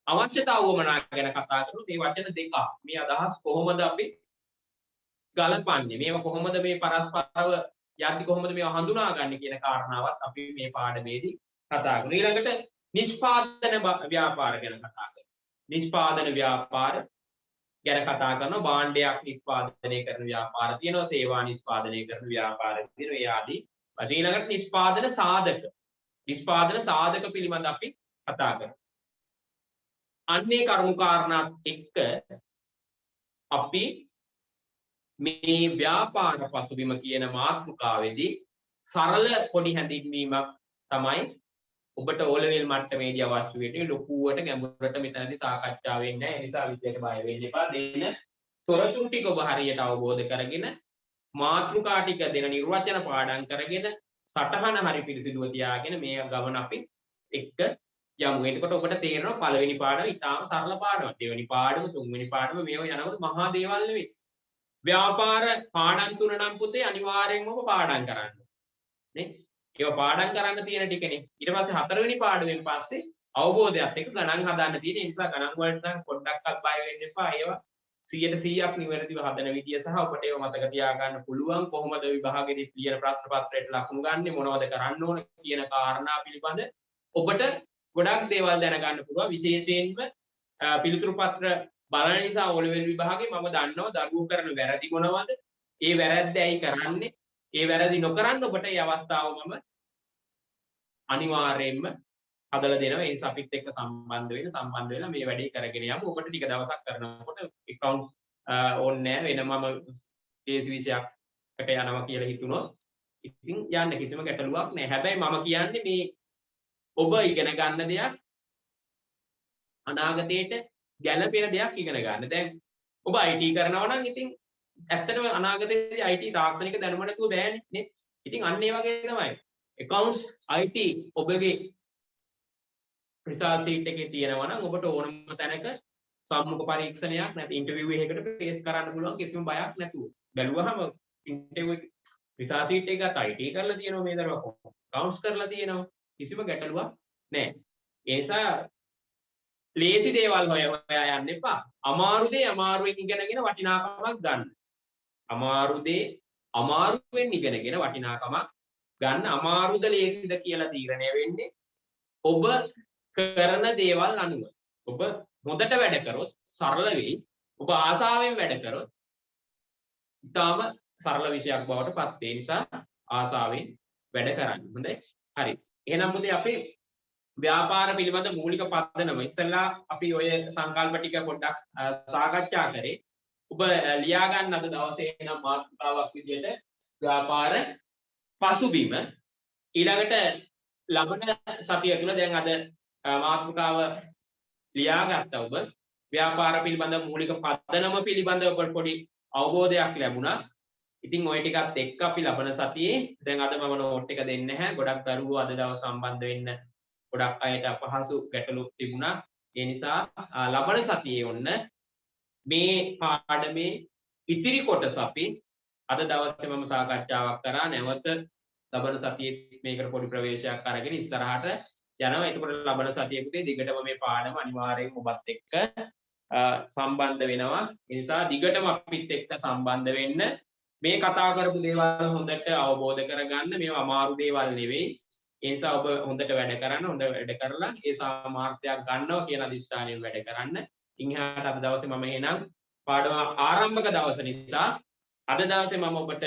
අවශ්‍යතාව උවමනා ගැන කතා කරමු. මේ වචන දෙක මේ අදහස් කොහොමද අපි ගලපන්නේ? මේවා කොහොමද මේ පරස්පරව යද්දි කොහොමද මේවා හඳුනාගන්නේ කියන කාරණාවත් අපි මේ පාඩමේදී කතා කරමු. ඊළඟට නිෂ්පාදන ව්‍යාපාර ගැන කතා කරමු. නිෂ්පාදන ව්‍යාපාර ගැන කතා කරනවා. භාණ්ඩයක් නිෂ්පාදනය කරන ව්‍යාපාර තියෙනවා, සේවා නිෂ්පාදනය කරන ව්‍යාපාර තියෙනවා. ඒ ආදී වශයෙන් ඊළඟට නිෂ්පාදන සාධක පිළිබඳ අපි කතා කරමු. අන්නේ කරුණු කාරණාත් එක්ක අපි මේ ව්‍යාපාර පසුබිම කියන මාතෘකාවේදී සරල පොඩි හැඳින්වීමක් තමයි ඔබට O level මට්ටමේදී අවශ්‍ය වෙන්නේ. ලොකුවට ගැඹුරට මෙතනදී සාකච්ඡා වෙන්නේ නැහැ. ඒ නිසා විශේෂයට බය වෙන්න එපා. දෙන්න තොරතුරු ටික ඔබ හරියට අවබෝධ කරගෙන මාතෘකා ටික දෙන නිර්වචන පාඩම් කරගෙන සටහන හරි පිළිසිදුව තියාගෙන මේ ගමන අපි එක්ක යමු. එතකොට ඔබට තේරෙනවා පළවෙනි පාඩම ඉතාම සරල පාඩමක්. දෙවෙනි පාඩම, තුන්වෙනි පාඩම මේව යනකොට මහා දේවල් නෙවෙයි. ව්‍යාපාර පාඩම් තුන නම් පුතේ අනිවාර්යෙන්ම ඔබ පාඩම් කරන්න. නේ? ඒවා පාඩම් කරන්න තියෙන ටිකනේ. ඊට පස්සේ හතරවෙනි පාඩමෙන් පස්සේ අවබෝධයත් එක්ක ගණන් හදන්න තියෙන. ඒ නිසා ගණන් වලට නම් පොඩ්ඩක්වත් බය වෙන්න එපා. ඒවා 100%ක් නිවැරදිව හදන විදිය සහ ඔබට ඒවා මතක තියාගන්න පුළුවන්. කොහොමද විභාගෙදී ලියන ප්‍රශ්න පත්‍රයට ලකුණු ගන්නෙ, මොනවද කරන්න ඕන කියන කාරණා පිළිබඳ ඔබට ගොඩක් දේවල් දැනගන්න පුළුවන්. විශේෂයෙන්ම පිළිතුරු පත්‍ර බලන නිසා O level විභාගේ මම දන්නවා දරුවෝ කරන වැරදි මොනවද? ඒ වැරද්ද ඇයි කරන්නේ? ඒ වැරදි නොකරන්න ඔබට මේ අවස්ථාව මම අනිවාර්යයෙන්ම හදලා දෙනවා. ඒ නිසා අපිත් එක්ක සම්බන්ධ වෙලා මේ වැඩේ කරගෙන යමු. ඔබට ටික දවසක් කරනකොට accounts ඕනේ නැහැ. වෙන මම කේස් විෂයකට යනවා කියලා හිතුණොත් ඉතින් යන්න කිසිම ගැටලුවක් නැහැ. හැබැයි මම කියන්නේ මේ ඔබ ඉගෙන ගන්න දෙයක් අනාගතයට ගැළපෙන දෙයක් ඉගෙන ගන්න. දැන් ඔබ IT කරනවා නම් ඉතින් ඇත්තටම අනාගතයේදී IT තාක්ෂණික දැනුම නැතුව බෑනේ නේ. ඉතින් අන්න ඒ වගේ තමයි. accounts IT ඔබගේ රිසර්ච් සීට් එකේ තියෙනවා නම් ඔබට ඕනම තැනක සම්මුඛ පරීක්ෂණයක් නැත්නම් ඉන්ටර්විව් එකකට ෆේස් කරන්න පුළුවන් කිසිම බයක් නැතුව. බැලුවහම ඉන්ටර්විව් රිසර්ච් සීට් එක ගත්ත IT කරලා තියෙනවා මේ දරුවා accounts කරලා තියෙනවා. කිසිම ගැටලුවක් නැහැ. ඒ නිසා ලේසි දේවල් හොයා යන්න එපා. අමාරු දේ අමාරුවෙන් ඉගෙනගෙන වටිනාකමක් ගන්න. අමාරු දේ අමාරුවෙන් ඉගෙනගෙන වටිනාකමක් ගන්න. අමාරුද ලේසිද කියලා තීරණය වෙන්නේ ඔබ කරන දේවල් අනුව. ඔබ හොඳට වැඩ කරොත් සරල වෙයි. ඔබ ආසාවෙන් වැඩ කරොත් ඊටාම සරල විෂයක් බවට පත් වේ. නිසා ආසාවෙන් වැඩ කරන්න. හොඳයි. හරි. එහෙනම් මුදේ අපි ව්‍යාපාර පිළිබඳ මූලික පදනම ඉස්සෙල්ලා අපි ඔය සංකල්ප ටික පොඩ්ඩක් සාකච්ඡා කරේ. ඔබ ලියා ගන්න අද දවසේ නම් මාතෘකාවක් විදිහට ව්‍යාපාර පසුබිම. ඊළඟට ලබන සතිය තුළ දැන් අද මාතෘකාව ලියාගත්ත ඔබ ව්‍යාපාර පිළිබඳ මූලික පදනම පිළිබඳ ඔබට පොඩි අවබෝධයක් ලැබුණා. ඉතින් ওই ටිකත් එක්ක අපි ලබන සතියේ දැන් අද මම නෝට් එක දෙන්නේ නැහැ. ගොඩක් දරුවෝ අද දවස් සම්බන්ධ වෙන්න ගොඩක් අයට අපහසු ගැටලු තිබුණා. ඒ නිසා ලබන සතියේ ඔන්න මේ පාඩමේ ඉතිරි කොටස අපි අද දවසේ මම සාකච්ඡාවක් කරා. නැවත ලබන සතියේ මේකට පොඩි ප්‍රවේශයක් අරගෙන ඉස්සරහට යනවා. එතකොට ලබන සතියේ පුතේ දිගටම මේ පාඩම අනිවාර්යයෙන් ඔබත් එක්ක සම්බන්ධ වෙනවා. ඒ නිසා දිගටම අපිත් එක්ක සම්බන්ධ වෙන්න. මේ කතා කරපු දේවල් හොඳට අවබෝධ කරගන්න. මේවා අමාරු දේවල් නෙවෙයි. ඒ නිසා ඔබ හොඳට වැඩ කරන්න. හොඳ වැඩ කරලා ඒ සාමාර්ථයක් ගන්නවා කියන අදිස්ථානයෙන් වැඩ කරන්න. ඉන්හාට අද දවසේ මම එහෙනම් පාඩම ආරම්භක දවස නිසා අද දවසේ මම ඔබට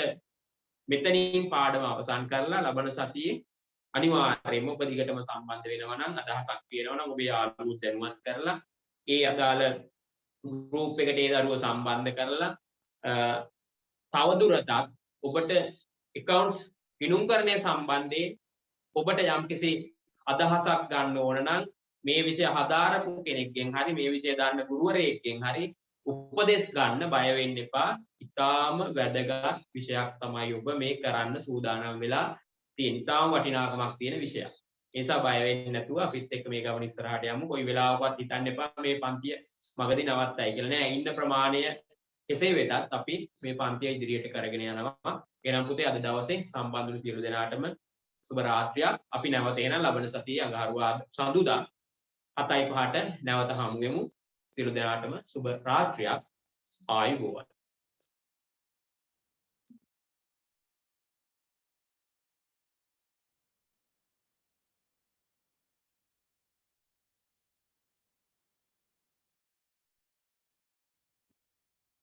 මෙතනින් පාඩම අවසන් කරලා ලබන සතියේ අනිවාර්යයෙන්ම ඔබ දිගටම සම්බන්ධ වෙනවා නම් අදහසක් තියෙනවා නම් ඔබේ යාළුවෝ දැනුවත් කරලා ඒ අදාළ ගෲප් එකට ඒ දරුවෝ සම්බන්ධ කරලා තවදුරටත් ඔබට accounts ගිණුම්කරණය සම්බන්ධයෙන් ඔබට යම්කිසි අදහසක් ගන්න ඕන නම් මේ විෂය හදාරපු කෙනෙක්ගෙන් හරි මේ විෂය දන්න ගුරුවරයෙක්ගෙන් හරි උපදෙස් ගන්න බය වෙන්න එපා. ඉතාම වැදගත් විෂයක් තමයි ඔබ මේ කරන්න සූදානම් වෙලා තියෙන. ඉතාම වටිනාකමක් තියෙන විෂයක්. ඒ නිසා බය වෙන්නේ නැතුව අපිත් එක්ක මේ ගමන ඉස්සරහට යමු. කොයි වෙලාවකවත් හිතන්න එපා මේ පන්තිය මගදී නවත්තයි කියලා. නෑ, ඉන්න ප්‍රමාණය කෙසේ වෙතත් අපි මේ පන්තිය ඉදිරියට කරගෙන යනවා. එහෙනම් පුතේ අද දවසේ සම්බන්ධ වුණු සියලු දෙනාටම සුබ රාත්‍රියක්. අපි නැවත එන ලබන සතියේ අඟහරුවාදා සඳුදා 7:05ට නැවත හමු වෙමු. සියලු දෙනාටම සුබ රාත්‍රියක්. ආයුබෝවන්.